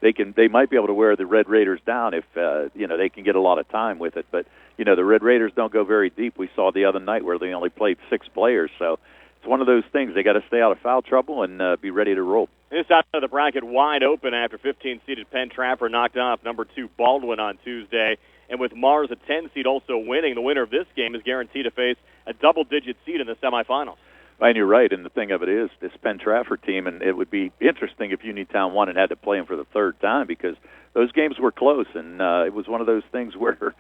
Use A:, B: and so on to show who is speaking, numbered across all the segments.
A: they might be able to wear the Red Raiders down if they can get a lot of time with it. But the Red Raiders don't go very deep. We saw the other night where they only played 6 players, so it's one of those things. They got to stay out of foul trouble and be ready to roll.
B: This side of the bracket wide open after 15-seeded Penn Trafford knocked off number 2 Baldwin on Tuesday. And with Mars, a 10-seed, also winning, the winner of this game is guaranteed to face a double-digit seed in the semifinals.
A: And you're right, and the thing of it is, this Penn Trafford team, and it would be interesting if Uniontown won and had to play them for the 3rd time, because those games were close, and it was one of those things where,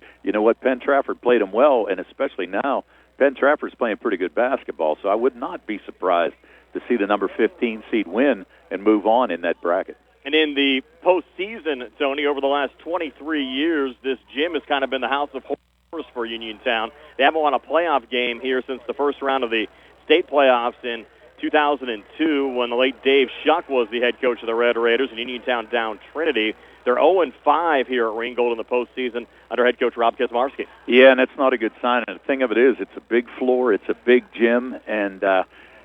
A: Penn Trafford played them well, and especially now, Penn Trafford's playing pretty good basketball, so I would not be surprised to see the number 15 seed win and move on in that bracket.
B: And in the postseason, Tony, over the last 23 years, this gym has kind of been the house of horrors for Uniontown. They haven't won a playoff game here since the first round of the state playoffs in 2002 when the late Dave Shuck was the head coach of the Red Raiders and Uniontown down Trinity. They're 0-5 here at Ringgold in the postseason under head coach Rob Kaczmarski.
A: Yeah, and that's not a good sign. And the thing of it is, it's a big floor, it's a big gym, and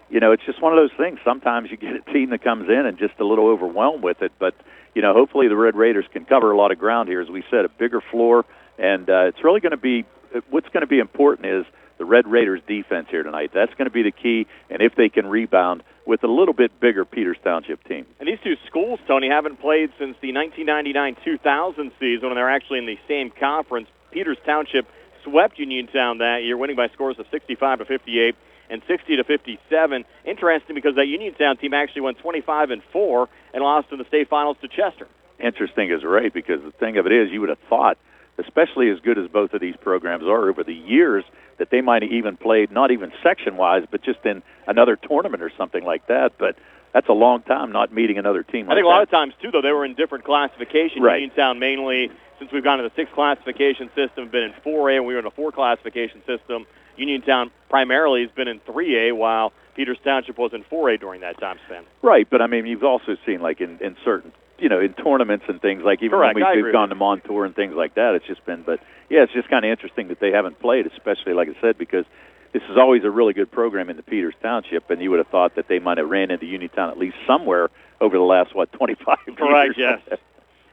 A: it's just one of those things. Sometimes you get a team that comes in and just a little overwhelmed with it, but hopefully the Red Raiders can cover a lot of ground here. As we said, a bigger floor, and it's really going to be what's going to be important is the Red Raiders' defense here tonight. That's going to be the key, and if they can rebound with a little bit bigger Peters Township team.
B: And these two schools, Tony, haven't played since the 1999-2000 season when they're actually in the same conference. Peters Township swept Uniontown that year, winning by scores of 65-58 and 60-57. Interesting because that Uniontown team actually went 25-4 and lost in the state finals to Chester.
A: Interesting is right, because the thing of it is, you would have thought, especially as good as both of these programs are over the years, that they might have even played, not even section-wise, but just in another tournament or something like that. But that's a long time not meeting another team like that.
B: I think a lot of times, too, though, they were in different classifications.
A: Right.
B: Uniontown mainly, since we've gone to the 6 classification system, have been in 4A, and we were in a 4 classification system. Uniontown primarily has been in 3A, while Peters Township was in 4A during that time span.
A: Right, but, you've also seen, like, in certain, in tournaments and things, like even
B: Correct.
A: when we've gone to Montour and things like that, it's just been, but, yeah, it's just kind of interesting that they haven't played, especially, like I said, because this is always a really good program in the Peters Township, and you would have thought that they might have ran into Uniontown at least somewhere over the last, 25 years.
B: Correct, yes.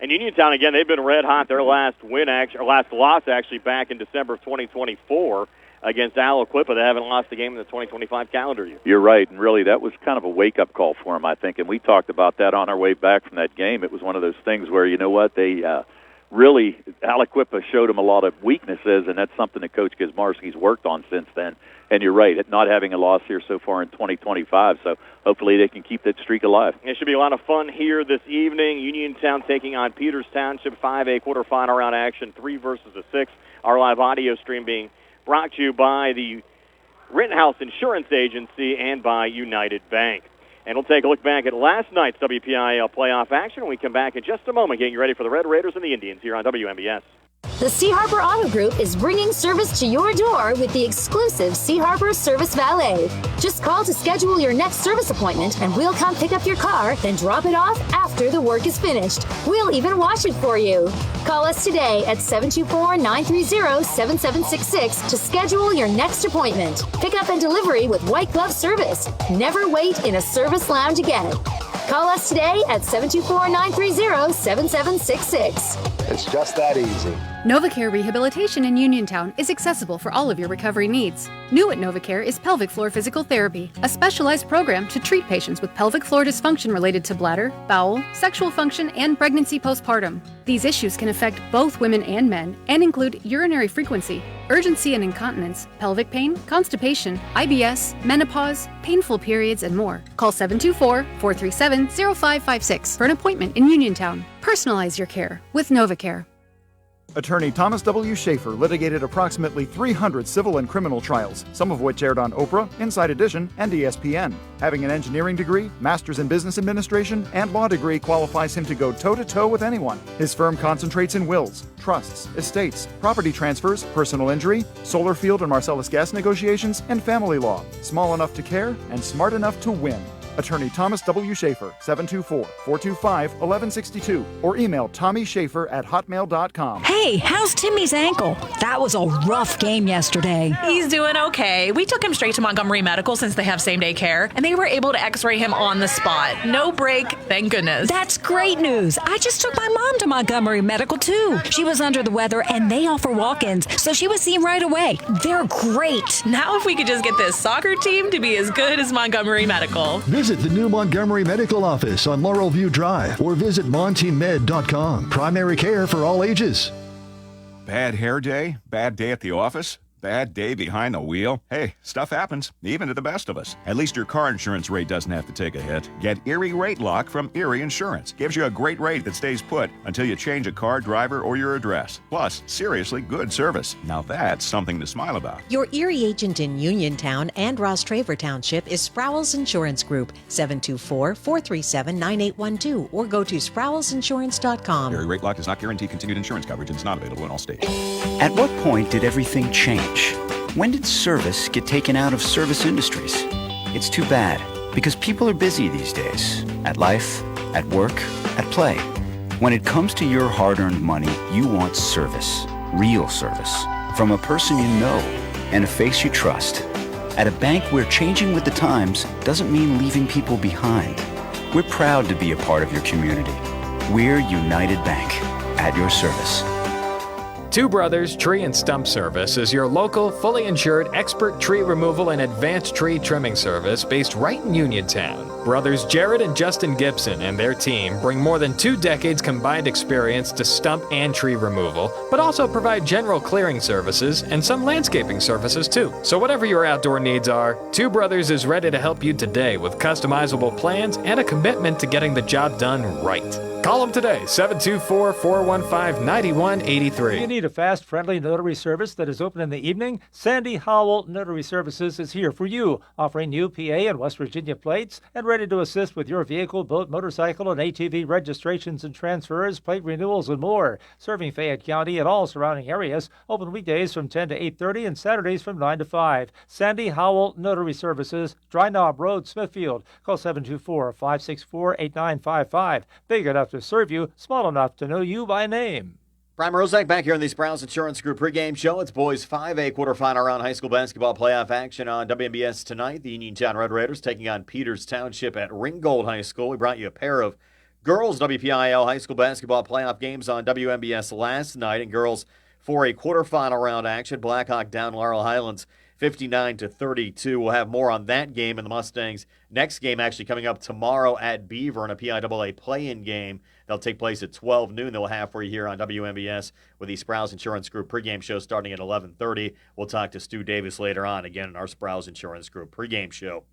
B: And Uniontown, again, they've been red hot. Their last last loss actually back in December of 2024 against Aliquippa. They haven't lost a game in the 2025 calendar year.
A: You're right, and really that was kind of a wake-up call for them, I think, and we talked about that on our way back from that game. It was one of those things where, they really, Aliquippa showed them a lot of weaknesses, and that's something that Coach Kaczmarski's worked on since then. And you're right, not having a loss here so far in 2025, so hopefully they can keep that streak alive.
B: It should be a lot of fun here this evening. Uniontown taking on Peters Township, 5A quarterfinal round action, 3 versus a 6. Our live audio stream being brought to you by the Rittenhouse Insurance Agency and by United Bank. And we'll take a look back at last night's WPIAL playoff action when we come back in just a moment, getting you ready for the Red Raiders and the Indians here on WMBS.
C: The Sea Harbor Auto Group is bringing service to your door with the exclusive Sea Harbor Service Valet. Just call to schedule your next service appointment and we'll come pick up your car, then drop it off after the work is finished. We'll even wash it for you. Call us today at 724-930-7766 to schedule your next appointment. Pickup and delivery with white glove service. Never wait in a service lounge again. Call us today at 724-930-7766.
D: It's just that easy.
E: NovaCare Rehabilitation in Uniontown is accessible for all of your recovery needs. New at NovaCare is pelvic floor physical therapy, a specialized program to treat patients with pelvic floor dysfunction related to bladder, bowel, sexual function, and pregnancy postpartum. These issues can affect both women and men and include urinary frequency, urgency and incontinence, pelvic pain, constipation, IBS, menopause, painful periods, and more. Call 724-437-0556 for an appointment in Uniontown. Personalize your care with NovaCare.
F: Attorney Thomas W. Schaefer litigated approximately 300 civil and criminal trials, some of which aired on Oprah, Inside Edition, and ESPN. Having an engineering degree, master's in business administration, and law degree qualifies him to go toe-to-toe with anyone. His firm concentrates in wills, trusts, estates, property transfers, personal injury, solar field and Marcellus gas negotiations, and family law. Small enough to care and smart enough to win. Attorney Thomas W. Schaefer, 724-425-1162, or email tommyschaefer@hotmail.com.
D: Hey, how's Timmy's ankle? That was a rough game yesterday.
G: He's doing okay. We took him straight to Montgomery Medical since they have same-day care, and they were able to x-ray him on the spot. No break, thank goodness.
D: That's great news. I just took my mom to Montgomery Medical, too. She was under the weather, and they offer walk-ins, so she was seen right away. They're great.
G: Now if we could just get this soccer team to be as good as Montgomery Medical.
H: Visit the new Montgomery Medical Office on Laurel View Drive or visit montymed.com. Primary care for all ages.
I: Bad hair day? Bad day at the office? Bad day behind the wheel? Hey, stuff happens, even to the best of us. At least your car insurance rate doesn't have to take a hit. Get Erie Rate Lock from Erie Insurance. Gives you a great rate that stays put until you change a car, driver, or your address. Plus, seriously good service. Now that's something to smile about.
J: Your Erie agent in Uniontown and Ross Traver Township is Sproul's Insurance Group, 724-437-9812, or go to sproulsinsurance.com.
I: Erie Rate Lock does not guarantee continued insurance coverage and is not available in all states.
K: At what point did everything change? When did service get taken out of service industries? It's too bad, because people are busy these days. At life, at work, at play. When it comes to your hard-earned money, you want service. Real service. From a person you know and a face you trust. At a bank where changing with the times doesn't mean leaving people behind. We're proud to be a part of your community. We're United Bank, at your service.
L: Two Brothers Tree and Stump Service is your local, fully insured, expert tree removal and advanced tree trimming service based right in Uniontown. Brothers Jared and Justin Gibson and their team bring more than 2 decades combined experience to stump and tree removal, but also provide general clearing services and some landscaping services too. So whatever your outdoor needs are, Two Brothers is ready to help you today with customizable plans and a commitment to getting the job done right. Call them today, 724-415-9183.
M: You need a fast, friendly notary service that is open in the evening? Sandy Howell Notary Services is here for you, offering new PA and West Virginia plates and ready to assist with your vehicle, boat, motorcycle, and ATV registrations and transfers, plate renewals, and more. Serving Fayette County and all surrounding areas. Open weekdays from 10 to 8:30 and Saturdays from 9 to 5. Sandy Howell Notary Services, Dry Knob Road, Smithfield. Call 724-564-8955. Big enough to serve you, small enough to know you by name.
N: Brian Rozak back here on the Sprouse Insurance Group pregame show. It's boys 5A quarterfinal round high school basketball playoff action on WMBS tonight. The Uniontown Red Raiders taking on Peters Township at Ringgold High School. We brought you a pair of girls WPIAL high school basketball playoff games on WMBS last night. And girls 4A quarterfinal round action. Blackhawk down Laurel Highlands 59-32. We'll have more on that game and the Mustangs' next game actually coming up tomorrow at Beaver in a PIAA play-in game. They'll take place at 12 noon. They'll have for you here on WMBS with the Sprouse Insurance Group pregame show starting at 11:30. We'll talk to Stu Davis later on, again, in our Sprouse Insurance Group pregame show.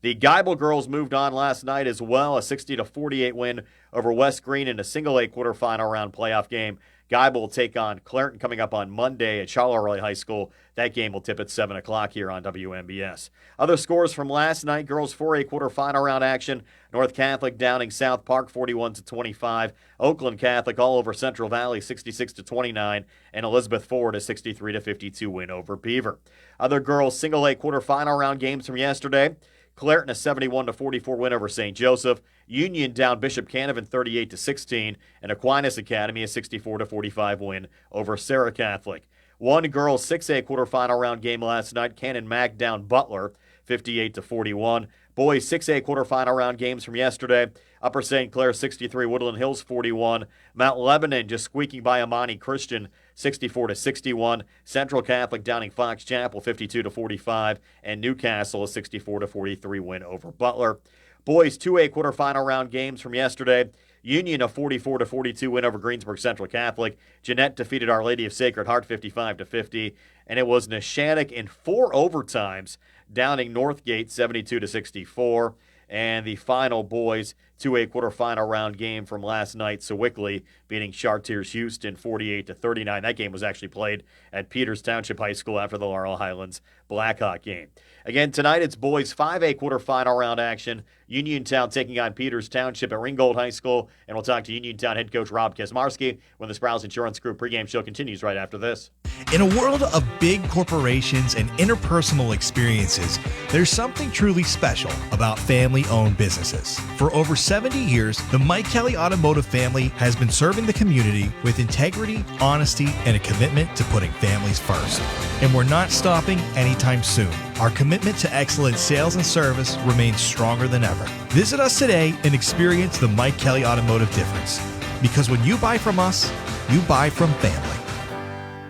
N: The Geibel girls moved on last night as well, a 60-48 win over West Green in a single A quarterfinal round playoff game. Geibel will take on Clairton coming up on Monday at Charleroi High School. That game will tip at 7 o'clock here on WMBS. Other scores from last night, girls 4A quarterfinal round action. North Catholic downing South Park 41-25. Oakland Catholic all over Central Valley 66-29. And Elizabeth Ford a 63-52 win over Beaver. Other girls single A quarterfinal round games from yesterday. Clairton a 71-44 win over St. Joseph. Union down Bishop Canavan 38-16, and Aquinas Academy a 64-45 win over Sarah Catholic. One girls 6A quarterfinal round game last night. Cannon Mac down Butler 58-41. Boys 6A quarterfinal round games from yesterday. Upper St. Clair 63, Woodland Hills 41. Mount Lebanon just squeaking by Amani Christian 64-61. Central Catholic downing Fox Chapel 52-45, and Newcastle a 64-43 win over Butler. Boys 2A quarterfinal round games from yesterday. Union a 44-42 win over Greensburg Central Catholic. Jeanette defeated Our Lady of Sacred Heart 55-50, and it was Neshannock in 4 overtimes downing Northgate 72-64. And the final boys 2A quarterfinal round game from last night. Sewickley beating Chartiers Houston 48-39. That game was actually played at Peters Township High School after the Laurel Highlands Blackhawk game. Again, tonight it's boys 5A quarterfinal round action. Uniontown taking on Peters Township at Ringgold High School. And we'll talk to Uniontown head coach Rob Kaczmarski when the Sprouse Insurance Group pregame show continues right after this.
O: In a world of big corporations and interpersonal experiences, there's something truly special about family-owned businesses. For over 70 years, the Mike Kelly Automotive family has been serving the community with integrity, honesty, and a commitment to putting families first. And we're not stopping anytime soon. Our commitment to excellent sales and service remains stronger than ever. Visit us today and experience the Mike Kelly Automotive difference. Because when you buy from us, you buy from family.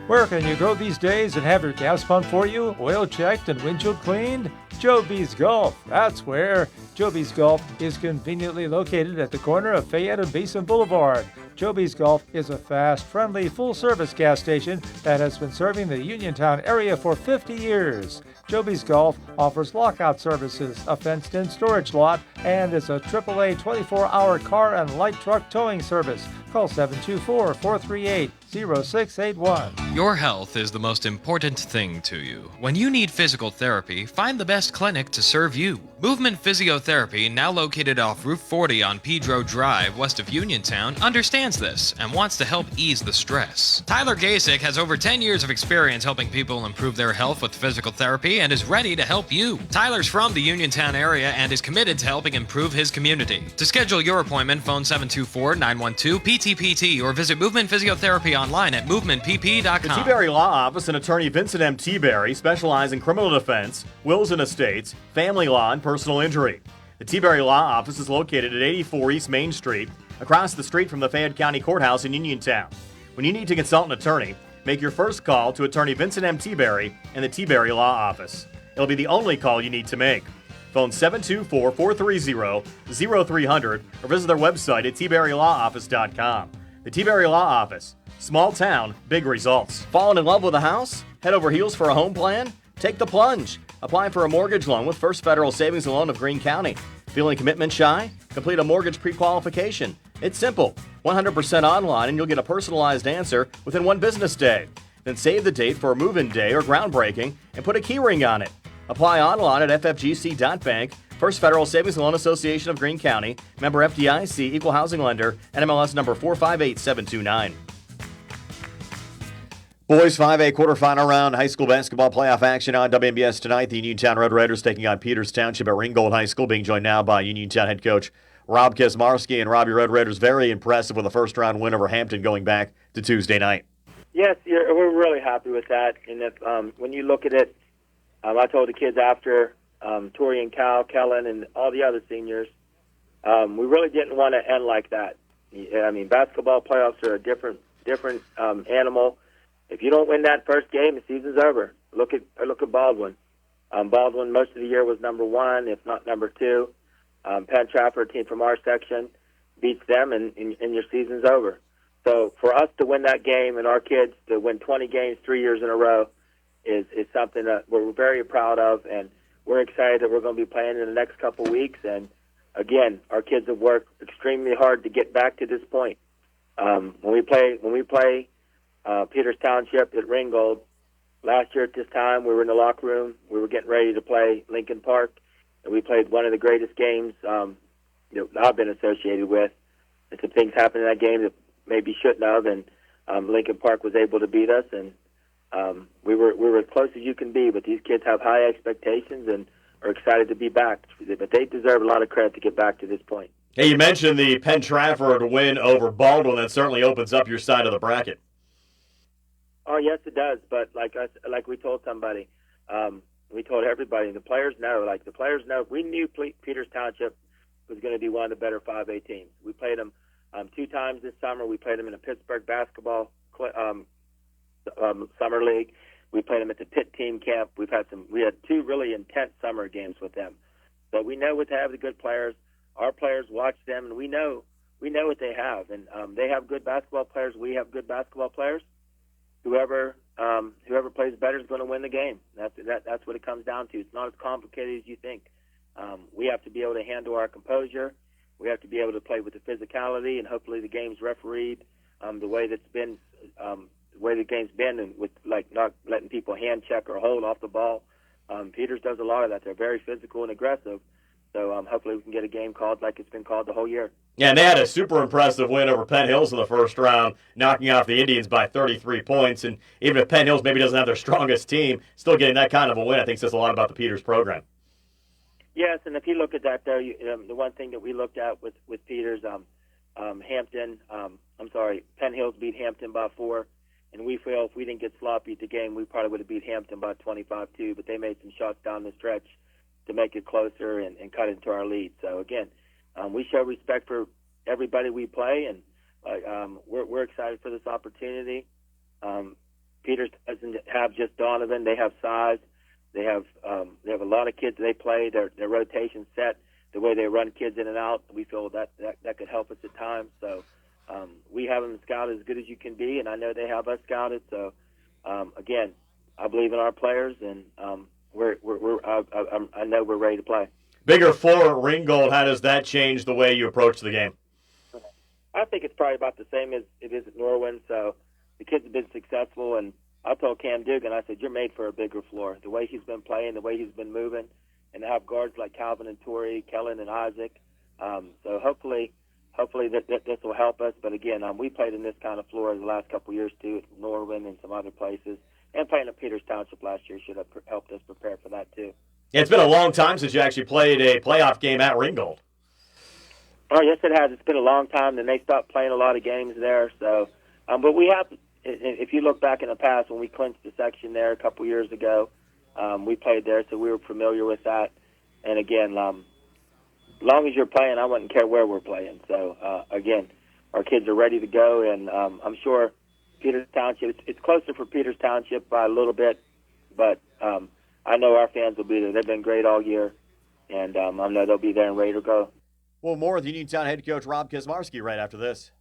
M: Where can you go these days and have your gas pump for you, oil checked, and windshield cleaned? Joe B's Golf. That's where. Joe B's Golf is conveniently located at the corner of Fayette and Basin Boulevard. Joe B's Golf is a fast, friendly, full-service gas station that has been serving the Uniontown area for 50 years. Joe B's Golf offers lockout services, a fenced-in storage lot, and is a AAA 24-hour car and light truck towing service. Call 724-438-0681.
P: Your health is the most important thing to you. When you need physical therapy, find the best clinic to serve you. Movement Physiotherapy, now located off Route 40 on Pedro Drive, west of Uniontown, understands this and wants to help ease the stress. Tyler Gasick has over 10 years of experience helping people improve their health with physical therapy and is ready to help you. Tyler's from the Uniontown area and is committed to helping improve his community. To schedule your appointment, phone 724-912-PTPT or visit Movement Physiotherapy online at movementpp.com.
N: The T-Berry Law Office and attorney Vincent M. T-Berry specialize in criminal defense, wills and estates, family law, and personal injury. The T-Berry Law Office is located at 84 East Main Street, across the street from the Fayette County Courthouse in Uniontown. When you need to consult an attorney, make your first call to attorney Vincent M. T-Berry and the T-Berry Law Office. It'll be the only call you need to make. Phone 724-430-0300 or visit their website at tberrylawoffice.com. The T-Berry Law Office. Small town, big results. Fallen in love with a house? Head over heels for a home plan? Take the plunge. Apply for a mortgage loan with First Federal Savings and Loan of Greene County. Feeling commitment shy? Complete a mortgage pre-qualification. It's simple. 100% online and you'll get a personalized answer within one business day. Then save the date for a move-in day or groundbreaking and put a key ring on it. Apply online at ffgc.bank. First Federal Savings and Loan Association of Greene County. Member FDIC, Equal Housing Lender, NMLS number 458729. Boys 5A quarterfinal round high school basketball playoff action on WMBS tonight. The Uniontown Red Raiders taking on Peters Township at Ringgold High School, being joined now by Uniontown head coach Rob Kaczmarski. And Rob, your Red Raiders very impressive with a first-round win over Hampton going back to Tuesday night.
Q: Yes, we're really happy with that. And if when you look at it, I told the kids after Tori and Cal, Kellen, and all the other seniors, we really didn't want to end like that. I mean, basketball playoffs are a different animal. If you don't win that first game, the season's over. Look at Baldwin. Baldwin most of the year was number one, if not number two. Penn Trafford, a team from our section, beats them, and your season's over. So for us to win that game and our kids to win 20 games 3 years in a row is something that we're very proud of, and we're excited that we're going to be playing in the next couple of weeks. And again, our kids have worked extremely hard to get back to this point. When we play Peters Township at Ringgold, last year at this time we were in the locker room. We were getting ready to play Lincoln Park, and we played one of the greatest games that I've been associated with. And some things happened in that game that maybe shouldn't have, and Lincoln Park was able to beat us, and we were as close as you can be. But these kids have high expectations and are excited to be back. But they deserve a lot of credit to get back to this point.
N: Hey, you mentioned the Penn Trafford win over Baldwin. That certainly opens up your side of the bracket.
Q: Oh, yes, it does. But like we told somebody, we told everybody, the players know. Like the players know. We knew Peters Township was going to be one of the better 5A teams. We played them 2 times this summer. We played them in the Pittsburgh basketball summer league. We played them at the Pitt team camp. We had 2 really intense summer games with them. So we know what they have, the good players. Our players watch them, and we know what they have. And they have good basketball players. We have good basketball players. Whoever plays better is going to win the game. That's what it comes down to. It's not as complicated as you think. We have to be able to handle our composure We have to be able to play with the physicality, and hopefully the game's refereed the way that's been, the way the game's been, and with like not letting people hand check or hold off the ball. Peters does a lot of that. They're very physical and aggressive. So hopefully we can get a game called like it's been called the whole year.
N: Yeah, and they had a super impressive win over Penn Hills in the first round, knocking off the Indians by 33 points. And even if Penn Hills maybe doesn't have their strongest team, still getting that kind of a win, I think says a lot about the Peters program.
Q: Yes, and if you look at that, though, the one thing that we looked at with Peters, Penn Hills beat Hampton by 4, and we feel if we didn't get sloppy at the game, we probably would have beat Hampton by 25-2, but they made some shots down the stretch to make it closer and cut into our lead. So, again, we show respect for everybody we play, and we're excited for this opportunity. Peters doesn't have just Donovan. They have size. They have a lot of kids they play. Their rotation set, the way they run kids in and out, we feel that could help us at times. So we have them scouted as good as you can be, and I know they have us scouted. So again, I believe in our players, and I know we're ready to play.
N: Bigger floor at Ringgold. How does that change the way you approach the game?
Q: I think it's probably about the same as it is at Norwin. So the kids have been successful, and I told Cam Dugan, I said, you're made for a bigger floor. The way he's been playing, the way he's been moving, and to have guards like Calvin and Torrey, Kellen and Isaac. So hopefully that this will help us. But again, we played in this kind of floor the last couple of years too, at Norwin and some other places. And playing at Peters Township last year should have helped us prepare for that too.
N: Yeah, it's been a long time since you actually played a playoff game at Ringgold.
Q: Oh, yes, it has. It's been a long time, and they stopped playing a lot of games there. So, but we have. If you look back in the past when we clinched the section there a couple years ago, we played there, so we were familiar with that. And again, as long as you're playing, I wouldn't care where we're playing. So again, our kids are ready to go, and I'm sure Peters Township. It's closer for Peters Township by a little bit, but I know our fans will be there. They've been great all year, and I know they'll be there and ready to go.
N: Well, more with Uniontown head coach Rob Kaczmarski right after this.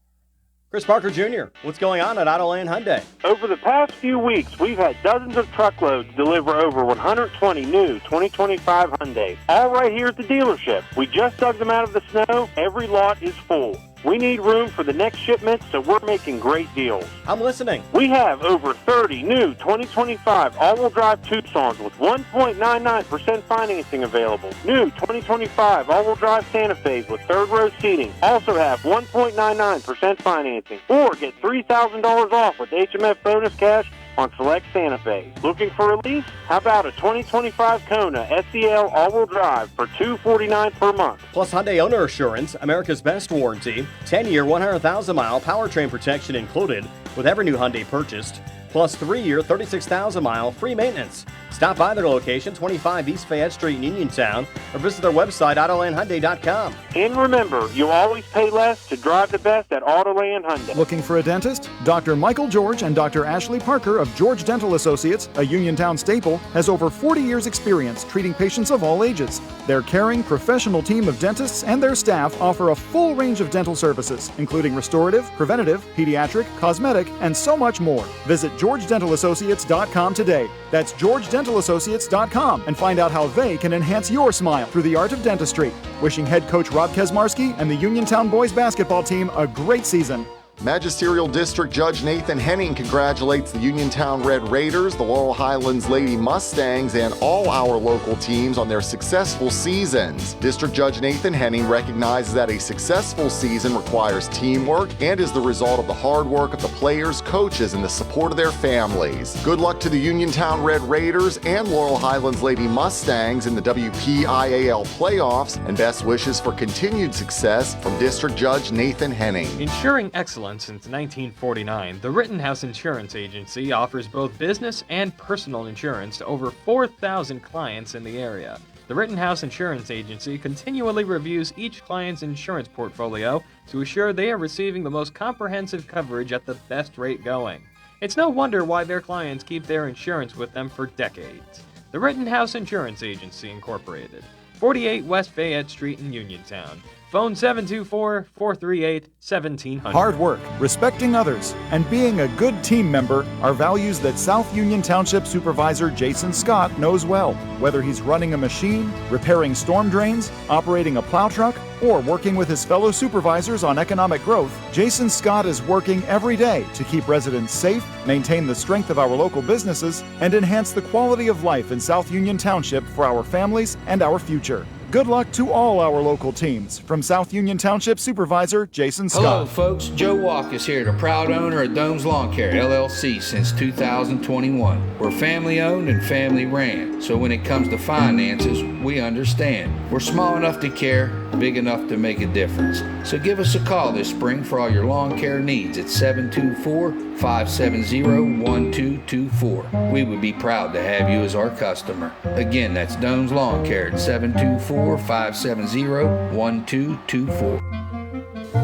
N: Chris Parker Jr., what's going on at Autoland Hyundai?
R: Over the past few weeks, we've had dozens of truckloads deliver over 120 new 2025 Hyundai, all right here at the dealership. We just dug them out of the snow. Every lot is full. We need room for the next shipment, so we're making great deals.
N: I'm listening.
R: We have over 30 new 2025 all-wheel drive Tucsons with 1.99% financing available. New 2025 all-wheel drive Santa Fe's with third-row seating also have 1.99% financing. Or get $3,000 off with HMF bonus cash on select Santa Fe. Looking for a lease? How about a 2025 Kona SEL all-wheel drive for $249 per month?
N: Plus Hyundai Owner Assurance, America's best warranty, 10-year, 100,000-mile powertrain protection included with every new Hyundai purchased, plus 3-year, 36,000-mile free maintenance. Stop by their location, 25 East Fayette Street in Uniontown, or visit their website, AutolandHyundai.com.
R: And remember, you'll always pay less to drive the best at Autoland Hyundai.
F: Looking for a dentist? Dr. Michael George and Dr. Ashley Parker of George Dental Associates, a Uniontown staple, has over 40 years' experience treating patients of all ages. Their caring, professional team of dentists and their staff offer a full range of dental services, including restorative, preventative, pediatric, cosmetic, and so much more. Visit GeorgeDentalAssociates.com today. That's GeorgeDentalAssociates.com and find out how they can enhance your smile through the art of dentistry. Wishing head coach Rob Kaczmarski and the Uniontown boys basketball team a great season.
S: Magisterial District Judge Nathan Henning congratulates the Uniontown Red Raiders, the Laurel Highlands Lady Mustangs, and all our local teams on their successful seasons. District Judge Nathan Henning recognizes that a successful season requires teamwork and is the result of the hard work of the players, coaches, and the support of their families. Good luck to the Uniontown Red Raiders and Laurel Highlands Lady Mustangs in the WPIAL playoffs, and best wishes for continued success from District Judge Nathan Henning.
L: Ensuring excellence since 1949, the Rittenhouse Insurance Agency offers both business and personal insurance to over 4,000 clients in the area. The Rittenhouse Insurance Agency continually reviews each client's insurance portfolio to assure they are receiving the most comprehensive coverage at the best rate going. It's no wonder why their clients keep their insurance with them for decades. The Rittenhouse Insurance Agency, Incorporated, 48 West Fayette Street in Uniontown. Phone 724-438-1700.
F: Hard work, respecting others, and being a good team member are values that South Union Township Supervisor Jason Scott knows well. Whether he's running a machine, repairing storm drains, operating a plow truck, or working with his fellow supervisors on economic growth, Jason Scott is working every day to keep residents safe, maintain the strength of our local businesses, and enhance the quality of life in South Union Township for our families and our future. Good luck to all our local teams. From South Union Township Supervisor Jason Scott.
T: Hello, folks. Joe Walk is here, the proud owner of Dome's Lawn Care, LLC, since 2021. We're family owned and family ran, so when it comes to finances, we understand. We're small enough to care, big enough to make a difference. So give us a call this spring for all your lawn care needs at 724-570-1224. We would be proud to have you as our customer. Again, that's Dome's Lawn Care at 724-570-1224.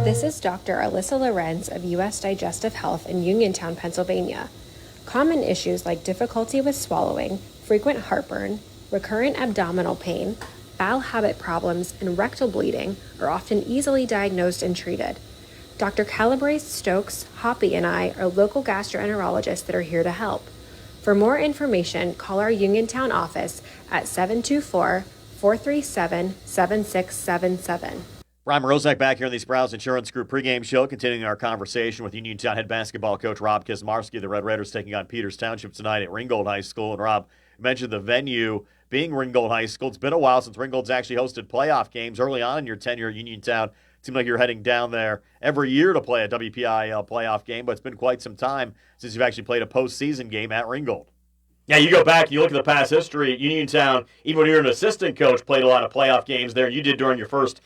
U: This is Dr. Alyssa Lorenz of U.S. Digestive Health in Uniontown, Pennsylvania. Common issues like difficulty with swallowing, frequent heartburn, recurrent abdominal pain, bowel habit problems, and rectal bleeding are often easily diagnosed and treated. Dr. Calabrese Stokes, Hoppy, and I are local gastroenterologists that are here to help. For more information, call our Uniontown office at 724-437-7677.
N: Ryan Rozak back here on the Sprouse Insurance Group pregame show, continuing our conversation with Uniontown head basketball coach Rob Kismarski. The Red Raiders taking on Peters Township tonight at Ringgold High School. And Rob, you mentioned the venue being Ringgold High School. It's been a while since Ringgold's actually hosted playoff games. Early on in your tenure at Uniontown, it seemed like you're heading down there every year to play a WPIAL playoff game, but it's been quite some time since you've actually played a postseason game at Ringgold. Yeah, you go back, you look at the past history, Uniontown, even when you were an assistant coach, played a lot of playoff games there. You did during your first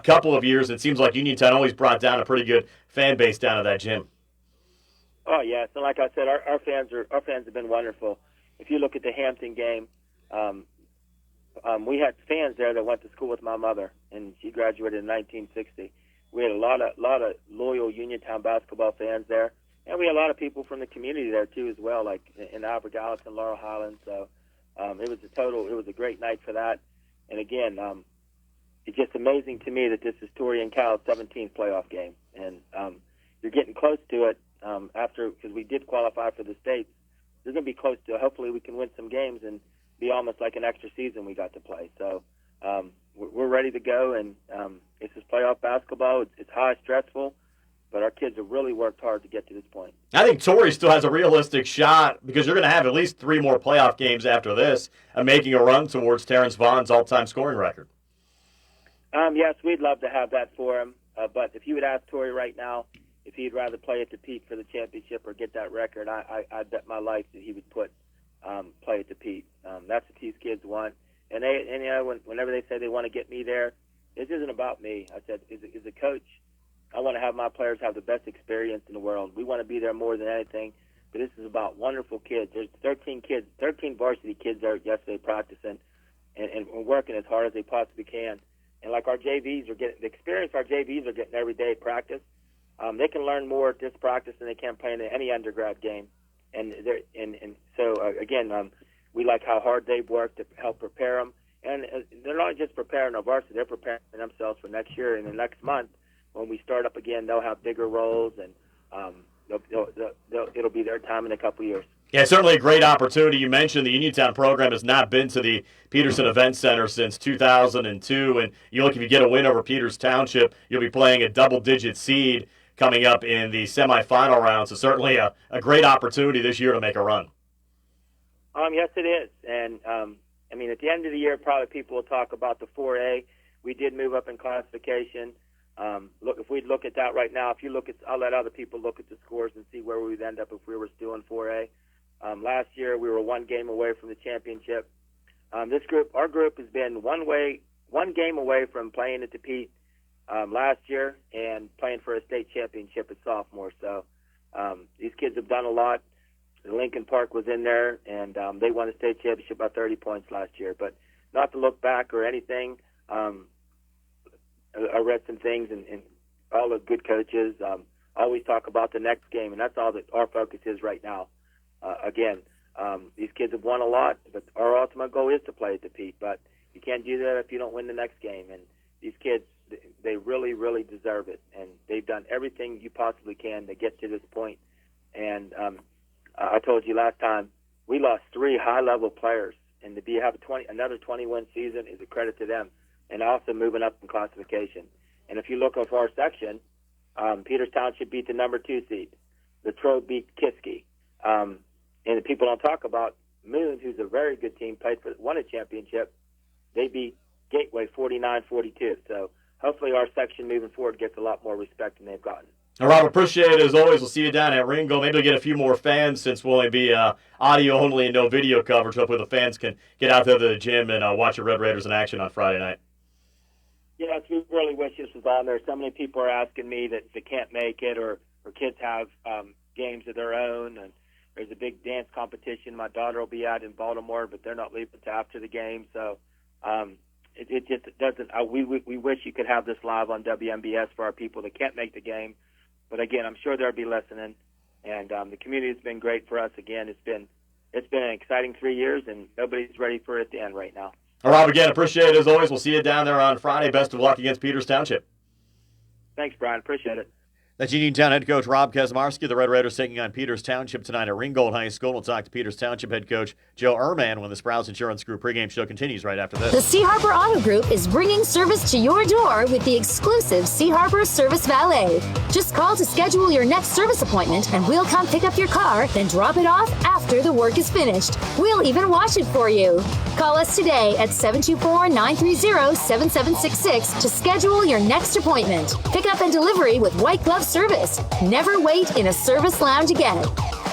N: couple of years. It seems like Uniontown always brought down a pretty good fan base down at that gym.
Q: Oh, yeah. So like I said, our fans have been wonderful. If you look at the Hampton game, we had fans there that went to school with my mother, and she graduated in 1960. We had a lot of loyal Uniontown basketball fans there, and we had a lot of people from the community there too as well, like in Albert Gallatin, Laurel Highlands. So it was a great night for that. And again, it's just amazing to me that this is Torrey and Cal's 17th playoff game, and you're getting close to it because we did qualify for the states. They're going to be close to it. Hopefully we can win some games and be almost like an extra season we got to play. So we're ready to go, and it's just playoff basketball. It's high, stressful, but our kids have really worked hard to get to this point.
N: I think Torrey still has a realistic shot because you're going to have at least 3 more playoff games after this and making a run towards Terrence Vaughn's all-time scoring record.
Q: Yes, we'd love to have that for him. But if you would ask Torrey right now if he'd rather play at the Pete for the championship or get that record, I bet my life that he would put play at the Pete. That's what these kids want. And whenever they say they want to get me there, this isn't about me. I said, as a coach, I want to have my players have the best experience in the world. We want to be there more than anything. But this is about wonderful kids. There's 13 varsity kids there yesterday practicing and working as hard as they possibly can. And like our JVs are getting the experience our JVs are getting every day at practice. They can learn more at this practice than they can play in any undergrad game. And so we like how hard they've worked to help prepare them. And they're not just preparing our varsity; they're preparing themselves for next year. And the next month, when we start up again, they'll have bigger roles, and it'll be their time in a couple years.
N: Yeah, certainly a great opportunity. You mentioned the Uniontown program has not been to the Peterson Event Center since 2002. And you look, if you get a win over Peters Township, you'll be playing a double-digit seed coming up in the semifinal round. So certainly a great opportunity this year to make a run.
Q: Yes, it is. And, at the end of the year, probably people will talk about the 4A. We did move up in classification. If we look at that right now, I'll let other people look at the scores and see where we would end up if we were still in 4A. Last year, we were 1 game away from the championship. Our group has been one game away from playing at the Pete last year and playing for a state championship as sophomores. So these kids have done a lot. Lincoln Park was in there, and they won a state championship by 30 points last year. But not to look back or anything, I read some things, and all the good coaches always talk about the next game, and that's all that our focus is right now. These kids have won a lot, but our ultimate goal is to play at the Pete. But you can't do that if you don't win the next game. And these kids, they really, really deserve it, and they've done everything you possibly can to get to this point. And I told you last time, we lost 3 high-level players, and to have another 20-win season is a credit to them, and also moving up in classification. And if you look over our section, Peters Township beat the number 2 seed. Latrobe beat Kiski. And the people don't talk about Moon, who's a very good team, won a championship. They beat Gateway 49-42. So hopefully our section moving forward gets a lot more respect than they've gotten.
N: Rob, appreciate it as always. We'll see you down at Ringgold. Maybe we'll get a few more fans since we'll only be audio only and no video coverage. Hopefully the fans can get out there to the gym and watch the Red Raiders in action on Friday night.
Q: Yes, we really wish this was on there. So many people are asking me that they can't make it, or kids have games of their own, and there's a big dance competition my daughter will be at in Baltimore, but they're not leaving until after the game. So it just doesn't. We wish you could have this live on WMBS for our people that can't make the game. But again, I'm sure they'll be listening, and the community has been great for us. Again, it's been an exciting 3 years, and nobody's ready for it to end right now.
N: Rob, again, appreciate it as always. We'll see you down there on Friday. Best of luck against Peters Township.
Q: Thanks, Brian. Appreciate it.
N: That's Uniontown head coach Rob Kaczmarski. The Red Raiders taking on Peters Township tonight at Ringgold High School. We'll talk to Peters Township head coach Joe Ehrman when the Sprouse Insurance Group pregame show continues right after this.
C: The Sea Harbor Auto Group is bringing service to your door with the exclusive Sea Harbor Service Valet. Just call to schedule your next service appointment, and we'll come pick up your car, then drop it off after the work is finished. We'll even wash it for you. Call us today at 724-930-7766 to schedule your next appointment. Pickup and delivery with white glove service. Never wait in a service lounge again.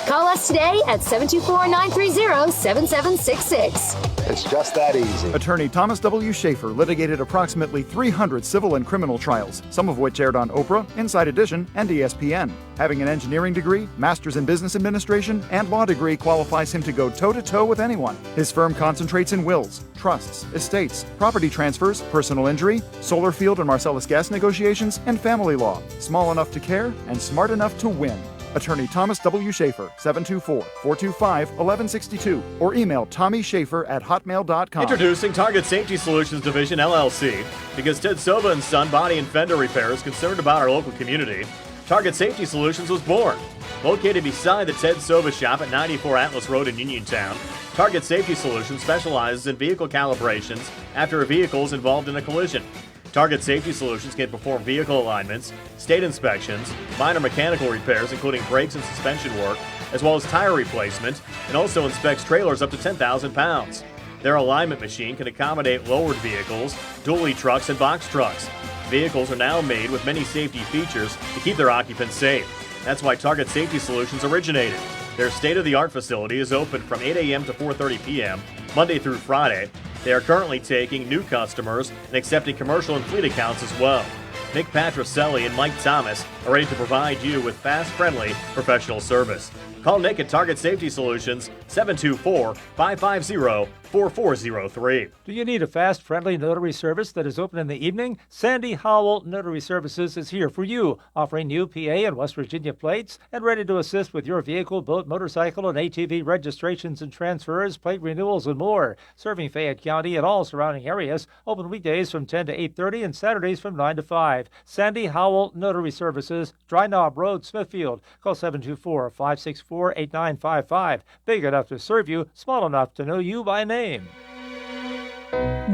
C: Call us today at 724-930-7766.
F: It's just that easy. Attorney Thomas W. Schaefer litigated approximately 300 civil and criminal trials, some of which aired on Oprah, Inside Edition, and ESPN. Having an engineering degree, master's in business administration, and law degree qualifies him to go toe-to-toe with anyone. His firm concentrates in wills, trusts, estates, property transfers, personal injury, solar field and Marcellus gas negotiations, and family law. Small enough to care and smart enough to win. Attorney Thomas W. Schaefer, 724-425-1162, or email tommyschaefer@hotmail.com.
N: Introducing Target Safety Solutions Division, LLC. Because Ted Sova and Son Body and Fender Repair is concerned about our local community, Target Safety Solutions was born. Located beside the Ted Sova shop at 94 Atlas Road in Uniontown, Target Safety Solutions specializes in vehicle calibrations after a vehicle is involved in a collision. Target Safety Solutions can perform vehicle alignments, state inspections, minor mechanical repairs including brakes and suspension work, as well as tire replacement, and also inspects trailers up to 10,000 pounds. Their alignment machine can accommodate lowered vehicles, dually trucks, and box trucks. Vehicles are now made with many safety features to keep their occupants safe. That's why Target Safety Solutions originated. Their state-of-the-art facility is open from 8 a.m. to 4:30 p.m., Monday through Friday. They are currently taking new customers and accepting commercial and fleet accounts as well. Nick Patricelli and Mike Thomas are ready to provide you with fast, friendly, professional service. Call Nick at Target Safety Solutions, 724-550-4403.
M: Do you need a fast, friendly notary service that is open in the evening? Sandy Howell Notary Services is here for you, offering UPA and West Virginia plates and ready to assist with your vehicle, boat, motorcycle, and ATV registrations and transfers, plate renewals, and more. Serving Fayette County and all surrounding areas. Open weekdays from 10 to 8:30 and Saturdays from 9 to 5. Sandy Howell Notary Services, Dry Knob Road, Smithfield. Call 724-564-8955. Big enough to serve you, small enough to know you by name.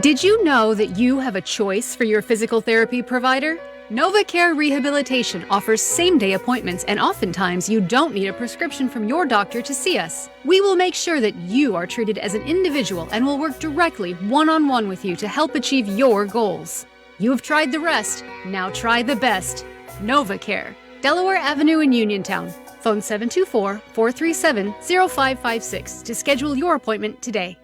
E: Did you know that you have a choice for your physical therapy provider? NovaCare Rehabilitation offers same-day appointments, and oftentimes you don't need a prescription from your doctor to see us. We will make sure that you are treated as an individual and will work directly one-on-one with you to help achieve your goals. You have tried the rest, now try the best. NovaCare, Delaware Avenue in Uniontown. Phone 724-437-0556 to schedule your appointment today.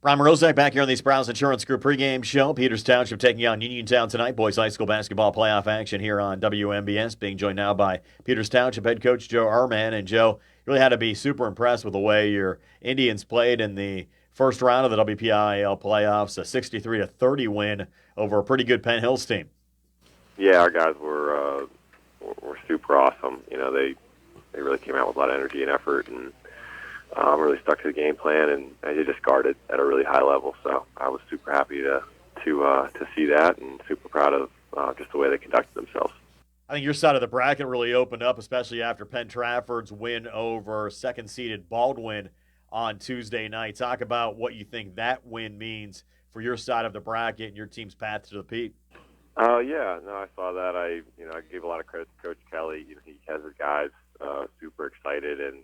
N: Brian Morozek back here on the Sprouse Insurance Group pregame show. Peters Township taking on Uniontown tonight. Boys high school basketball playoff action here on WMBS. Being joined now by Peters Township head coach Joe Ehrman. And Joe, you really had to be super impressed with the way your Indians played in the first round of the WPIAL playoffs. A 63-30 win over a pretty good Penn Hills team.
A: Yeah, our guys were super awesome. You know, they really came out with a lot of energy and effort, and really stuck to the game plan, and they just guarded at a really high level. So I was super happy to see that, and super proud of just the way they conducted themselves.
N: I think your side of the bracket really opened up, especially after Penn Trafford's win over second-seeded Baldwin on Tuesday night. Talk about what you think that win means for your side of the bracket and your team's path to the Pete.
A: I saw that. I gave a lot of credit to Coach Kelly. He has his guys super excited and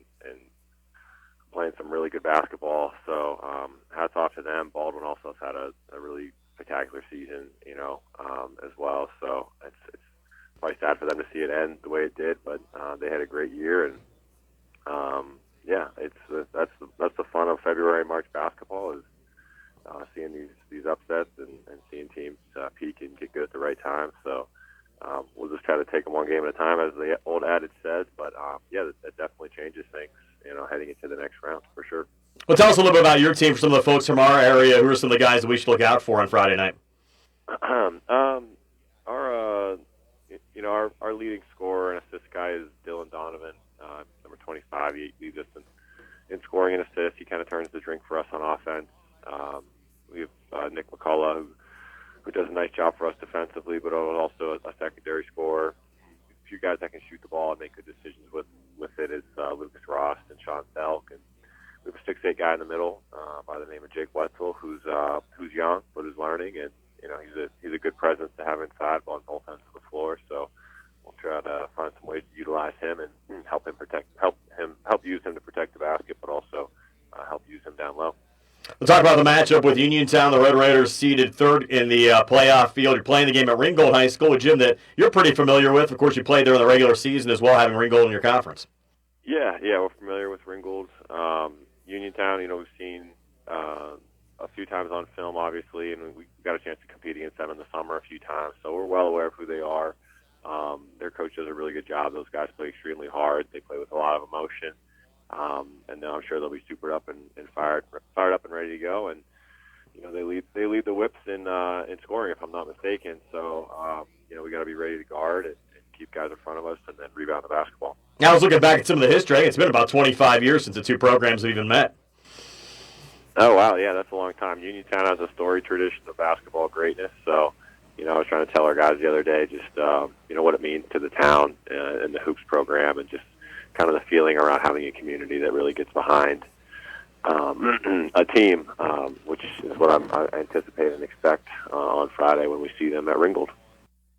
A: playing some really good basketball. So hats off to them. Baldwin also has had a really spectacular season, as well. So it's probably sad for them to see it end the way it did, but they had a great year, and that's the fun of February and March basketball is seeing these upsets and seeing teams peak and get good at the right time. So we'll just try to take them one game at a time, as the old adage says. But that definitely changes things, heading into the next round for sure.
N: Well, tell us a little bit about your team for some of the folks from our area. Who are some of the guys that we should look out for on Friday night?
A: Our leading scorer and assist guy is Dylan Donovan, number 25. He leads us in scoring and assists. He kind of turns the drink for us on offense. We have Nick McCullough, who does a nice job for us defensively, but also a secondary scorer. A few guys that can shoot the ball and make good decisions with it is Lucas Ross and Sean Selk. And we have a 6'8" guy in the middle by the name of Jake Wetzel, who's young but is learning, and he's a good presence to have inside on both ends of the floor. So we'll try to find some ways to utilize him and help use him to protect the basket, but also help use him down low.
N: We'll talk about the matchup with Uniontown. The Red Raiders seeded third in the playoff field. You're playing the game at Ringgold High School, a gym that you're pretty familiar with. Of course, you played there in the regular season as well, having Ringgold in your conference.
A: Yeah, we're familiar with Ringgold. Uniontown, we've seen a few times on film, obviously, and we got a chance to compete against them in the summer a few times, so we're well aware of who they are. Their coach does a really good job. Those guys play extremely hard. They play with a lot of emotion, and I'm sure they'll be super up and fired up and ready to go. And they lead the whips in scoring, if I'm not mistaken. So we got to be ready to guard and keep guys in front of us and then rebound the basketball.
N: I was looking back at some of the history. It's been about 25 years since the two programs have even met.
A: Oh, wow, yeah, that's a long time. Uniontown has a storied tradition of basketball greatness, so, I was trying to tell our guys the other day just, what it means to the town and the hoops program and just kind of the feeling around having a community that really gets behind a team, which is what I anticipate and expect on Friday when we see them at Ringgold.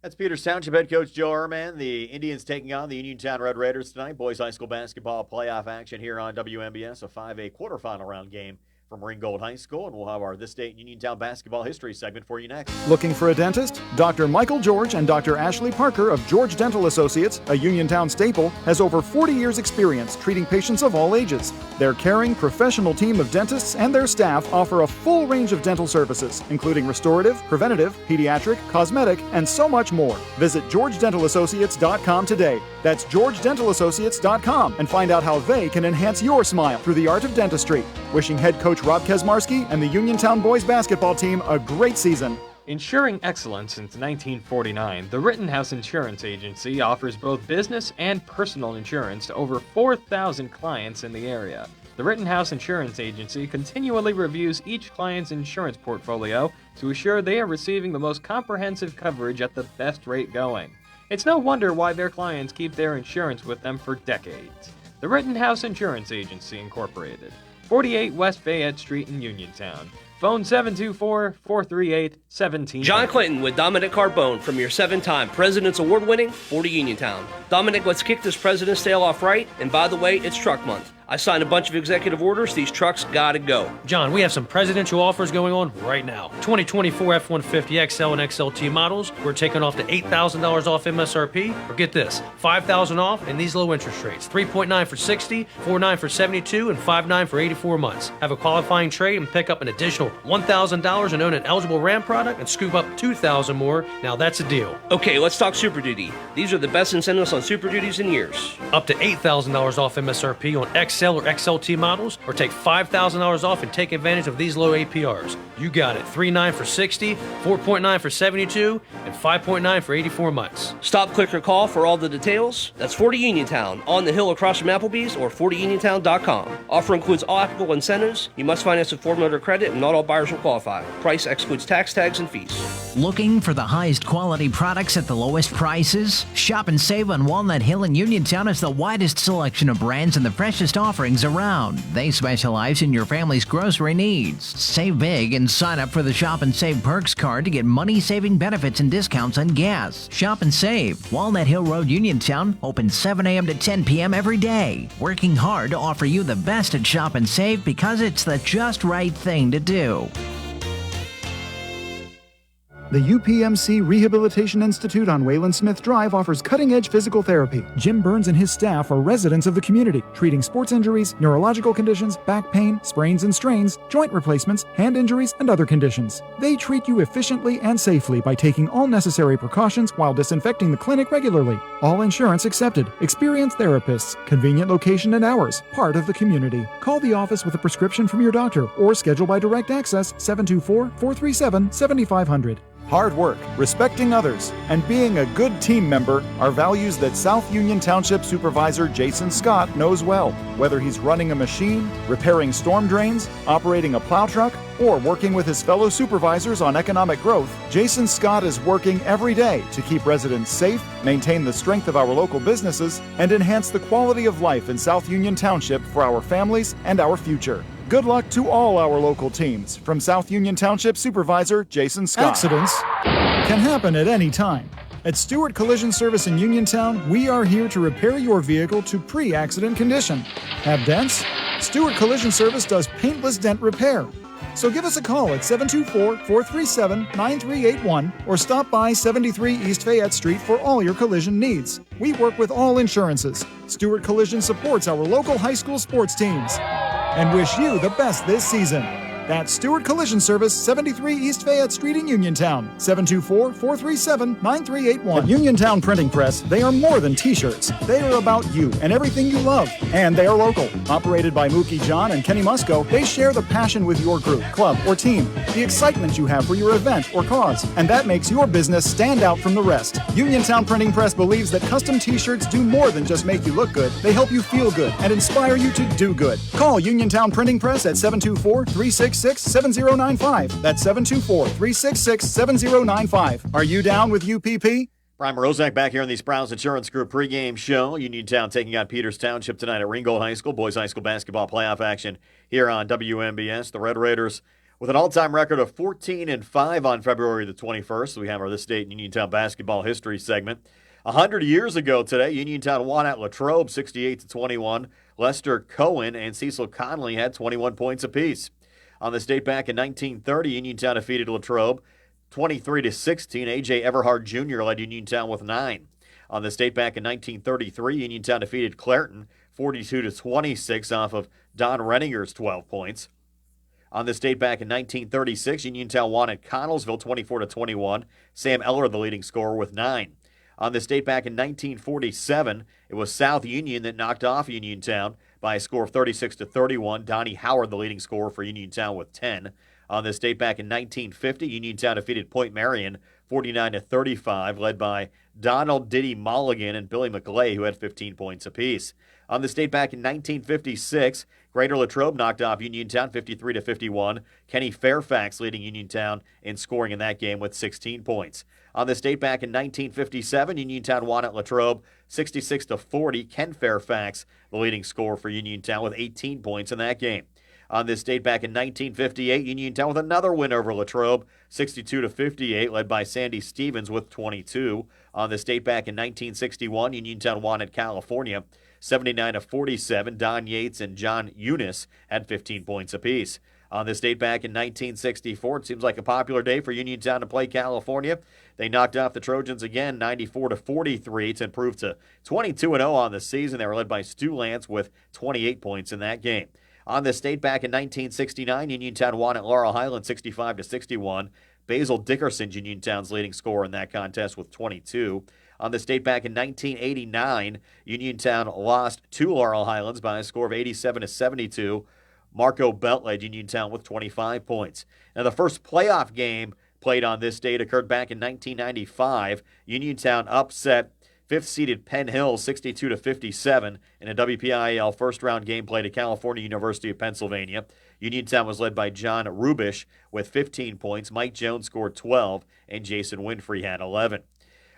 N: That's Peters Township head coach Joe Ehrman. The Indians taking on the Uniontown Red Raiders tonight. Boys high school basketball playoff action here on WMBS, a 5A quarterfinal round game from Ringgold High School, and we'll have our This Day in Uniontown basketball history segment for you next.
F: Looking for a dentist? Dr. Michael George and Dr. Ashley Parker of George Dental Associates, a Uniontown staple, has over 40 years' experience treating patients of all ages. Their caring, professional team of dentists and their staff offer a full range of dental services, including restorative, preventative, pediatric, cosmetic, and so much more. Visit GeorgeDentalAssociates.com today. That's GeorgeDentalAssociates.com and find out how they can enhance your smile through the art of dentistry. Wishing head coach Rob Kesmarski and the Uniontown boys basketball team a great season.
L: Ensuring excellence since 1949, the Rittenhouse Insurance Agency offers both business and personal insurance to over 4,000 clients in the area. The Rittenhouse Insurance Agency continually reviews each client's insurance portfolio to assure they are receiving the most comprehensive coverage at the best rate going. It's no wonder why their clients keep their insurance with them for decades. The Rittenhouse Insurance Agency, Incorporated, 48 West Fayette Street in Uniontown. Phone 724-438-17.
B: John Clinton with Dominic Carbone from your 7-time President's Award-winning 40 Uniontown. Dominic, let's kick this President's Sale off right, and by the way, it's truck month. I signed a bunch of executive orders. These trucks gotta go.
V: John, we have some presidential offers going on right now. 2024 F-150 XL and XLT models, we're taking off to $8,000 off MSRP. Or get this, $5,000 off and these low interest rates. 3.9 for 60, 4.9 for 72, and 5.9 for 84 months. Have a qualifying trade and pick up an additional $1,000 and own an eligible Ram product and scoop up $2,000 more. Now that's a deal.
B: Okay, let's talk Super Duty. These are the best incentives on Super Duties in years.
V: Up to $8,000 off MSRP on XL or XLT models, or take $5,000 off and take advantage of these low APRs. You got it. 3.9 for 60, 4.9 for 72, and 5.9 for 84 months.
B: Stop, click, or call for all the details. That's 40 Uniontown, on the hill across from Applebee's, or 40uniontown.com. Offer includes all applicable incentives. You must finance with Ford Motor Credit, and not all buyers will qualify. Price excludes tax, tags, and fees.
D: Looking for the highest quality products at the lowest prices? Shop and save on Walnut Hill in Uniontown has the widest selection of brands and the freshest offerings around. They specialize in your family's grocery needs. Save big and sign up for the Shop and Save Perks card to get money-saving benefits and discounts on gas. Shop and save. Walnut Hill Road, Uniontown, open 7 a.m. to 10 p.m. every day. Working hard to offer you the best at Shop and Save because it's the just right thing to do.
F: The UPMC Rehabilitation Institute on Wayland Smith Drive offers cutting-edge physical therapy. Jim Burns and his staff are residents of the community, treating sports injuries, neurological conditions, back pain, sprains and strains, joint replacements, hand injuries, and other conditions. They treat you efficiently and safely by taking all necessary precautions while disinfecting the clinic regularly. All insurance accepted. Experienced therapists. Convenient location and hours. Part of the community. Call the office with a prescription from your doctor or schedule by direct access 724-437-7500. Hard work, respecting others, and being a good team member are values that South Union Township Supervisor Jason Scott knows well. Whether he's running a machine, repairing storm drains, operating a plow truck, or working with his fellow supervisors on economic growth, Jason Scott is working every day to keep residents safe, maintain the strength of our local businesses, and enhance the quality of life in South Union Township for our families and our future. Good luck to all our local teams. From South Union Township Supervisor Jason Scott. Accidents can happen at any time. At Stewart Collision Service in Uniontown, we are here to repair your vehicle to pre-accident condition. Have dents? Stewart Collision Service does paintless dent repair. So give us a call at 724-437-9381 or stop by 73 East Fayette Street for all your collision needs. We work with all insurances. Stewart Collision supports our local high school sports teams and wish you the best this season. That's Stewart Collision Service, 73 East Fayette Street in Uniontown, 724-437-9381. At Uniontown Printing Press, they are more than t-shirts. They are about you and everything you love. And they are local. Operated by Mookie John and Kenny Musco, they share the passion with your group, club, or team, the excitement you have for your event or cause, and that makes your business stand out from the rest. Uniontown Printing Press believes that custom t-shirts do more than just make you look good. They help you feel good and inspire you to do good. Call Uniontown Printing Press at 724-366-7095. That's 724-366-7095. Are you down with UPP?
N: Brian Morozak back here on the Sprouse Insurance Group pregame show. Uniontown taking on Peters Township tonight at Ringgold High School. Boys High School basketball playoff action here on WMBS. The Red Raiders with an all-time record of 14-5 on February the 21st. We have our This Date in Uniontown basketball history segment. 100 years ago today, Uniontown won at Latrobe 68-21. Lester Cohen and Cecil Conley had 21 points apiece. On this date back in 1930, Uniontown defeated Latrobe 23-16. A.J. Everhard Jr. led Uniontown with 9. On this date back in 1933, Uniontown defeated Clairton 42-26 off of Don Renninger's 12 points. On this date back in 1936, Uniontown won at Connellsville 24-21. Sam Eller, the leading scorer, with 9. On this date back in 1947, it was South Union that knocked off Uniontown by a score of 36-31. Donnie Howard, the leading scorer for Uniontown, with 10. On this date back in 1950, Uniontown defeated Point Marion 49-35, led by Donald Diddy Mulligan and Billy McLay, who had 15 points apiece. On this date back in 1956, Greater Latrobe knocked off Uniontown 53-51. Kenny Fairfax leading Uniontown in scoring in that game with 16 points. On this date back in 1957, Uniontown won at Latrobe 66-40. Ken Fairfax, the leading scorer for Uniontown, with 18 points in that game. On this date back in 1958, Uniontown with another win over Latrobe, 62-58, led by Sandy Stevens with 22. On this date back in 1961, Uniontown won at California 79-47. Don Yates and John Eunice had 15 points apiece. On this date back in 1964, it seems like a popular day for Uniontown to play California. They knocked off the Trojans again, 94-43, to improve to 22-0 on the season. They were led by Stu Lance with 28 points in that game. On this date back in 1969, Uniontown won at Laurel Highland 65-61. Basil Dickerson, Uniontown's leading scorer in that contest, with 22. On this date back in 1989, Uniontown lost to Laurel Highlands by a score of 87-72. Marco Belt led Uniontown with 25 points. Now, the first playoff game played on this date occurred back in 1995. Uniontown upset Fifth-seeded Penn Hill 62-57 in a WPIAL first-round game played at California University of Pennsylvania. Uniontown was led by John Rubish with 15 points. Mike Jones scored 12, and Jason Winfrey had 11.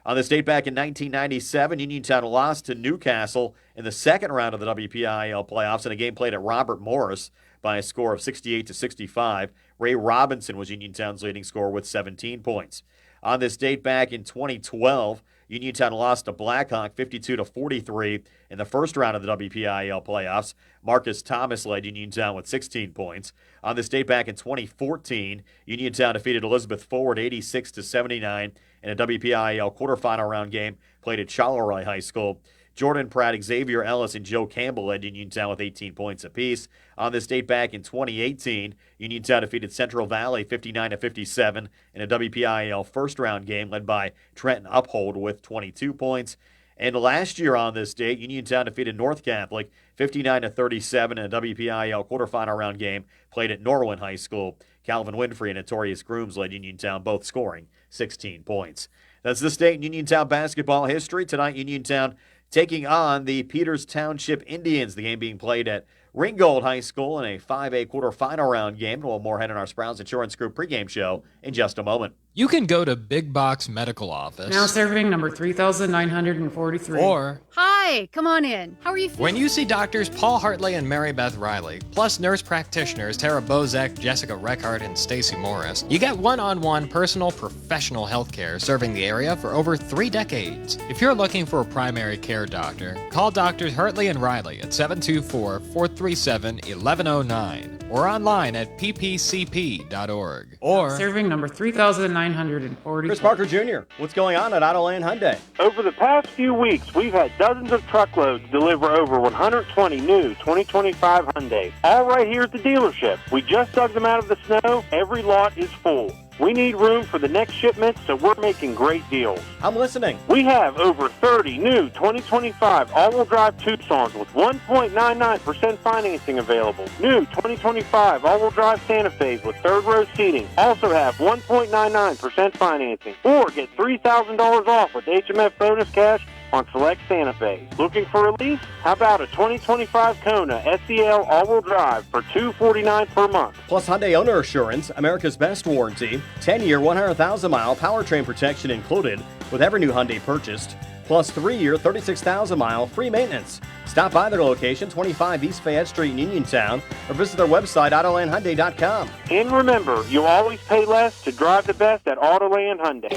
N: On this date back in 1997, Uniontown lost to Newcastle in the second round of the WPIAL playoffs in a game played at Robert Morris by a score of 68-65. Ray Robinson was Uniontown's leading scorer with 17 points. On this date back in 2012, Uniontown lost to Blackhawk 52-43 in the first round of the WPIAL playoffs. Marcus Thomas led Uniontown with 16 points. On this date back in 2014, Uniontown defeated Elizabeth Forward 86-79 in a WPIAL quarterfinal round game played at Charleroi High School. Jordan Pratt, Xavier Ellis, and Joe Campbell led Uniontown with 18 points apiece. On this date back in 2018, Uniontown defeated Central Valley 59-57 in a WPIAL first-round game led by Trenton Uphold with 22 points. And last year on this date, Uniontown defeated North Catholic 59-37 in a WPIAL quarterfinal round game played at Norwin High School. Calvin Winfrey and Notorious Grooms led Uniontown, both scoring 16 points. That's this day in Uniontown basketball history. Tonight, Uniontown taking on the Peters Township Indians. The game being played at Ringgold High School in a 5A quarterfinal round game. We'll have more ahead in our Sprouse Insurance Group pregame show in just a moment.
P: You can go to Big Box Medical Office.
G: Now serving number 3,943.
P: Or,
E: Hi, come on in. How are you feeling?
P: when you see doctors Paul Hartley and Mary Beth Riley, plus nurse practitioners Tara Bozek, Jessica Reckart, and Stacy Morris, you get one-on-one personal professional health care serving the area for over 3 decades. If you're looking for a primary care doctor, call Doctors Hartley and Riley at 724-437-1109 or online at ppcp.org. Or
G: serving number 3,940.
N: Chris Parker Jr., what's going on at Autoland Hyundai?
R: Over the past few weeks, we've had dozens of truckloads deliver over 120 new 2025 Hyundai, all right here at the dealership. We just dug them out of the snow. Every lot is full. We need room for the next shipment, so we're making great deals.
N: I'm listening.
R: We have over 30 new 2025 all-wheel drive Tucsons with 1.99% financing available. New 2025 all-wheel drive Santa Fe's with third-row seating also have 1.99% financing. Or get $3,000 off with HMF bonus cash on select Santa Fe. Looking for a lease? How about a 2025 Kona SEL all-wheel drive for $249 per month?
N: Plus Hyundai Owner Assurance, America's best warranty, 10-year, 100,000-mile powertrain protection included with every new Hyundai purchased, plus 3-year, 36,000-mile free maintenance. Stop by their location, 25 East Fayette Street in Uniontown, or visit their website, AutolandHyundai.com.
R: And remember, you'll always pay less to drive the best at Autoland Hyundai.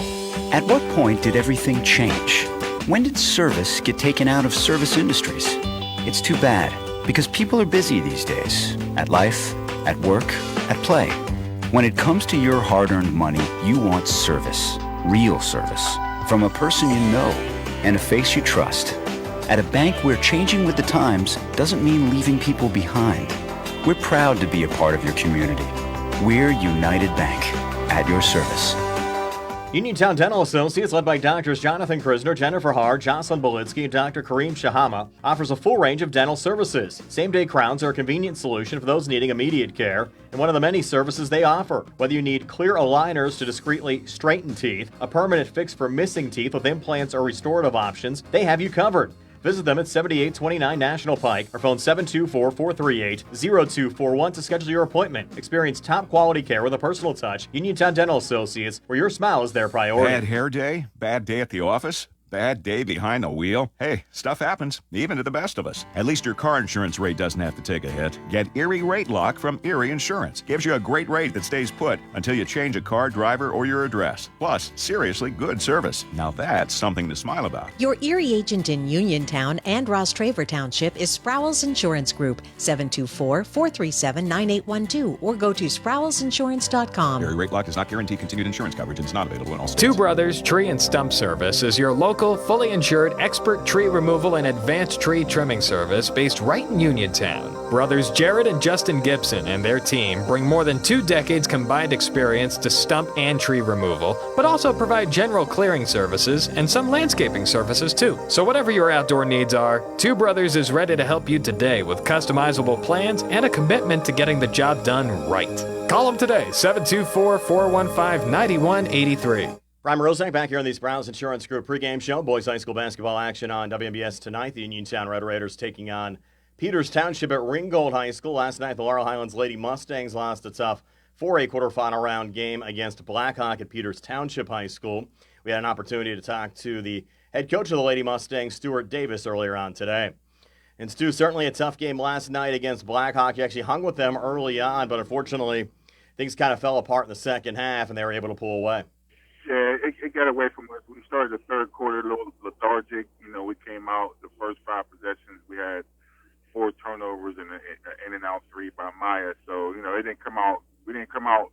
K: At what point did everything change? When did service get taken out of service industries? It's too bad, because people are busy these days. At life, at work, at play. When it comes to your hard-earned money, you want service. Real service. From a person you know and a face you trust. At a bank where changing with the times doesn't mean leaving people behind. We're proud to be a part of your community. We're United Bank, at your service.
N: Uniontown Dental Associates, led by Doctors Jonathan Krisner, Jennifer Haar, Jocelyn Belitsky, and Dr. Kareem Shahama, offers a full range of dental services. Same-day crowns are a convenient solution for those needing immediate care, and one of the many services they offer. Whether you need clear aligners to discreetly straighten teeth, a permanent fix for missing teeth with implants or restorative options, they have you covered. Visit them at 7829 National Pike or phone 724-438-0241 to schedule your appointment. Experience top quality care with a personal touch. Uniontown Dental Associates, where your smile is their priority.
I: Bad hair day? Bad day at the office? Bad day behind the wheel? Hey, stuff happens, even to the best of us. At least your car insurance rate doesn't have to take a hit. Get Erie Rate Lock from Erie Insurance. Gives you a great rate that stays put until you change a car, driver, or your address. Plus, seriously good service. Now that's something to smile about.
J: Your Erie agent in Uniontown and Ross Traver Township is Sprouse Insurance Group, 724-437-9812, or go to sproulesinsurance.com.
I: Erie Rate Lock does not guarantee continued insurance coverage and is not available in all states.
L: Two Brothers Tree and Stump Service is your local, fully insured, expert tree removal and advanced tree trimming service based right in Uniontown. Brothers Jared and Justin Gibson and their team bring more than 2 decades combined experience to stump and tree removal, but also provide general clearing services and some landscaping services too. So whatever your outdoor needs are, Two Brothers is ready to help you today with customizable plans and a commitment to getting the job done right. Call them today, 724-415-9183.
N: Brian Rozak back here on the Browns Insurance Group pregame show. Boys high school basketball action on WMBS tonight. The Uniontown Red Raiders taking on Peters Township at Ringgold High School. Last night, the Laurel Highlands Lady Mustangs lost a tough 4A quarterfinal round game against Blackhawk at Peters Township High School. We had an opportunity to talk to the head coach of the Lady Mustangs, Stuart Davis, earlier on today. And Stu, certainly a tough game last night against Blackhawk. You actually hung with them early on, but unfortunately, things kind of fell apart in the second half, and they were able to pull away.
H: Yeah, it got away from us. We started the third quarter a little lethargic. We came out the first 5 possessions. We had 4 turnovers and an in-and-out 3 by Maya. So, it didn't come out. We didn't come out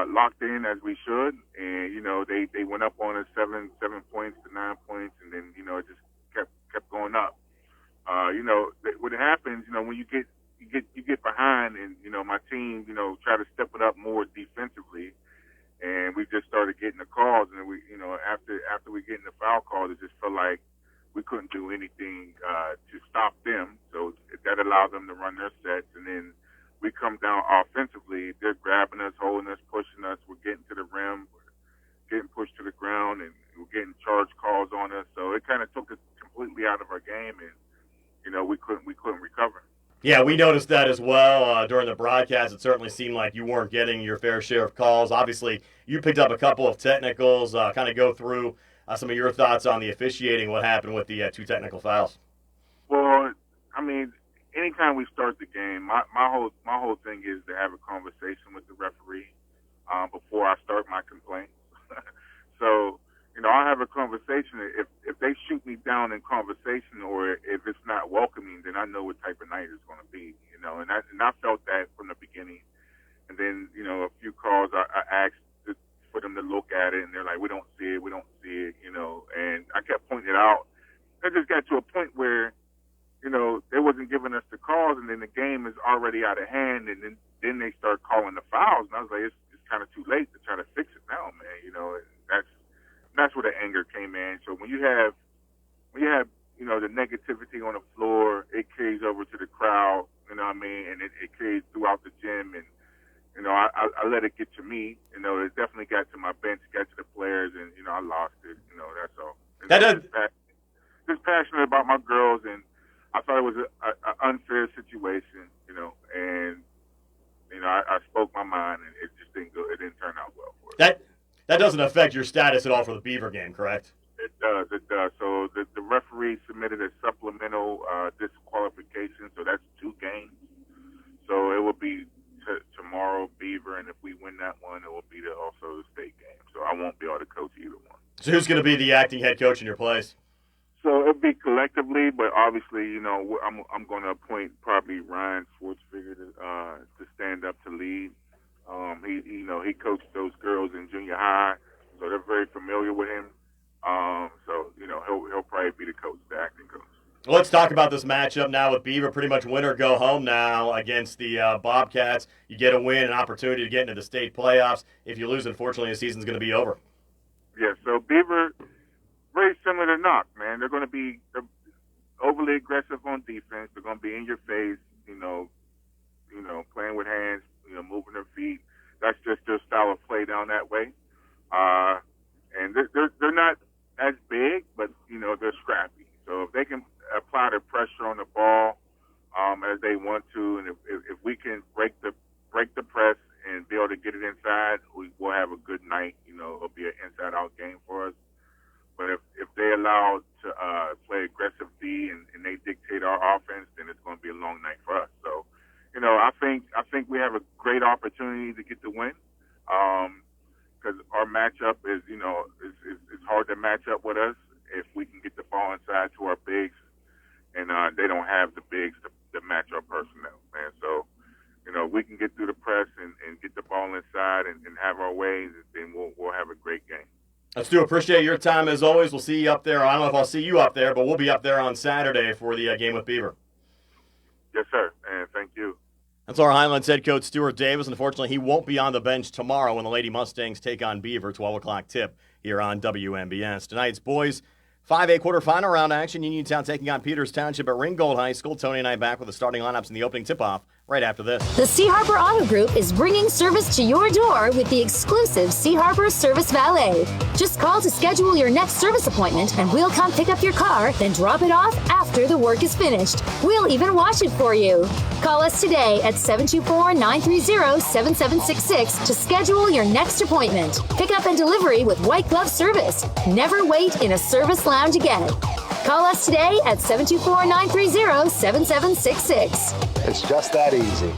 H: locked in as we should. And, they went up on us 7 points to 9 points, and then, it just kept going up. What happens, when you get behind, and my team, try to step it up more defensively. And we just started getting the calls, and we, after we get in the foul calls, it just felt like we couldn't do anything to stop them. So that allowed them to run their sets, and then we come down offensively. They're grabbing us, holding us, pushing us. We're getting to the rim, we're getting pushed to the ground, and we're getting charge calls on us. So it kind of took us completely out of our game, and we couldn't recover.
N: Yeah, we noticed that as well during the broadcast. It certainly seemed like you weren't getting your fair share of calls. Obviously, you picked up a couple of technicals. Kind of go through some of your thoughts on the officiating, what happened with the 2 technical fouls.
H: Well, anytime we start the game, my whole thing is to have a conversation with the referee before I start my complaints. So, I'll have a conversation. If they shoot me down in conversation, or if it's not welcoming, then I know what type of night it's going to be. And I felt that from the beginning. And then, a few calls I asked for them to look at it, and they're like, we don't see it, and I kept pointing it out. It just got to a point where, they wasn't giving us the calls, and then the game is already out of hand, and then they start calling the fouls, and I was like, it's kind of too late to try to fix it now, man. That's where the anger came in. So when you have the negativity on the floor, it carries over to the crowd, and it carries throughout the gym, and I let it get to me. It definitely got to my bench, got to the players, and I lost it. That's all. Just passionate about my girls, and I thought it was an unfair situation, and I spoke my mind, and it just didn't go. It didn't turn out well for us.
N: That doesn't affect your status at all for the Beaver game, correct?
H: It does. So the referee submitted a supplemental disqualification, so that's 2 games. So it will be tomorrow, Beaver, and if we win that one, it will be also the state game. So I won't be able to coach either one.
N: So who's going to be the acting head coach in your place?
H: So it'll be collectively, but obviously, I'm going to appoint probably Ryan Schwartzfigger to stand up to lead. He coached those girls in junior high, so they're very familiar with him. So he'll probably be the coach, the acting coach.
N: Well, let's talk about this matchup now with Beaver. Pretty much win or go home now against the Bobcats. You get a win, an opportunity to get into the state playoffs. If you lose, unfortunately, the season's going to be over.
H: Yeah, so Beaver, very similar to Knox, man. They're going to be overly aggressive on defense. They're going to be in your face, playing with hands, moving their feet. That's just their style of play down that way. And they're not as big, but, they're scrappy. So if they can apply the pressure on the ball as they want to, and if we can break the press and be able to get it inside, we'll have a good night. It'll be an inside-out game for us. But if they allow to play aggressive D and they dictate our offense, then it's going to be a long night for us. So, I think we have a great opportunity to get the win because our matchup is, it's hard to match up with us if we can get the ball inside to our bigs, and they don't have the bigs to match our personnel, man. So, we can get through the press and get the ball inside and have our ways, then we'll have a great game.
N: Let's do appreciate your time as always. We'll see you up there. I don't know if I'll see you up there, but we'll be up there on Saturday for the game with Beaver.
H: Yes, sir, and thank you.
N: That's our Highlands head coach, Stuart Davis. Unfortunately, he won't be on the bench tomorrow when the Lady Mustangs take on Beaver, 12 o'clock tip here on WMBS. Tonight's boys 5A quarterfinal round action. Uniontown taking on Peters Township at Ringgold High School. Tony and I back with the starting lineups in the opening tip-off right after this.
C: The Sea Harbor Auto Group is bringing service to your door with the exclusive Sea Harbor Service Valet. Just call to schedule your next service appointment and we'll come pick up your car, then drop it off after the work is finished. We'll even wash it for you. Call us today at 724-930-7766 to schedule your next appointment. Pickup and delivery with white glove service. Never wait in a service lounge again. Call us today at 724-930-7766.
O: It's just that easy.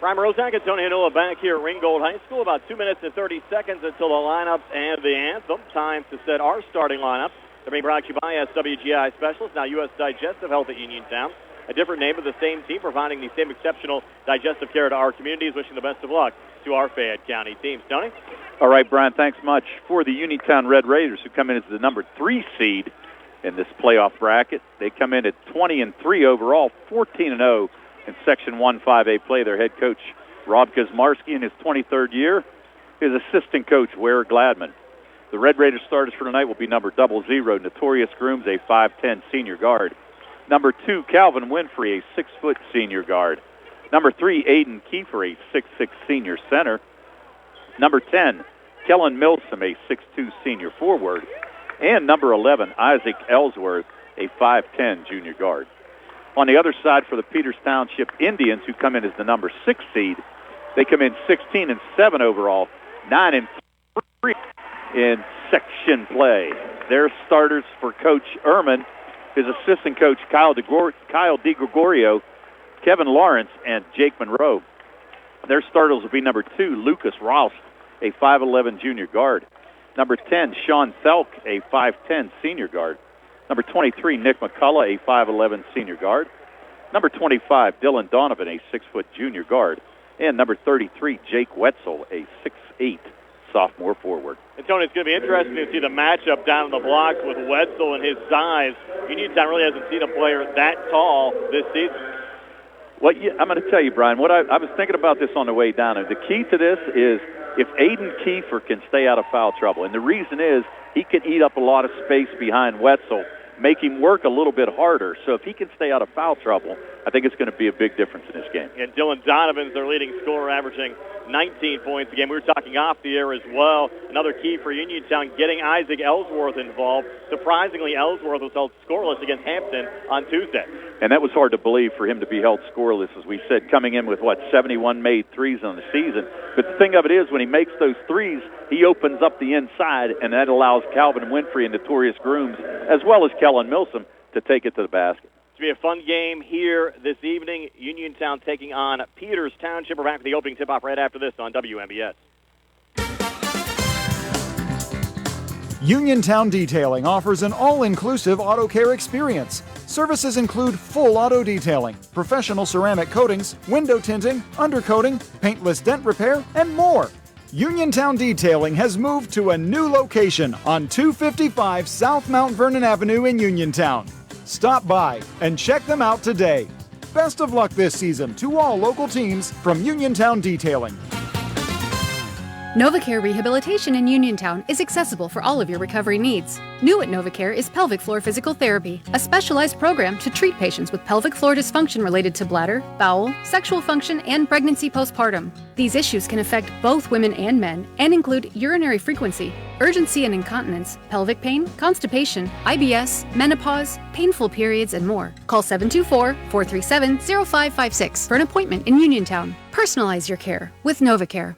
S: Brian Rozak and Tony Hanola back here at Ringgold High School. About 2 minutes and 30 seconds until the lineups and the anthem. Time to set our starting lineup. They're being brought to you by SWGI Specialists, now U.S. Digestive Health at Uniontown. A different name of the same team, providing the same exceptional digestive care to our communities. Wishing the best of luck to our Fayette County teams. Tony?
W: All right, Brian, thanks much. For the Uniontown Red Raiders, who come in as the number 3 seed in this playoff bracket, they come in at 20-3 overall, 14-0 in Section 1-5A play. Their head coach, Rob Kazmarski, in his 23rd year. His assistant coach, Ware Gladman. The Red Raiders starters for tonight will be number 00, Notorious Grooms, a 5'10 senior guard. Number 2, Calvin Winfrey, a 6-foot senior guard. Number 3, Aiden Kiefer, a 6'6 senior center. Number 10, Kellen Milsom, a 6'2 senior forward. And number 11, Isaac Ellsworth, a 5'10 junior guard. On the other side for the Peters Township Indians, who come in as the number 6 seed, they come in 16-7 overall, 9-3 in section play. Their starters for Coach Ehrman, his assistant coach Kyle DeGregorio, Kevin Lawrence, and Jake Monroe. Their starters will be number 2, Lucas Roust, a 5'11 junior guard. Number 10, Sean Thelk, a 5'10 senior guard. Number 23, Nick McCullough, a 5'11 senior guard. Number 25, Dylan Donovan, a 6-foot junior guard. And number 33, Jake Wetzel, a 6'8 sophomore forward.
S: And Tony, it's going to be interesting to see the matchup down in the blocks with Wetzel and his size. Uniontown really hasn't seen a player that tall this season.
W: Well, yeah, I'm going to tell you, Brian, what I was thinking about this on the way down, and the key to this is if Aiden Kiefer can stay out of foul trouble, and the reason is he can eat up a lot of space behind Wetzel, make him work a little bit harder. So if he can stay out of foul trouble, I think it's going to be a big difference in this game.
S: And Dylan Donovan's their leading scorer, averaging 19 points a game. We were talking off the air as well. Another key for Uniontown, getting Isaac Ellsworth involved. Surprisingly, Ellsworth was held scoreless against Hampton on Tuesday.
W: And that was hard to believe for him to be held scoreless, as we said, coming in with, 71 made threes on the season. But the thing of it is, when he makes those threes, he opens up the inside, and that allows Calvin Winfrey and Notorious Grooms, as well as Kellen Milsom, to take it to the basket.
S: It's going to be a fun game here this evening. Uniontown taking on Peters Township. We're back with the opening tip-off right after this on WMBS.
F: Uniontown Detailing offers an all-inclusive auto care experience. Services include full auto detailing, professional ceramic coatings, window tinting, undercoating, paintless dent repair, and more. Uniontown Detailing has moved to a new location on 255 South Mount Vernon Avenue in Uniontown. Stop by and check them out today. Best of luck this season to all local teams from Uniontown Detailing.
E: NovaCare Rehabilitation in Uniontown is accessible for all of your recovery needs. New at NovaCare is pelvic floor physical therapy, a specialized program to treat patients with pelvic floor dysfunction related to bladder, bowel, sexual function, and pregnancy postpartum. These issues can affect both women and men and include urinary frequency, urgency and incontinence, pelvic pain, constipation, IBS, menopause, painful periods, and more. Call 724-437-0556 for an appointment in Uniontown. Personalize your care with NovaCare.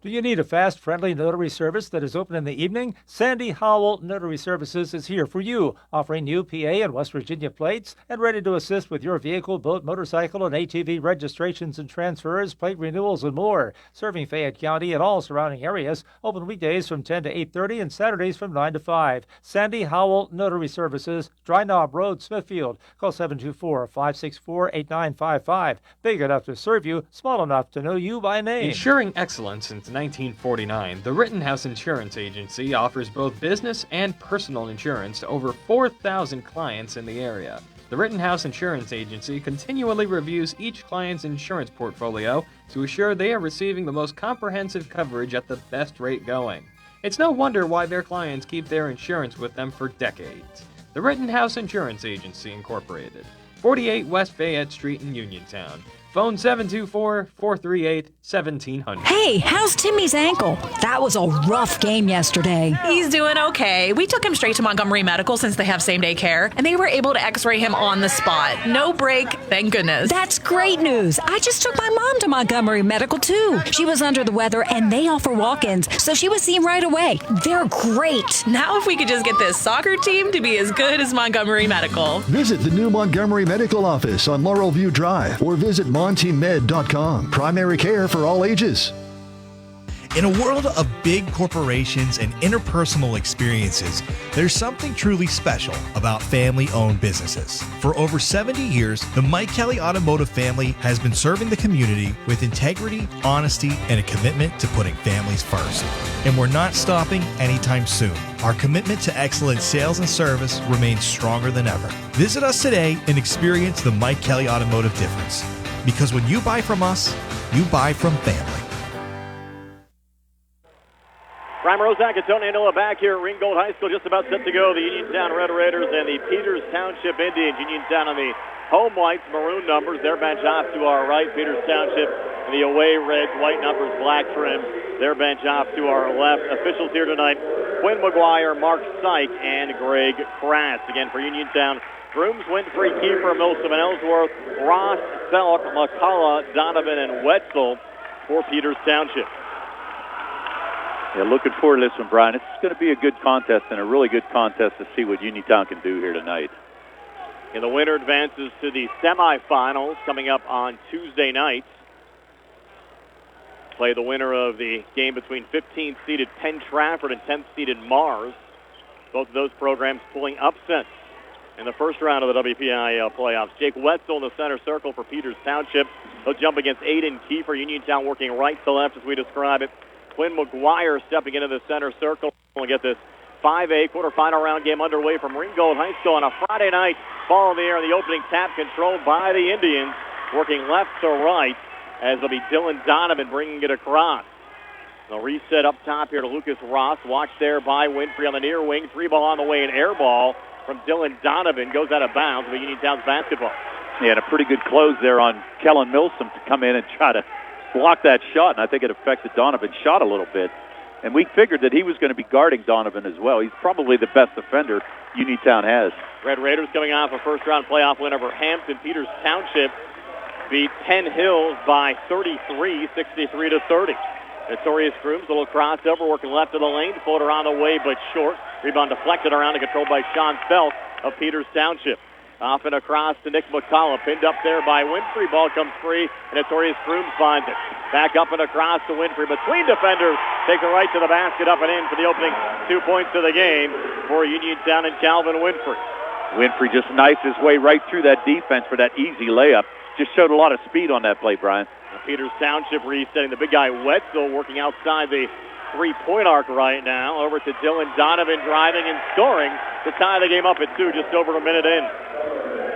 M: Do you need a fast, friendly notary service that is open in the evening? Sandy Howell Notary Services is here for you, offering new PA and West Virginia plates and ready to assist with your vehicle, boat, motorcycle, and ATV registrations and transfers, plate renewals, and more. Serving Fayette County and all surrounding areas. Open weekdays from 10 to 8:30 and Saturdays from 9 to 5. Sandy Howell Notary Services, Dry Knob Road, Smithfield. Call 724-564-8955. Big enough to serve you, small enough to know you by name.
L: Ensuring excellence since 1949, the Rittenhouse Insurance Agency offers both business and personal insurance to over 4,000 clients in the area. The Rittenhouse Insurance Agency continually reviews each client's insurance portfolio to assure they are receiving the most comprehensive coverage at the best rate going. It's no wonder why their clients keep their insurance with them for decades. The Rittenhouse Insurance Agency, Incorporated. 48 West Fayette Street in Uniontown. Phone 724-438-1700.
O: Hey, how's Timmy's ankle? That was a rough game yesterday.
T: He's doing okay. We took him straight to Montgomery Medical since they have same-day care, and they were able to x-ray him on the spot. No break, thank goodness.
O: That's great news. I just took my mom to Montgomery Medical, too. She was under the weather, and they offer walk-ins, so she was seen right away. They're great.
T: Now if we could just get this soccer team to be as good as Montgomery Medical.
U: Visit the new Montgomery Medical office on Laurel View Drive or visit montymed.com. Primary care for all ages.
X: In a world of big corporations and interpersonal experiences, there's something truly special about family-owned businesses. For over 70 years, the Mike Kelly Automotive family has been serving the community with integrity, honesty, and a commitment to putting families first. And we're not stopping anytime soon. Our commitment to excellent sales and service remains stronger than ever. Visit us today and experience the Mike Kelly Automotive difference. Because when you buy from us, you buy from family.
S: Ryan Rozak and Tony Anola back here at Ringgold High School, just about set to go. The Uniontown Red Raiders and the Peters Township Indians. Uniontown on the home whites, maroon numbers. Their bench off to our right. Peters Township and the away reds, white numbers, black trim. Their bench off to our left. Officials here tonight, Quinn McGuire, Mark Syke, and Greg Krass. Again, for Uniontown, Grooms, Winfrey, Kiefer, Milsom, and Ellsworth, Ross, Selk, McCullough, Donovan, and Wetzel for Peters Township.
W: Yeah, looking forward to this one, Brian. It's going to be a good contest and a really good contest to see what Uniontown can do here tonight.
S: And the winner advances to the semifinals coming up on Tuesday night. Play the winner of the game between 15th-seeded Penn Trafford and 10th-seeded Mars. Both of those programs pulling upsets in the first round of the WPIAL playoffs. Jake Wetzel in the center circle for Peters Township. He'll jump against Aiden Kiefer. Uniontown working right to left as we describe it. Quinn McGuire stepping into the center circle. We'll get this 5A quarterfinal round game underway from Ringgold High School on a Friday night. Ball in the air in the opening tap controlled by the Indians. Working left to right as it'll be Dylan Donovan bringing it across. They'll reset up top here to Lucas Ross. Watched there by Winfrey on the near wing. 3-ball on the way, an air ball from Dylan Donovan. Goes out of bounds for Uniontown's basketball.
W: Yeah, and a pretty good close there on Kellen Milsom to come in and try to block that shot, and I think it affected Donovan's shot a little bit. And we figured that he was going to be guarding Donovan as well. He's probably the best defender Uniontown has.
S: Red Raiders coming off a first-round playoff win over Hampton. Peters Township beat Penn Hills by 33, 63-30. Notorious Grooms, a little crossover, working left of the lane. Floater on the way, but short. Rebound deflected around and controlled by Sean Felk of Peters Township. Off and across to Nick McCullough. Pinned up there by Winfrey. Ball comes free, and Notorious Grooms finds it. Back up and across to Winfrey. Between defenders. Takes it right to the basket, up and in for the opening 2 points of the game for Uniontown and Calvin Winfrey.
W: Winfrey just knifed his way right through that defense for that easy layup. Just showed a lot of speed on that play, Brian.
S: Peters Township resetting. The big guy Wetzel working outside the three-point arc right now. Over to Dylan Donovan driving and scoring to tie the game up at 2, just over a minute in.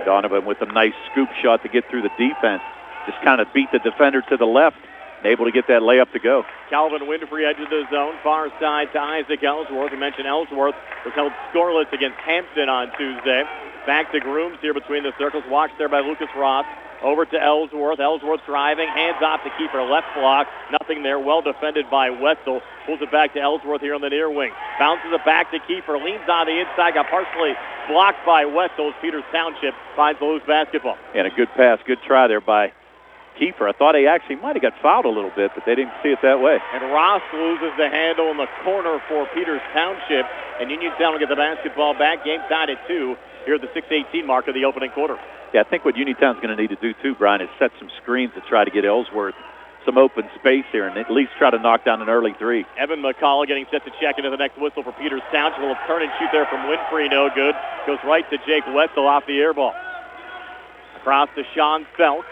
W: Donovan with a nice scoop shot to get through the defense. Just kind of beat the defender to the left and able to get that layup to go.
S: Calvin Winfrey edges the zone. Far side to Isaac Ellsworth. We mentioned Ellsworth was held scoreless against Hampton on Tuesday. Back to Grooms here between the circles. Watched there by Lucas Ross. Over to Ellsworth. Ellsworth driving. Hands off to keeper. Left block. Nothing there. Well defended by Wetzel. Pulls it back to Ellsworth here on the near wing. Bounces it back to Kiefer. Leans on the inside. Got partially blocked by Wetzel. Peters Township finds the loose basketball.
W: And a good pass. Good try there by Kiefer. I thought he actually might have got fouled a little bit, but they didn't see it that way.
S: And Ross loses the handle in the corner for Peters Township. And Uniontown will get the basketball back. Game tied at 2 here at the 6:18 mark of the opening quarter.
W: Yeah, I think what Uniontown's going to need to do too, Brian, is set some screens to try to get Ellsworth some open space here and at least try to knock down an early three.
S: Evan McCullough getting set to check into the next whistle for Peters Township. A little turn and shoot there from Winfrey, no good. Goes right to Jake Wetzel off the air ball. Across to Sean Felk.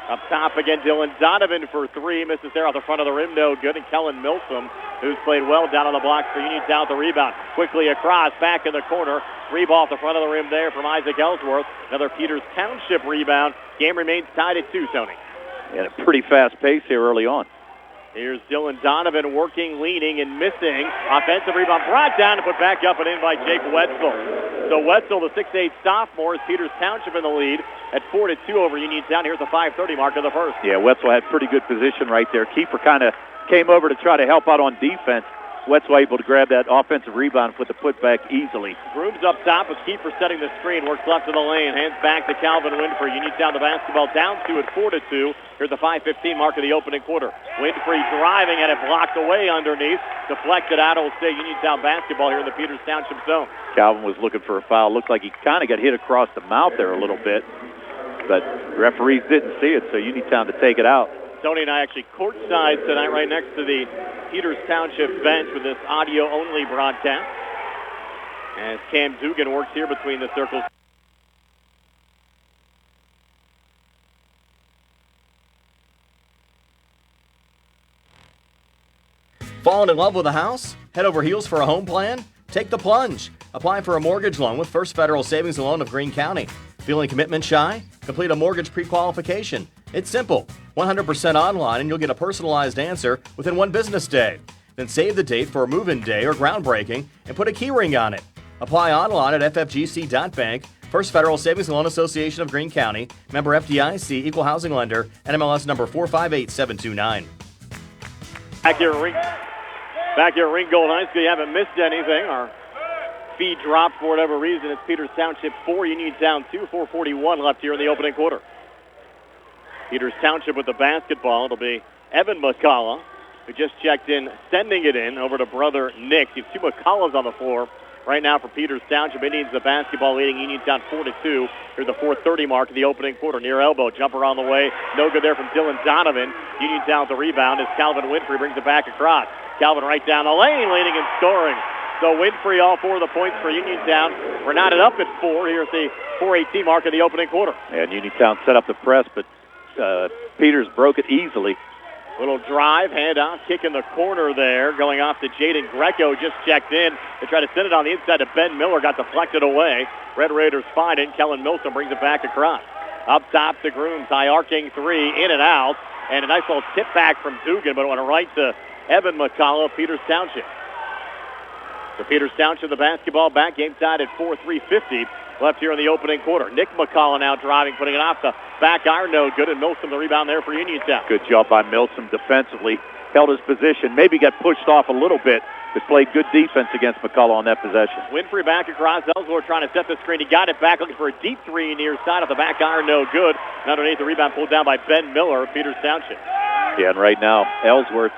S: Up top again, Dylan Donovan for 3. Misses there off the front of the rim, no good. And Kellen Milsom, who's played well down on the blocks for Uniontown, the rebound. Quickly across, back in the corner. 3 ball off the front of the rim there from Isaac Ellsworth. Another Peters Township rebound. Game remains tied at 2, Tony.
W: And a pretty fast pace here early on.
S: Here's Dylan Donovan working, leaning, and missing. Offensive rebound brought down and put back up and in by Jake Wetzel. So Wetzel, the 6'8 sophomore, is Peters Township in the lead at 4-2 over Uniontown. Here's the 5:30 mark of the first.
W: Yeah, Wetzel had pretty good position right there. Keeper kind of came over to try to help out on defense. Wetzel able to grab that offensive rebound and put the putback easily.
S: Grooms up top with Keeper setting the screen. Works left of the lane. Hands back to Calvin Winfrey. Uniontown the basketball down 2 at 4-2. Here's the 5:15 mark of the opening quarter. Winfrey driving and it blocked away underneath. Deflected out. It'll stay Uniontown basketball here in the Peters Township zone.
W: Calvin was looking for a foul. Looked like he kind of got hit across the mouth there a little bit. But referees didn't see it, so Uniontown to take it out.
S: Tony and I actually courtside tonight right next to the Peters Township bench with this audio-only broadcast. As Cam Dugan works here between the circles. Falling in love with a house? Head over heels for a home plan? Take the plunge. Apply for a mortgage loan with First Federal Savings and Loan of Greene County. Feeling commitment shy? Complete a mortgage pre-qualification. It's simple. 100% online, and you'll get a personalized answer within 1 business day. Then save the date for a move-in day or groundbreaking and put a key ring on it. Apply online at ffgc.bank. First Federal Savings and Loan Association of Greene County. Member FDIC, Equal Housing Lender, NMLS number 458729. Back here at Ringgold High School, you haven't missed anything. Our feed dropped for whatever reason. It's Peters Township 4, Uniontown 2, 4:41 left here in the opening quarter. Peters Township with the basketball. It'll be Evan McCullough, who just checked in, sending it in over to brother Nick. You have 2 McCulloughs on the floor right now for Peters Township. Indians the basketball leading Uniontown 4-2. Here's the 4:30 mark of the opening quarter. Near elbow, jumper on the way. No good there from Dylan Donovan. Uniontown with the rebound as Calvin Winfrey brings it back across. Calvin right down the lane, leading and scoring. So Winfrey, all 4 of the points for Uniontown. We're knotted up at 4. Here's the 4:18 mark of the opening quarter.
W: And Uniontown set up the press, but Peters broke it easily.
S: Little drive, handoff, kick in the corner there, going off to Jaden Greco, just checked in. They tried to send it on the inside to Ben Miller, got deflected away. Red Raiders find it, Kellen Milsom brings it back across. Up top to Grooms, high arcing 3, in and out, and a nice little tip back from Dugan, but it went right to Evan McCullough, Peters Township. So Peters Township, the basketball back, game tied at 4, 3:50 left here in the opening quarter. Nick McCullough now driving, putting it off the back iron, no good, and Milsom the rebound there for Uniontown.
W: Good job by Milsom defensively. Held his position, maybe got pushed off a little bit, but played good defense against McCullough on that possession.
S: Winfrey back across. Ellsworth trying to set the screen. He got it back, looking for a deep 3 near side of the back iron, no good. And underneath the rebound pulled down by Ben Miller of Peters Township.
W: Yeah, and right now, Ellsworth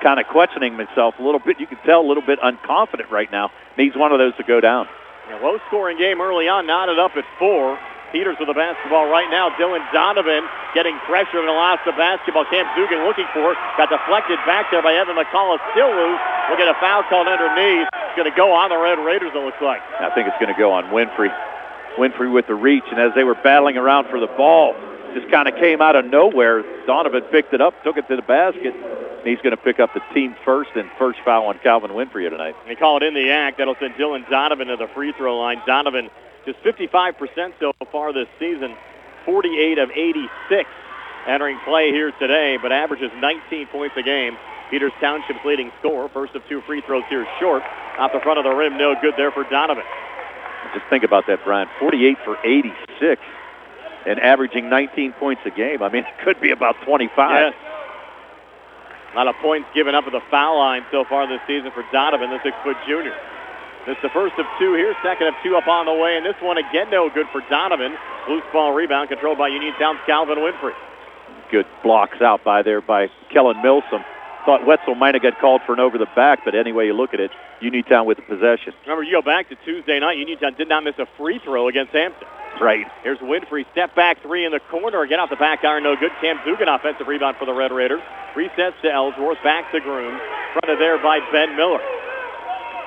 W: kind of questioning himself a little bit. You can tell a little bit unconfident right now. Needs one of those to go down.
S: A low-scoring game early on, knotted up at 4. Peters with the basketball right now. Dylan Donovan getting pressure and lost the basketball. Cam Dugan looking for it. Got deflected back there by Evan McCullough. Still loose. We'll get a foul called underneath. It's going to go on the Red Raiders, it looks like.
W: I think it's going to go on Winfrey. Winfrey with the reach, and as they were battling around for the ball, just kind of came out of nowhere. Donovan picked it up, took it to the basket. He's going to pick up the team first and first foul on Calvin Winfrey tonight.
S: They call it in the act. That'll send Dylan Donovan to the free throw line. Donovan just 55% so far this season, 48 of 86 entering play here today, but averages 19 points a game. Peters Township's leading scorer. First of 2 free throws here short. Off the front of the rim, no good there for Donovan.
W: Just think about that, Brian. 48 for 86 and averaging 19 points a game. I mean, it could be about 25.
S: Yes. A lot of points given up at the foul line so far this season for Donovan, the 6-foot junior. This is the first of 2 here, second of 2 up on the way, and this one again no good for Donovan. Loose ball rebound controlled by Uniontown's Calvin Winfrey.
W: Good blocks out by Kellen Milsom. Thought Wetzel might have got called for an over the back, but anyway you look at it, Uniontown with the possession.
S: Remember, you go back to Tuesday night, Uniontown did not miss a free throw against Hampton.
W: Right.
S: Here's Winfrey, step back 3 in the corner, again off the back iron, no good. Cam Dugan offensive rebound for the Red Raiders. Resets to Ellsworth, back to Grooms, fronted there by Ben Miller.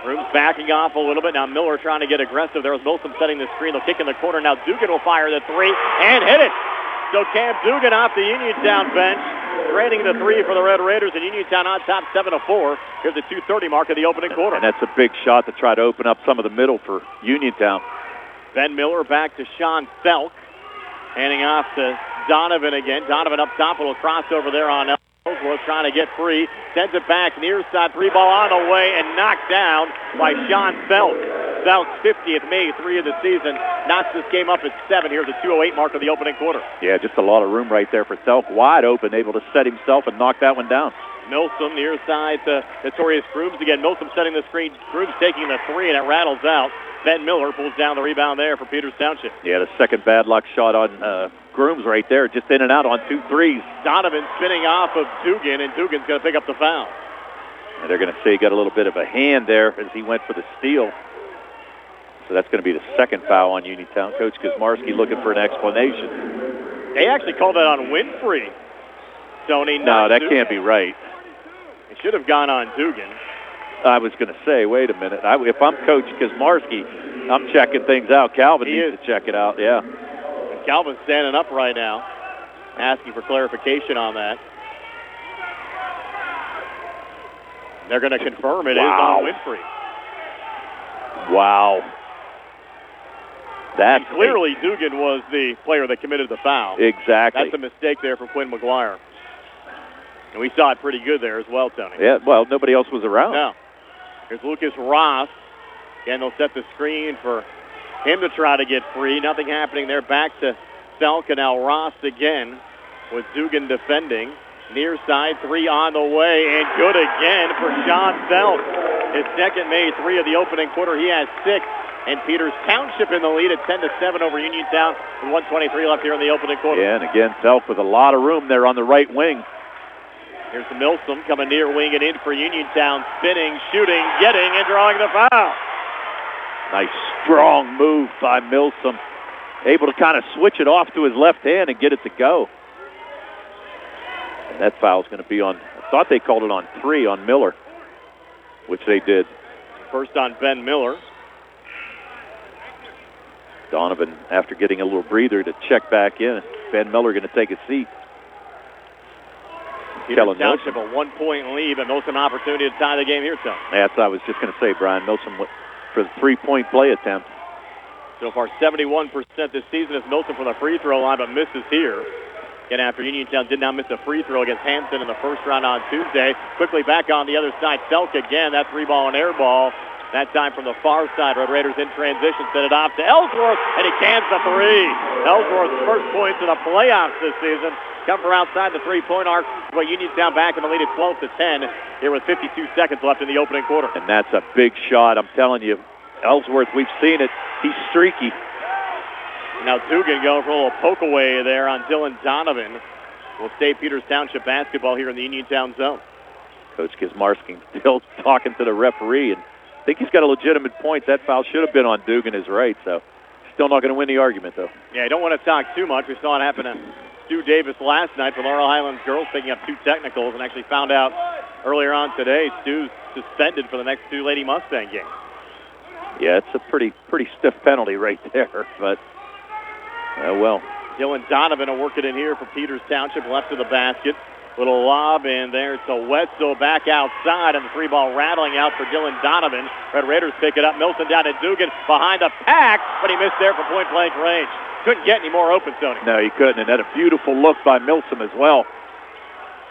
S: Grooms backing off a little bit. Now Miller trying to get aggressive. There was Milsom setting the screen. They'll kick in the corner. Now Dugan will fire the 3 and hit it. So Cam Dugan off the Uniontown bench, draining the 3 for the Red Raiders, and Uniontown on top 7-4. Here's the 2:30 mark of the opening quarter.
W: And that's a big shot to try to open up some of the middle for Uniontown.
S: Ben Miller back to Sean Felk, handing off to Donovan again. Donovan up top, a little crossover there on Ellsworth. Ellsworth trying to get free. Sends it back near side. 3-ball on the way and knocked down by Sean Felk. Felk's 50th made 3 of the season. Knocks this game up at 7. Here's the 2:08 mark of the opening quarter.
W: Yeah, just a lot of room right there for Felk. Wide open, able to set himself and knock that one down.
S: Milsom near side to Notorious Grooms again. Milsom setting the screen. Grooms taking the 3, and it rattles out. Ben Miller pulls down the rebound there for Peters Township.
W: Yeah, the second bad luck shot on Grooms right there. Just in and out on 2 threes.
S: Donovan spinning off of Dugan, and Dugan's going to pick up the foul.
W: And they're going to say he got a little bit of a hand there as he went for the steal. So that's going to be the second foul on Uniontown. Coach Kosmarski looking for an explanation.
S: They actually called that on Winfrey, Tony.
W: No, that
S: Dugan.
W: can't be right.
S: It should have gone on Dugan.
W: I was going to say, wait a minute. If I'm Coach Kosmarski, I'm checking things out. Calvin needs to check it out, yeah.
S: And Calvin's standing up right now, asking for clarification on that. They're going to confirm it is on Winfrey.
W: Wow. That's
S: clearly Dugan was the player that committed the foul.
W: Exactly.
S: That's a mistake there for Quinn McGuire. And we saw it pretty good there as well, Tony.
W: Yeah, well, nobody else was around.
S: No. Here's Lucas Ross. Again, they'll set the screen for him to try to get free. Nothing happening there. Back to Felk, and now Ross again with Dugan defending. Near side, 3 on the way, and good again for Sean Felk. His second made 3 of the opening quarter. He has 6. And Peters Township in the lead at 10-7 over Uniontown with 1:23 left here in the opening quarter.
W: Yeah, and again, Felk with a lot of room there on the right wing.
S: Here's the Milsom coming near wing and in for Uniontown. Spinning, shooting, getting, and drawing the foul.
W: Nice, strong move by Milsom. Able to kind of switch it off to his left hand and get it to go. And that foul's going to be on, I thought they called it on 3 on Miller, which they did.
S: First on Ben Miller.
W: Donovan, after getting a little breather, to check back in. Ben Miller going to take a seat.
S: Peters Township a 1-point lead, but Milsom opportunity to tie the game here, Tom.
W: That's what I was just going to say, Brian. Milsom for the 3-point play attempt.
S: So far, 71% this season is Milsom from the free throw line, but misses here. Again, after Uniontown did not miss a free throw against Hampton in the first round on Tuesday. Quickly back on the other side. Felk again. That 3-ball and air ball. That time from the far side. Red Raiders in transition. Send it off to Ellsworth, and he cans the 3. Ellsworth's first points in the playoffs this season. Come from outside the 3-point arc. But Uniontown back in the lead at 12-10 here with 52 seconds left in the opening quarter.
W: And that's a big shot. I'm telling you, Ellsworth, we've seen it. He's streaky.
S: Now Dugan going for a little poke away there on Dylan Donovan. Will stay Peters Township basketball here in the Uniontown zone.
W: Coach Kosmarski still talking to the referee, and I think he's got a legitimate point. That foul should have been on Dugan is right, so still not going to win the argument, though.
S: Yeah, I don't want to talk too much. We saw it happen to Stu Davis last night for Laurel Highlands girls, picking up 2 technicals, and actually found out earlier on today Stu's suspended for the next 2 Lady Mustang games.
W: Yeah, it's a pretty stiff penalty right there, but well.
S: Dylan Donovan will work it in here for Peters Township, left of the basket. Little lob in there to Wetzel back outside, and the 3-ball rattling out for Dylan Donovan. Red Raiders pick it up. Milton down to Dugan behind the pack, but he missed there from point-blank range. Couldn't get any more open, Tony.
W: No, he couldn't, and had a beautiful look by Milsom as well.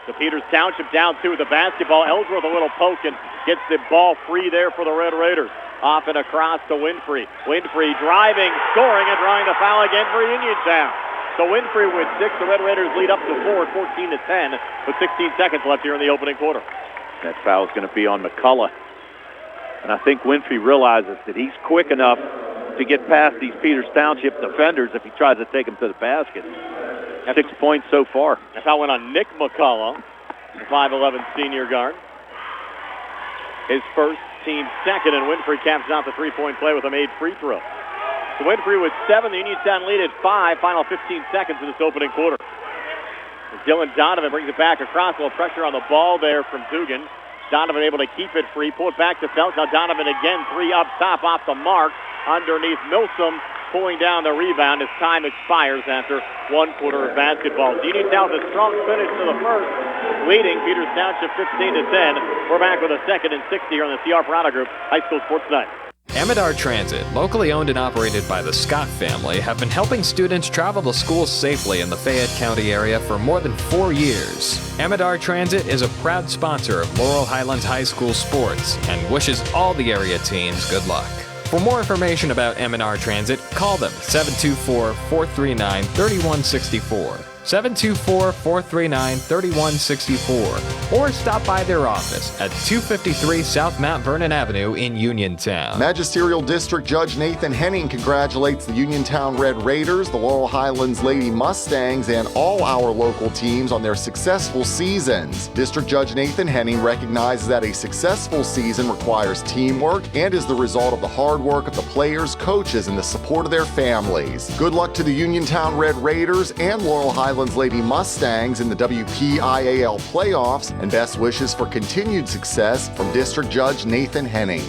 S: The Peters Township down 2 with the basketball. Ellsworth a little poke and gets the ball free there for the Red Raiders. Off and across to Winfrey. Winfrey driving, scoring, and drawing the foul again for Uniontown. So Winfrey with 6. The Red Raiders lead up to 4 at 14-10 with 16 seconds left here in the opening quarter.
W: That foul is going to be on McCullough. And I think Winfrey realizes that he's quick enough to get past these Peters Township defenders if he tries to take them to the basket. 6 points so far.
S: That foul went on Nick McCullough, the 5'11 senior guard. His first, team second, and Winfrey caps out the 3-point play with a made free throw. So Winfrey with 7, the Uniontown lead at 5, final 15 seconds in this opening quarter. Dylan Donovan brings it back across, a little pressure on the ball there from Dugan. Donovan able to keep it free, pull it back to Felk. Now Donovan again, 3 up top off the mark, underneath Milsom, pulling down the rebound as time expires after 1 quarter of basketball. Uniontown with a strong finish to the first, leading Peters Township 15-10. We're back with a 2nd and 60 here on the CR Parada Group High School Sports Night.
L: Amidar Transit, locally owned and operated by the Scott family, have been helping students travel to school safely in the Fayette County area for more than 4 years. Amidar Transit is a proud sponsor of Laurel Highlands High School sports and wishes all the area teams good luck. For more information about M&R Transit, call them 724-439-3164, 724-439-3164, or stop by their office at 253 South Mount Vernon Avenue in Uniontown.
A: Magisterial District Judge Nathan Henning congratulates the Uniontown Red Raiders, the Laurel Highlands Lady Mustangs, and all our local teams on their successful seasons. District Judge Nathan Henning recognizes that a successful season requires teamwork and is the result of the hard work of the players, coaches, and the support of their families. Good luck to the Uniontown Red Raiders and Laurel Highlands Lady Mustangs in the WPIAL playoffs, and best wishes for continued success from District Judge Nathan Henning.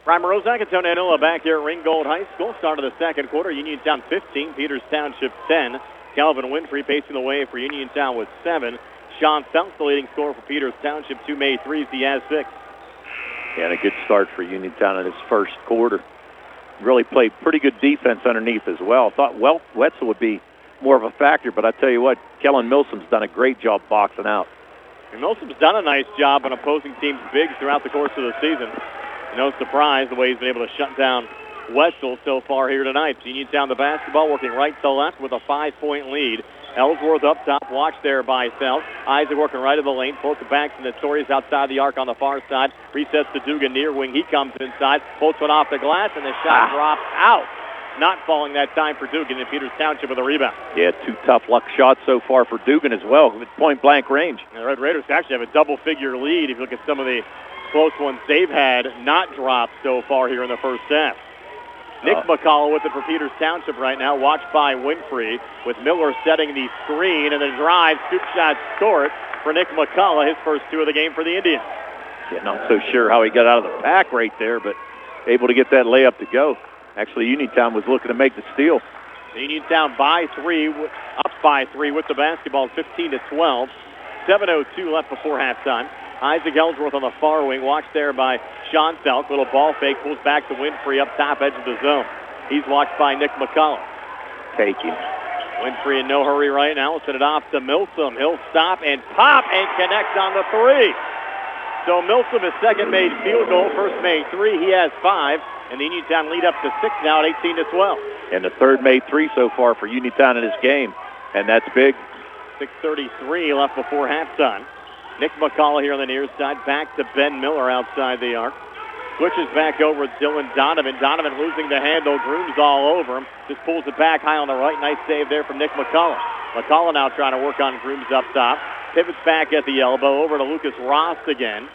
S: Ryan Rozak and Tony Anola back here at Ringgold High School. Start of the second quarter. Uniontown 15, Peters Township 10. Calvin Winfrey pacing the way for Uniontown with 7. Sean Phelps, the leading scorer for Peters Township, 2 made threes. He has 6.
W: Yeah, and a good start for Uniontown in his first quarter. Really played pretty good defense underneath as well. Thought Wetzel would be more of a factor, but I tell you what, Kellen Milsom's done a great job boxing out.
S: And Milsom's done a nice job on opposing teams' bigs throughout the course of the season. No surprise the way he's been able to shut down Wetzel so far here tonight. Uniontown the basketball working right to left with a 5-point lead. Ellsworth up top, watched there by Phelps. Isaac working right of the lane, pulls it back to Notorious outside the arc on the far side. Resets to Dugan near wing. He comes inside, pulls one off the glass, and the shot drops out. Not falling that time for Dugan, and Peters Township with a rebound.
W: Yeah, 2 tough luck shots so far for Dugan as well, with point-blank range.
S: And the Red Raiders actually have a double-figure lead if you look at some of the close ones they've had not dropped so far here in the first half. Nick McCullough with it for Peters Township right now, watched by Winfrey, with Miller setting the screen, and the drive, scoop shot, score it for Nick McCullough, his first 2 of the game for the Indians.
W: Yeah, not so sure how he got out of the pack right there, but able to get that layup to go. Actually, Uniontown was looking to make the steal.
S: Uniontown by 3, up by 3 with the basketball, 15-12. 7:02 left before halftime. Isaac Ellsworth on the far wing, watched there by Sean Felk. Little ball fake, pulls back to Winfrey up top edge of the zone. He's watched by Nick McCullough.
W: Taking.
S: Winfrey in no hurry right now. We'll send it off to Milsom. He'll stop and pop and connect on the 3. So Milsom, his second made field goal, first made 3. He has 5. And the Uniontown lead up to 6 now at 18-12.
W: And the third made 3 so far for Uniontown in this game. And that's big.
S: 6:33 left before halftime. Nick McCullough here on the near side. Back to Ben Miller outside the arc. Switches back over to Dylan Donovan. Donovan losing the handle. Groom's all over him. Just pulls it back high on the right. Nice save there from Nick McCullough. McCullough now trying to work on Grooms up top. Pivots back at the elbow. Over to Lucas Ross again.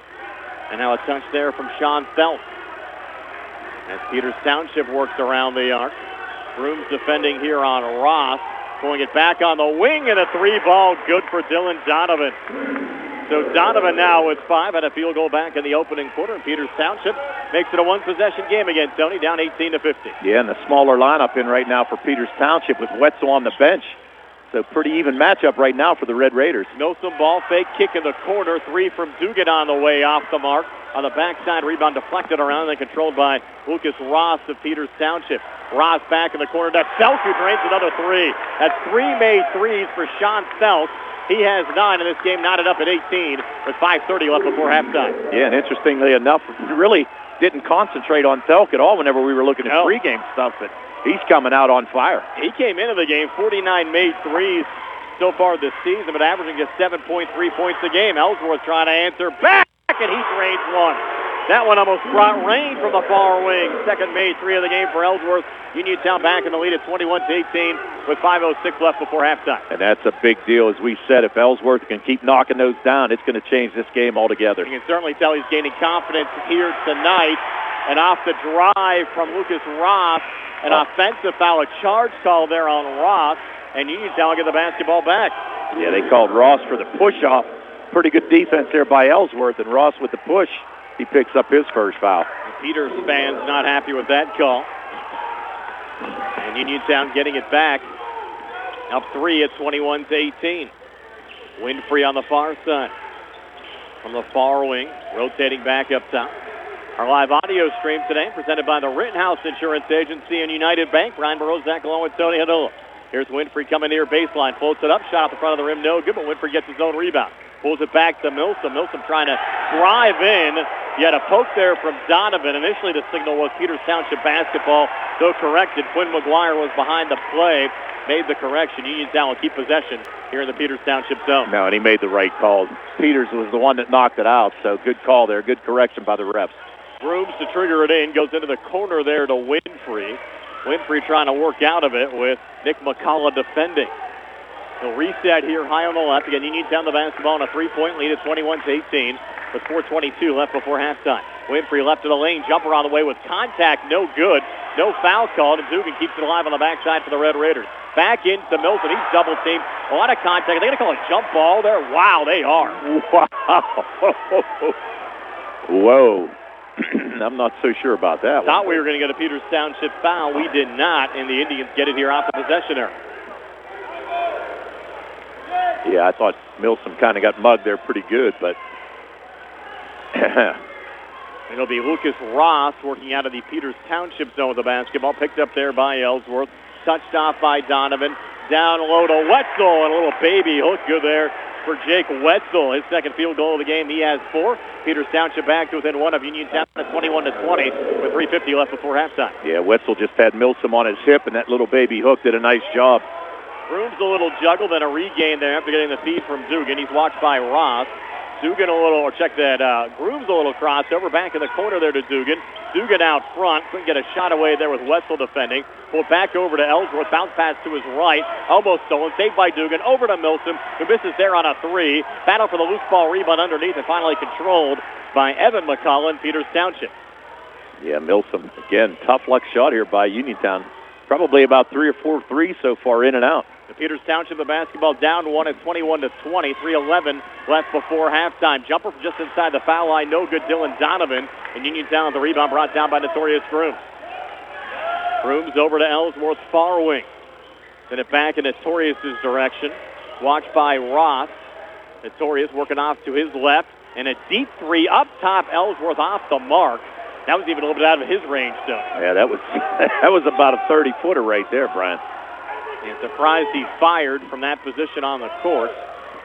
S: And now a touch there from Sean Phelps. As Peters Township works around the arc. Grooms defending here on Ross. Pulling it back on the wing, and a 3-ball good for Dylan Donovan. So Donovan now with 5, had a field goal back in the opening quarter, and Peters Township makes it a 1-possession game again, Tony, down 18-50.
W: Yeah, and the smaller lineup in right now for Peters Township with Wetzel on the bench. So pretty even matchup right now for the Red Raiders.
S: Milsom ball fake, kick in the corner, 3 from Dugan on the way off the mark. On the backside, rebound deflected around and controlled by Lucas Ross of Peters Township. Ross back in the corner. That's Selk who drains another 3. That's 3 made threes for Sean Selk. He has 9 in this game, knotted up at 18 with 5:30 left before halftime.
W: Yeah, and interestingly enough, we really didn't concentrate on Selk at all whenever we were looking at pregame stuff, but he's coming out on fire.
S: He came into the game 49 made threes so far this season, but averaging just 7.3 points a game. Ellsworth trying to answer back, and he drains 1. That one almost brought rain from the far wing. Second made 3 of the game for Ellsworth. Uniontown back in the lead at 21-18 with 5:06 left before halftime.
W: And that's a big deal, as we said. If Ellsworth can keep knocking those down, it's going to change this game altogether.
S: You can certainly tell he's gaining confidence here tonight. And off the drive from Lucas Ross, an offensive foul, a charge call there on Ross, and Uniontown will get the basketball back.
W: Yeah, they called Ross for the push-off. Pretty good defense there by Ellsworth, and Ross with the push, he picks up his first foul.
S: Peters fans not happy with that call. And Uniontown getting it back. Up 3 at 21-18. Winfrey on the far side. From the far wing, rotating back up top. Our live audio stream today presented by the Rittenhouse Insurance Agency and United Bank. Brian Barozak along with Tony Hanola. Here's Winfrey coming near baseline. Floats it up. Shot at the front of the rim. No good, but Winfrey gets his own rebound. Pulls it back to Milsom. Milsom trying to drive in. You had a poke there from Donovan. Initially the signal was Peters Township basketball. Though corrected, Quinn McGuire was behind the play. Made the correction. Uniontown will keep possession here in the Peters Township zone.
W: No, and he made the right call. Peters was the one that knocked it out, so good call there. Good correction by the refs.
S: Grooms to trigger it in. Goes into the corner there to Winfrey. Winfrey trying to work out of it with Nick McCullough defending. He'll reset here high on the left. Again, Uniontown the basketball on a 3-point lead at 21-18 with 4:22 left before halftime. Winfrey left of the lane. Jumper on the way with contact. No good. No foul called. And Dugan keeps it alive on the backside for the Red Raiders. Back into Milton. He's double teamed. A lot of contact. Are they going to call a jump ball there? Wow, they are.
W: Wow. Whoa. I'm not so sure about that.
S: Thought we were going to get a Peters Township foul. We did not, and the Indians get it here off the possession error.
W: Yeah, I thought Milsom kind of got mugged there pretty good, but
S: it'll be Lucas Ross working out of the Peters Township zone with the basketball. Picked up there by Ellsworth. Touched off by Donovan. Down low to Wetzel, and a little baby hook good there for Jake Wetzel. His second field goal of the game. He has 4. Peters Township back to within 1 of Uniontown at 21-20 with 3:50 left before halftime.
W: yeah, Wetzel just had Milsom on his hip, and that little baby hook did a nice job.
S: Grooms a little juggle, then a regain there after getting the feed from Dugan. He's watched by Ross. Dugan a little, or check that, Grooms a little crossover back in the corner there to Dugan. Dugan out front, couldn't get a shot away there with Wetzel defending. Pulled back over to Ellsworth, bounce pass to his right, almost stolen, saved by Dugan, over to Milsom, who misses there on a 3. Battle for the loose ball rebound underneath and finally controlled by Evan McCullough in Peters Township.
W: Yeah, Milsom, again, tough luck shot here by Uniontown. Probably about 3 or 4 threes so far in and out.
S: The Peters Township, the basketball down 1 at 21-20, 3:11 left before halftime. Jumper from just inside the foul line, no good. Dylan Donovan, and Uniontown with the rebound brought down by Notorious Grooms. Grooms over to Ellsworth, far wing. Then it back in Notorious's direction. Watched by Ross. Notorious working off to his left, and a deep 3 up top. Ellsworth off the mark. That was even a little bit out of his range, though.
W: Yeah, that was about a 30-footer right there, Brian.
S: And surprised he fired from that position on the court.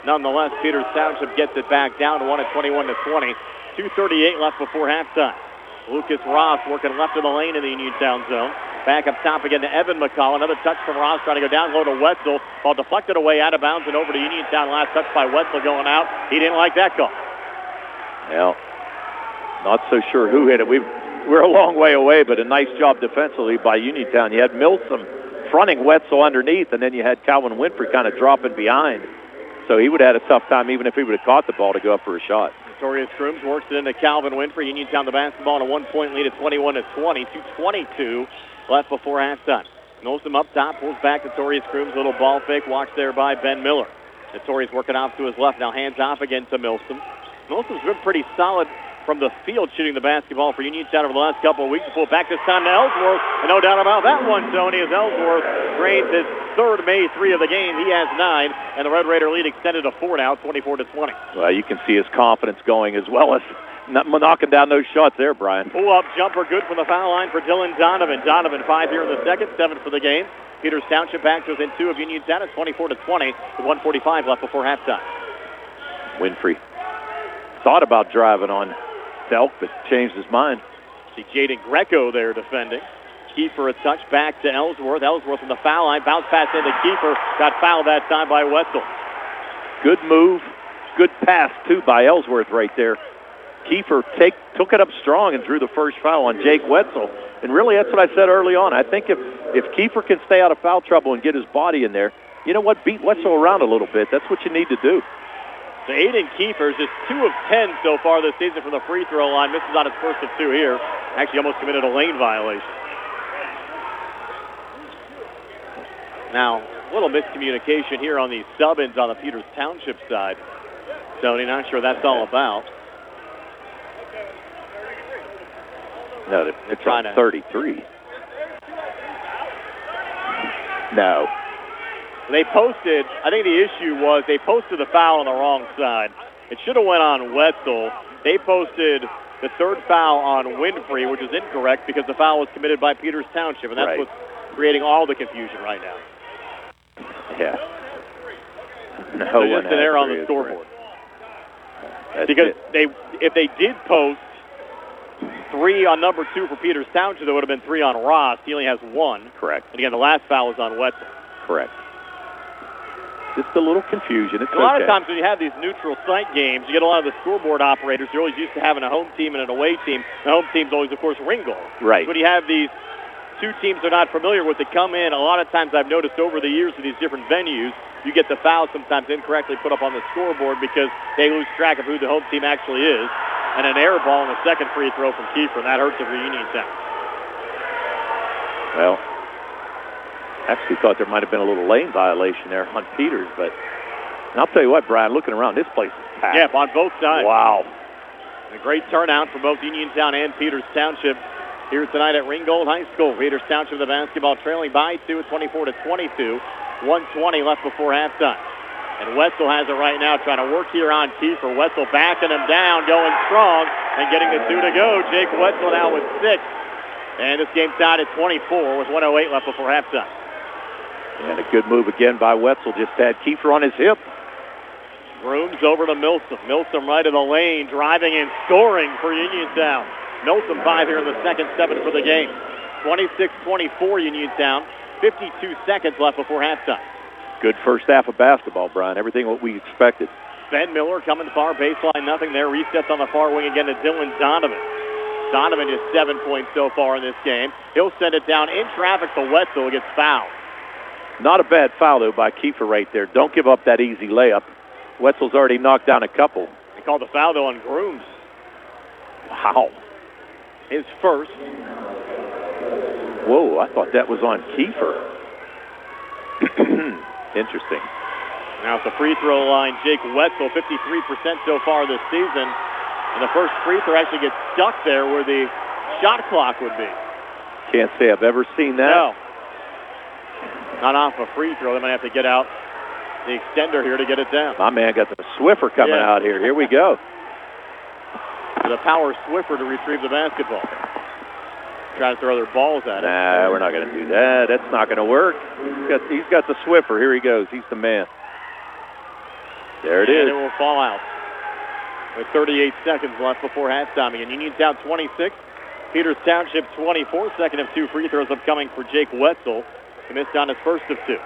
S: Nonetheless, Peters Township gets it back down to 1 at 21-20. 2:38 left before halftime. Lucas Ross working left of the lane in the Uniontown zone. Back up top again to Evan McCullough. Another touch from Ross trying to go down low to Wetzel. Ball deflected away out of bounds and over to Uniontown. Last touch by Wetzel going out. He didn't like that call.
W: Well, not so sure who hit it. We're a long way away, but a nice job defensively by Uniontown. You had Milsom fronting Wetzel underneath, and then you had Calvin Winfrey kind of dropping behind. So he would have had a tough time even if he would have caught the ball to go up for a shot.
S: Notorious Grooms works it into Calvin Winfrey. Uniontown the basketball on a 1-point lead at 21-20. 2:22 left before halftime. Milsom up top, pulls back Notorious Grooms. Little ball fake, watched there by Ben Miller. Notorious working off to his left, now hands off again to Milsom. Milsom's been pretty solid from the field shooting the basketball for Uniontown over the last couple of weeks. Pull back this time to Ellsworth, and no doubt about that one, Tony, as Ellsworth drains his third May 3 of the game. He has 9, and the Red Raider lead extended to 4 now, 24-20.
W: Well, you can see his confidence going as well as knocking down those shots there, Brian.
S: Pull-up jumper good from the foul line for Dylan Donovan. Donovan 5 here in the second, 7 for the game. Peters Township back to within 2 of Uniontown at 24-20 with 1:45 left before halftime.
W: Winfrey thought about driving on Delk, but changed his mind.
S: See Jaden Greco there defending. Kiefer a touch back to Ellsworth. Ellsworth from the foul line. Bounce pass into Kiefer. Got fouled that time by Wetzel.
W: Good move. Good pass, too, by Ellsworth right there. Kiefer took it up strong and drew the first foul on Jake Wetzel. And really, that's what I said early on. I think if Kiefer can stay out of foul trouble and get his body in there, you know what? Beat Wetzel around a little bit. That's what you need to do.
S: So Aiden Kiefer is just 2 of 10 so far this season from the free throw line. Misses on his first of 2 here. Actually almost committed a lane violation. Now, a little miscommunication here on these sub-ins on the Peters Township side. Tony, not sure that's all about.
W: No, it's on 33. No.
S: They posted, I think the issue was they posted the foul on the wrong side. It should have went on Wetzel. They posted the third foul on Winfrey, which is incorrect because the foul was committed by Peters Township, and that's what's creating all the confusion right now.
W: Yeah. No
S: so
W: one
S: just an error on the scoreboard. Because if they did post 3 on number 2 for Peters Township, there would have been 3 on Ross. He only has 1.
W: Correct.
S: And again, the last foul was on Wetzel.
W: Correct. Just a little confusion. It's
S: a lot of times when you have these neutral site games, you get a lot of the scoreboard operators. You're always used to having a home team and an away team. The home team's always, of course, Ringgold.
W: Right.
S: When you have these 2 teams they're not familiar with that come in, a lot of times I've noticed over the years in these different venues, you get the foul sometimes incorrectly put up on the scoreboard because they lose track of who the home team actually is. And an air ball on the second free throw from Kiefer, and that hurts it for Uniontown.
W: Well, actually thought there might have been a little lane violation there on Peters, but I'll tell you what, Brian, looking around, this place is packed.
S: Yeah, on both sides.
W: Wow.
S: And a great turnout for both Uniontown and Peters Township here tonight at Ringgold High School. Peters Township, the basketball trailing by 2 at 24-22. 1:20 left before halftime. And Wetzel has it right now, trying to work here on Kiefer. Wetzel backing him down, going strong, and getting the 2 to go. Jake Wetzel now with 6. And this game tied at 24 with 1:08 left before halftime.
W: And a good move again by Wetzel. Just had Kiefer on his hip.
S: Grooms over to Milsom. Milsom right of the lane, driving and scoring for Uniontown. Milsom 5 here in the second, 7 for the game. 26-24 Uniontown. 52 seconds left before halftime.
W: Good first half of basketball, Brian. Everything what we expected.
S: Ben Miller coming far, baseline, nothing there. Resets on the far wing again to Dylan Donovan. Donovan is 7 points so far in this game. He'll send it down in traffic to Wetzel. Gets fouled.
W: Not a bad foul, though, by Kiefer right there. Don't give up that easy layup. Wetzel's already knocked down a couple.
S: They called the foul, though, on Grooms.
W: Wow.
S: His first.
W: Whoa, I thought that was on Kiefer. Interesting.
S: Now at the free throw line, Jake Wetzel, 53% so far this season. And the first free throw actually gets stuck there where the shot clock would be.
W: Can't say I've ever seen that.
S: No. Not off a free throw. They might have to get out the extender here to get it down.
W: My man got the Swiffer coming out here. Here we go.
S: The power Swiffer to retrieve the basketball. Trying to throw their balls at it.
W: Nah, we're not going to do that. That's not going to work. He's got the Swiffer. Here he goes. He's the man. There it is.
S: And it will fall out. With 38 seconds left before halftime. Again, Uniontown 26, Peters Township 24. Second of 2 free throws upcoming for Jake Wetzel. He missed on his first of 2.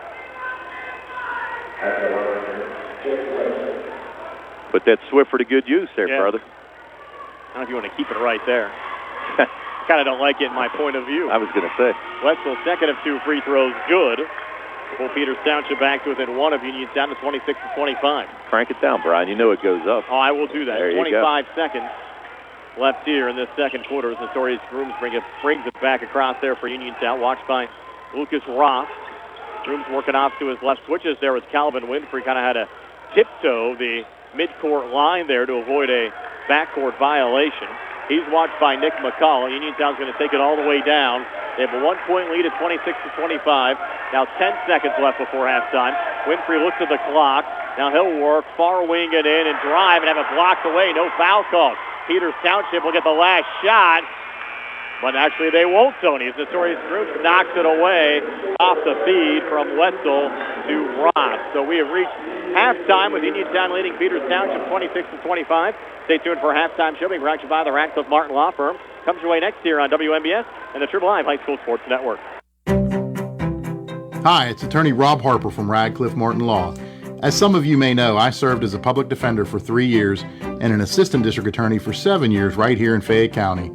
W: Put that Swiffer to good use there, brother.
S: I don't know if you want to keep it right there. Kind of don't like it in my point of view.
W: I was going to say.
S: Wetzel, second of 2 free throws, good. Pull Peters Township back to within 1 of Uniontown to 26-25.
W: Crank it down, Brian. You know it goes up.
S: Oh, I will do that.
W: There
S: 25 seconds left here in this second quarter as Notorious Grooms brings it back across there for Uniontown. Watched by Lucas Ross. Grooms working off to his left. Switches there as Calvin Winfrey kind of had to tiptoe the midcourt line there to avoid a backcourt violation. He's watched by Nick McCall. Uniontown's going to take it all the way down. They have a 1-point lead at 26-25. Now 10 seconds left before halftime. Winfrey looks at the clock. Now he'll work, far wing it in and drive and have it blocked away. No foul call. Peters Township will get the last shot. But actually they won't, Tony. As Notorious Grooms knocks it away off the feed from Wetzel to Ross. So we have reached halftime with Uniontown leading Peters Township 26-25. Stay tuned for a halftime show being brought to you by the Ratcliffe Martin Law Firm. Comes your way next year on WMBS and the Triple I High School Sports Network.
B: Hi, it's attorney Rob Harper from Radcliffe Martin Law. As some of you may know, I served as a public defender for 3 years and an assistant district attorney for 7 years right here in Fayette County.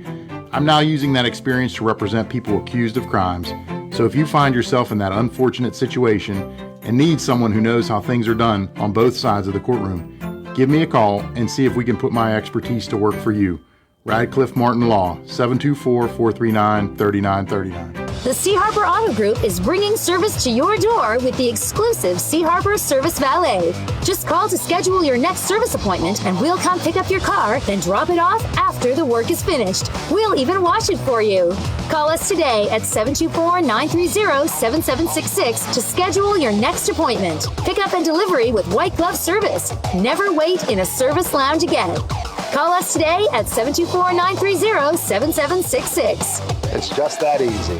B: I'm now using that experience to represent people accused of crimes. So if you find yourself in that unfortunate situation and need someone who knows how things are done on both sides of the courtroom, give me a call and see if we can put my expertise to work for you. Radcliffe Martin Law, 724-439-3939.
C: The Sea Harbor Auto Group is bringing service to your door with the exclusive Sea Harbor Service Valet. Just call to schedule your next service appointment and we'll come pick up your car, then drop it off after the work is finished. We'll even wash it for you. Call us today at 724-930-7766 to schedule your next appointment. Pick up and delivery with white glove service. Never wait in a service lounge again. Call us today at 724-930-7766.
U: It's just that easy.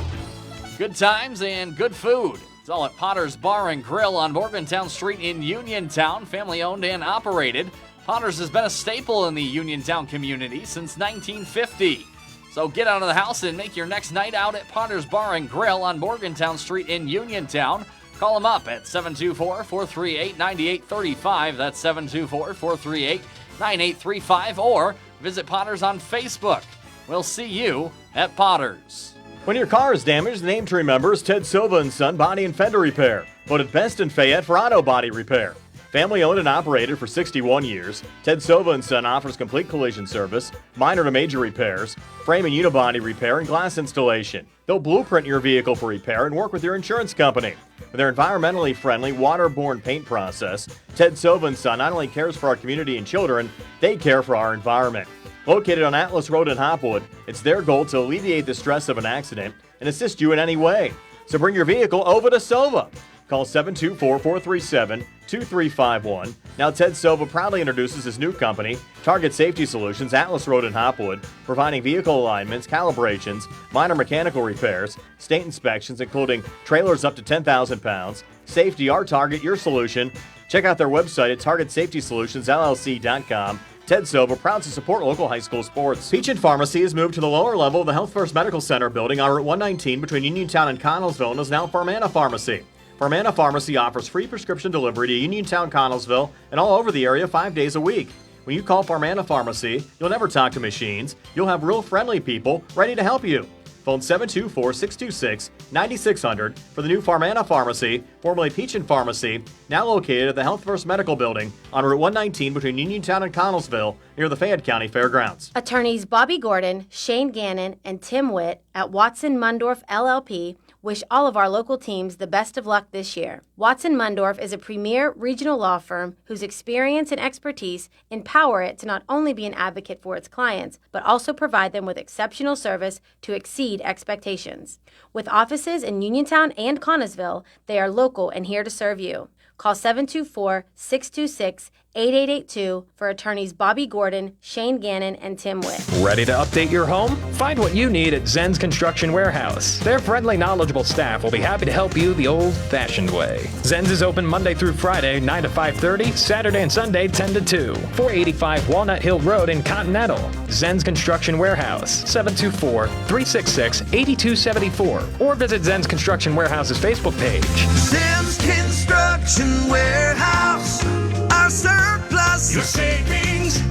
D: Good times and good food. It's all at Potter's Bar and Grill on Morgantown Street in Uniontown, family owned and operated. Potter's has been a staple in the Uniontown community since 1950. So get out of the house and make your next night out at Potter's Bar and Grill on Morgantown Street in Uniontown. Call them up at 724-438-9835. That's 724-438-9835. Or visit Potter's on Facebook. We'll see you at Potter's.
N: When your car is damaged, the name to remember is Ted Silva & Son Body and Fender Repair. Voted best in Fayette for auto body repair. Family owned and operated for 61 years, Ted Silva & Son offers complete collision service, minor to major repairs, frame and unibody repair, and glass installation. They'll blueprint your vehicle for repair and work with your insurance company. With their environmentally friendly, waterborne paint process, Ted Silva & Son not only cares for our community and children, they care for our environment. Located on Atlas Road in Hopwood, it's their goal to alleviate the stress of an accident and assist you in any way. So bring your vehicle over to Silva. Call 724-437-2351. Now Ted Silva proudly introduces his new company, Target Safety Solutions, Atlas Road in Hopwood, providing vehicle alignments, calibrations, minor mechanical repairs, state inspections, including trailers up to 10,000 pounds. Safety, our target, your solution. Check out their website at targetsafetysolutionsllc.com. Ted Silva, proud to support local high school sports. Peach & Pharmacy has moved to the lower level of the Health First Medical Center building on Route 119 between Uniontown and Connellsville and is now Farmana Pharmacy. Farmana Pharmacy offers free prescription delivery to Uniontown, Connellsville, and all over the area 5 days a week. When you call Farmana Pharmacy, you'll never talk to machines. You'll have real friendly people ready to help you. Phone 724-626-9600 for the new Farmana Pharmacy, formerly Peach & Pharmacy, now located at the Health First Medical Building on Route 119 between Uniontown and Connellsville near the Fayette County Fairgrounds.
P: Attorneys Bobby Gordon, Shane Gannon, and Tim Witt at Watson Mundorf LLP wish all of our local teams the best of luck this year. Watson Mundorf is a premier regional law firm whose experience and expertise empower it to not only be an advocate for its clients, but also provide them with exceptional service to exceed expectations. With offices in Uniontown and Connellsville, they are local and here to serve you. Call 724-626-8882 for attorneys Bobby Gordon, Shane Gannon, and Tim Witt.
L: Ready to update your home? Find what you need at Zen's Construction Warehouse. Their friendly, knowledgeable staff will be happy to help you the old-fashioned way. Zen's is open Monday through Friday, 9 to 5:30, Saturday and Sunday, 10 to 2. 485 Walnut Hill Road in Continental. Zen's Construction Warehouse, 724-366-8274. Or visit Zen's Construction Warehouse's Facebook page.
Q: Zen's Construction Warehouse, our surplus, your savings.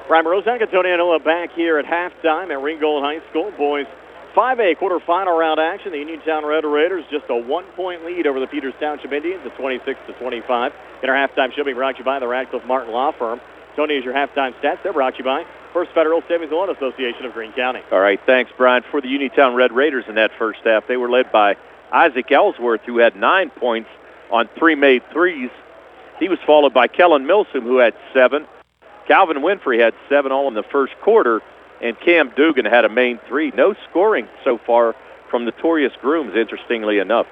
S: Brian Rosak and Tony Anola back here at halftime at Ringgold High School. Boys 5A quarterfinal round action. The Uniontown Red Raiders just a 1-point lead over the Peters Township Indians at 26-25. In our halftime show being brought to you by the Radcliffe Martin Law Firm. Tony, is your halftime stats. They're brought to you by First Federal Savings and Loan Association of Greene County.
W: All right, thanks, Brian. For the Uniontown Red Raiders in that first half, they were led by Isaac Ellsworth, who had 9 points on 3 made threes. He was followed by Kellen Milsom, who had 7. Calvin Winfrey had 7 all in the first quarter, and Cam Dugan had a main 3. No scoring so far from Notorious Grooms, interestingly enough.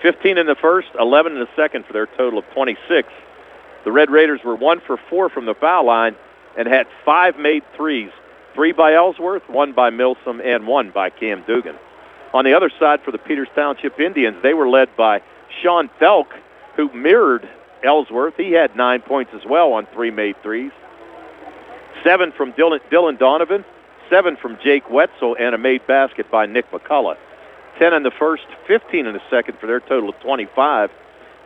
W: 15 in the first, 11 in the second for their total of 26. The Red Raiders were 1 for 4 from the foul line and had 5 made threes, 3 by Ellsworth, 1 by Milsom, and 1 by Cam Dugan. On the other side for the Peters Township Indians, they were led by Sean Felk, who mirrored Ellsworth. He had 9 points as well on 3 made threes. 7 from Dylan Donovan, 7 from Jake Wetzel, and a made basket by Nick McCullough. 10 in the first, 15 in the second for their total of 25.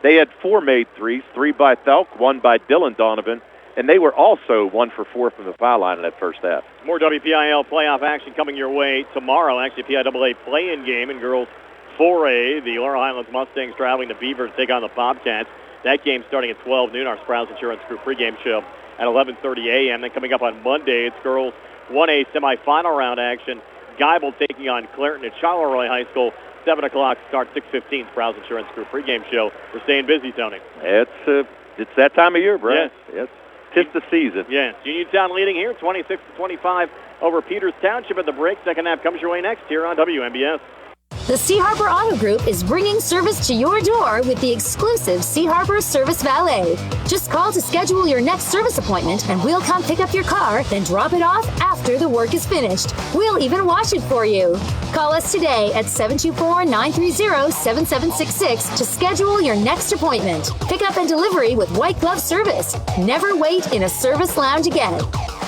W: They had 4 made threes, 3 by Felk, 1 by Dylan Donovan, and they were also 1 for 4 from the foul line in that first half.
S: More WPIAL playoff action coming your way tomorrow. Actually, PIAA play-in game in girls 4A. The Laurel Highlands Mustangs traveling to Beaver to take on the Bobcats. That game starting at 12 noon. Our Sprouse Insurance Group pregame show at 11:30 a.m. Then coming up on Monday, it's girls 1A semifinal round action. Geibel taking on Clareton at Charleroi High School. 7 o'clock start, 6:15. Sprouse Insurance Group pregame show. We're staying busy, Tony.
W: It's that time of year, Brad. Yes. Tis the season.
S: Yes. Uniontown leading here, 26-25 over Peters Township at the break. Second half comes your way next here on WMBS.
C: The Sea Harbor Auto Group is bringing service to your door with the exclusive Sea Harbor Service Valet. Just call to schedule your next service appointment and we'll come pick up your car, then drop it off after the work is finished. We'll even wash it for you. Call us today at 724-930-7766 to schedule your next appointment. Pickup and delivery with white glove service. Never wait in a service lounge again.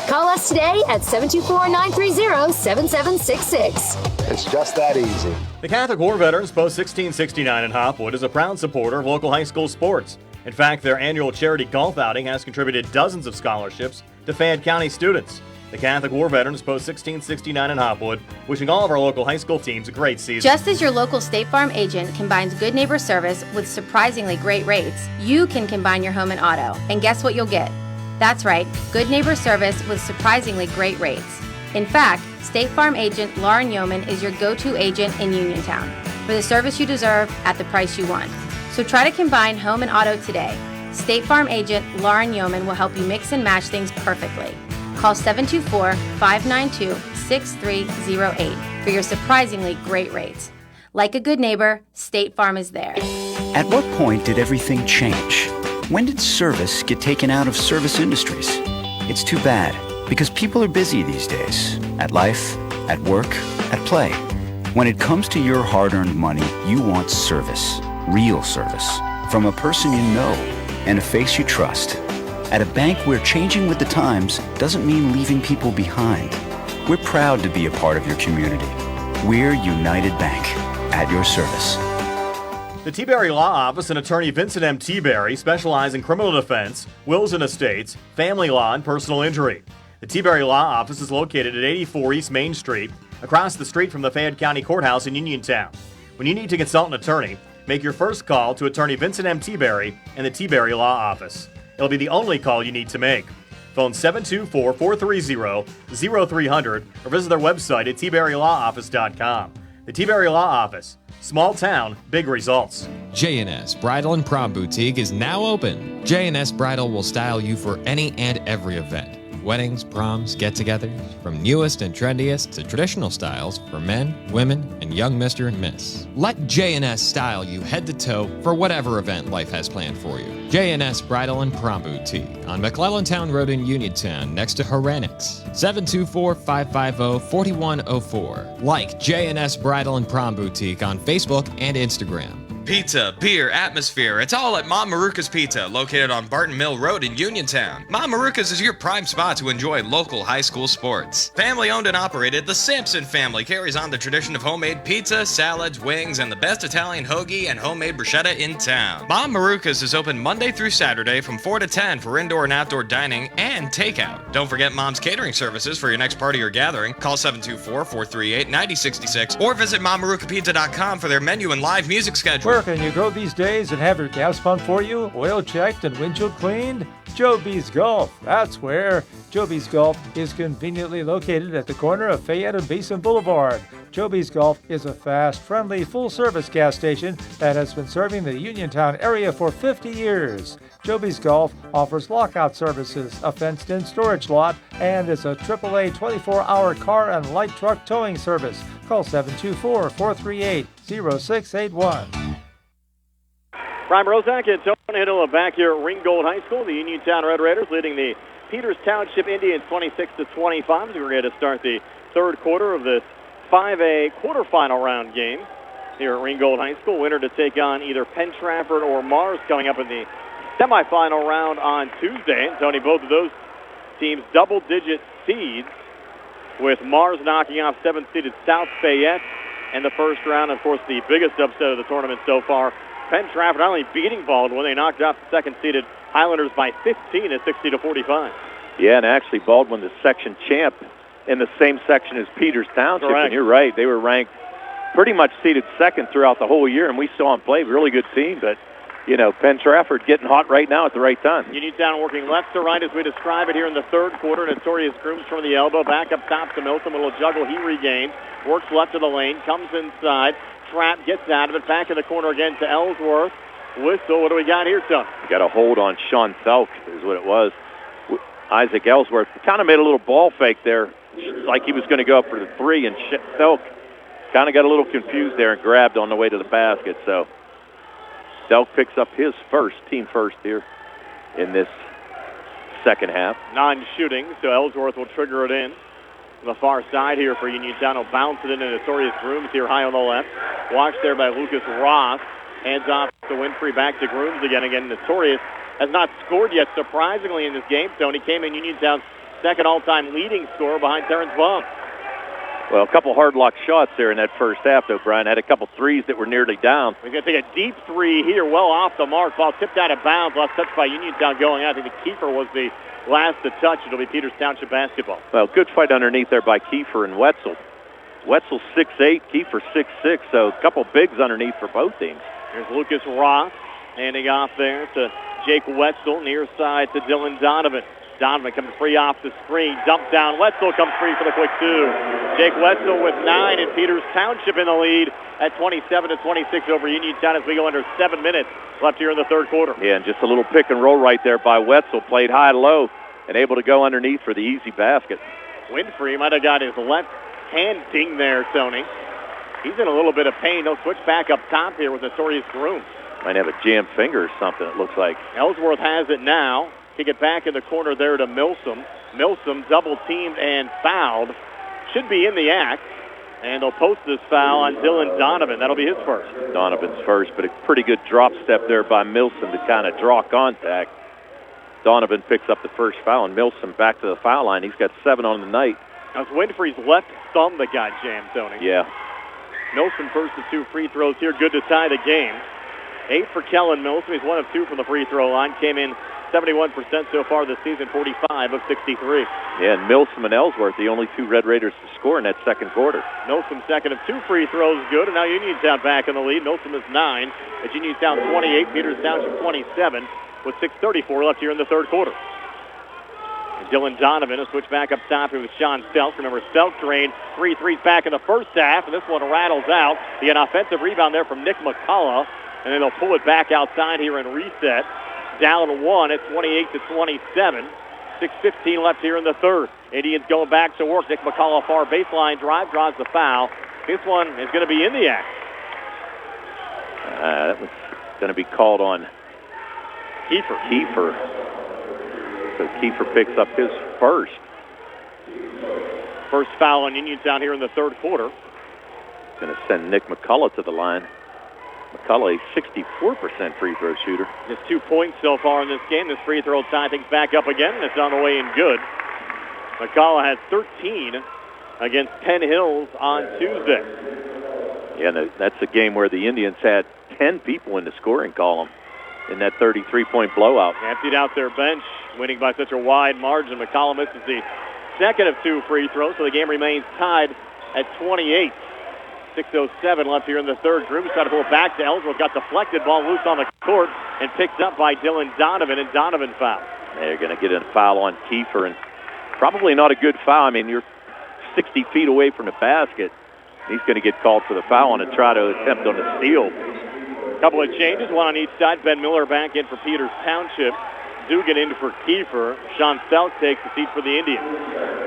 C: Call us today at 724-930-7766.
G: It's just that easy.
N: The Catholic War Veterans Post 1669 in Hopwood is a proud supporter of local high school sports. In fact, their annual charity golf outing has contributed dozens of scholarships to Fayette County students. The Catholic War Veterans Post 1669 in Hopwood, wishing all of our local high school teams a great season.
P: Just as your local State Farm agent combines good neighbor service with surprisingly great rates, you can combine your home and auto. And guess what you'll get? That's right, good neighbor service with surprisingly great rates. In fact, State Farm agent Lauren Yeoman is your go-to agent in Uniontown for the service you deserve at the price you want. So try to combine home and auto today. State Farm agent Lauren Yeoman will help you mix and match things perfectly. Call 724-592-6308 for your surprisingly great rates. Like a good neighbor, State Farm is there.
K: At what point did everything change? When did service get taken out of service industries? It's too bad, because people are busy these days. At life, at work, at play. When it comes to your hard-earned money, you want service. Real service. From a person you know and a face you trust. At a bank where changing with the times doesn't mean leaving people behind. We're proud to be a part of your community. We're United Bank, at your service.
N: The T-Berry Law Office and attorney Vincent M. T-Berry specialize in criminal defense, wills and estates, family law, and personal injury. The T-Berry Law Office is located at 84 East Main Street, across the street from the Fayette County Courthouse in Uniontown. When you need to consult an attorney, make your first call to attorney Vincent M. T-Berry and the T-Berry Law Office. It'll be the only call you need to make. Phone 724-430-0300 or visit their website at tberrylawoffice.com. The T-Berry Law Office. Small town, big results.
R: J&S Bridal and Prom Boutique is now open. J&S Bridal will style you for any and every event. Weddings, proms, get-togethers, from newest and trendiest to traditional styles for men, women, and young Mr. and Miss. Let J&S style you head to toe for whatever event life has planned for you. J&S Bridal and Prom Boutique on McClellantown Road in Uniontown next to Herenix. 724-550-4104. Like J&S Bridal and Prom Boutique on Facebook and Instagram.
V: Pizza, beer, atmosphere, it's all at Mom Maruka's Pizza, located on Barton Mill Road in Uniontown. Mom Maruka's is your prime spot to enjoy local high school sports. Family owned and operated, the Sampson family carries on the tradition of homemade pizza, salads, wings, and the best Italian hoagie and homemade bruschetta in town. Mom Maruka's is open Monday through Saturday from 4 to 10 for indoor and outdoor dining and takeout. Don't forget Mom's catering services for your next party or gathering. Call 724-438-9066 or visit mommarukapizza.com for their menu and live music schedule.
M: Where can you go these days and have your gas pump for you, oil checked, and windshield cleaned? Joe B's Golf. That's where. Joe B's Golf is conveniently located at the corner of Fayette and Basin Boulevard. Joe B's Golf is a fast, friendly, full-service gas station that has been serving the Uniontown area for 50 years. Joe B's Golf offers lockout services, a fenced-in storage lot, and is a AAA 24-hour car and light truck towing service. Call 724-438-0681.
S: Brian Rozak and Tony Hanoa back here at Ringgold High School. The Uniontown Red Raiders leading the Peters Township Indians 26-25. So we're going to start the third quarter of this 5A quarterfinal round game here at Ringgold High School. Winner to take on either Penn Trafford or Mars coming up in the semifinal round on Tuesday. And Tony, both of those teams double-digit seeds, with Mars knocking off 7th-seeded South Fayette in the first round. Of course, the biggest upset of the tournament so far, Penn Trafford not only beating Baldwin, they knocked off the second-seeded Highlanders by 15 at 60-45.
W: Yeah, and actually Baldwin, the section champ, in the same section as Peters Township.
S: Correct.
W: And you're right, they were ranked pretty much seeded second throughout the whole year, and we saw them play. Really good team, but, you know, Penn Trafford getting hot right now at the right time.
S: Uniontown working left to right as we describe it here in the third quarter. Notorious Grooms from the elbow, back up top to Milton, a little juggle he regains, works left of the lane, comes inside. Trap gets out of it, back in the corner again to Ellsworth. Whistle, what do we got here, Tom?
W: Got a hold on Sean Thelk is what it was. Isaac Ellsworth kind of made a little ball fake there, like he was going to go up for the three, and Thelk kind of got a little confused there and grabbed on the way to the basket. So Delk picks up his team first here in this second half.
S: Non-shooting, so Ellsworth will trigger it in. On the far side here for Uniontown. Will bounce it into Notorious Grooms here high on the left. Watched there by Lucas Ross. Hands off to Winfrey, back to Grooms again. Again, Notorious has not scored yet, surprisingly, in this game. Tony came in Uniontown's second all-time leading scorer behind Terrence Baum.
W: Well, a couple hard-lock shots there in that first half, though, Brian. Had a couple threes that were nearly down.
S: We're going to take a deep three here, well off the mark. Ball tipped out of bounds. Last touch by Uniontown going out. I think the keeper was the last to touch. It'll be Peters Township basketball.
W: Well, good fight underneath there by Kiefer and Wetzel. Wetzel 6'8", Kiefer 6'6", so a couple bigs underneath for both teams.
S: There's Lucas Ross handing off there to Jake Wetzel, near side to Dylan Donovan. Donovan comes free off the screen, dump down. Wetzel comes free for the quick two. Jake Wetzel with 9, and Peters Township in the lead at 27-26 over Uniontown as we go under 7 minutes left here in the third quarter.
W: Yeah, and just a little pick and roll right there by Wetzel. Played high-low and able to go underneath for the easy basket.
S: Winfrey might have got his left hand ding there, Tony. He's in a little bit of pain. They'll switch back up top here with Notorious Grooms.
W: Might have a jammed finger or something, it looks like.
S: Ellsworth has it now. Kick it back in the corner there to Milsom. Milsom double-teamed and fouled. Should be in the act. And they'll post this foul on Dylan Donovan. That'll be his first.
W: Donovan's first, but a pretty good drop step there by Milsom to kind of draw contact. Donovan picks up the first foul, and Milsom back to the foul line. He's got 7 on the night.
S: That was Winfrey's left thumb that got jammed, Tony.
W: Yeah.
S: Milsom first of 2 free throws here. Good to tie the game. 8 for Kellen Milsom. He's 1 of 2 from the free throw line. Came in 71% so far this season, 45 of 63.
W: Yeah, and Milsom and Ellsworth, the only 2 Red Raiders to score in that second quarter.
S: Milsom second of 2 free throws, good, and now Uniontown back in the lead. Milsom is 9. It's Uniontown 28, Peters Township 27, with 6:34 left here in the third quarter. And Dylan Donovan will switch back up top here with Sean Selk. Remember, Selk drained 3 threes back in the first half, and this one rattles out. He had an offensive rebound there from Nick McCullough, and then they'll pull it back outside here and reset. Down 1 at 28-27. 6:15 left here in the third. Indians going back to work. Nick McCullough far baseline drive, draws the foul. This one is going to be in the act.
W: That was going to be called on
S: Kiefer.
W: So Kiefer picks up his first.
S: First foul on Uniontown here in the third quarter.
W: Going to send Nick McCullough to the line. McCullough, a 64% free throw shooter.
S: Just 2 points so far in this game. This free throw tie things back up again, and it's on the way in good. McCullough has 13 against Penn Hills on Tuesday.
W: Yeah, that's a game where the Indians had 10 people in the scoring column in that 33-point blowout.
S: Emptied out their bench, winning by such a wide margin. McCullough misses the second of 2 free throws, so the game remains tied at 28. 6:07 left here in the third. Grooms trying to pull it back to Ellsworth. Got deflected, ball loose on the court, and picked up by Dylan Donovan, and Donovan fouled.
W: They're going to get a foul on Kiefer, and probably not a good foul. I mean, you're 60 feet away from the basket. He's going to get called for the foul and try to attempt on a steal.
S: Couple of changes, one on each side. Ben Miller back in for Peters Township. Dugan in for Kiefer. Sean Selk takes the seat for the Indians.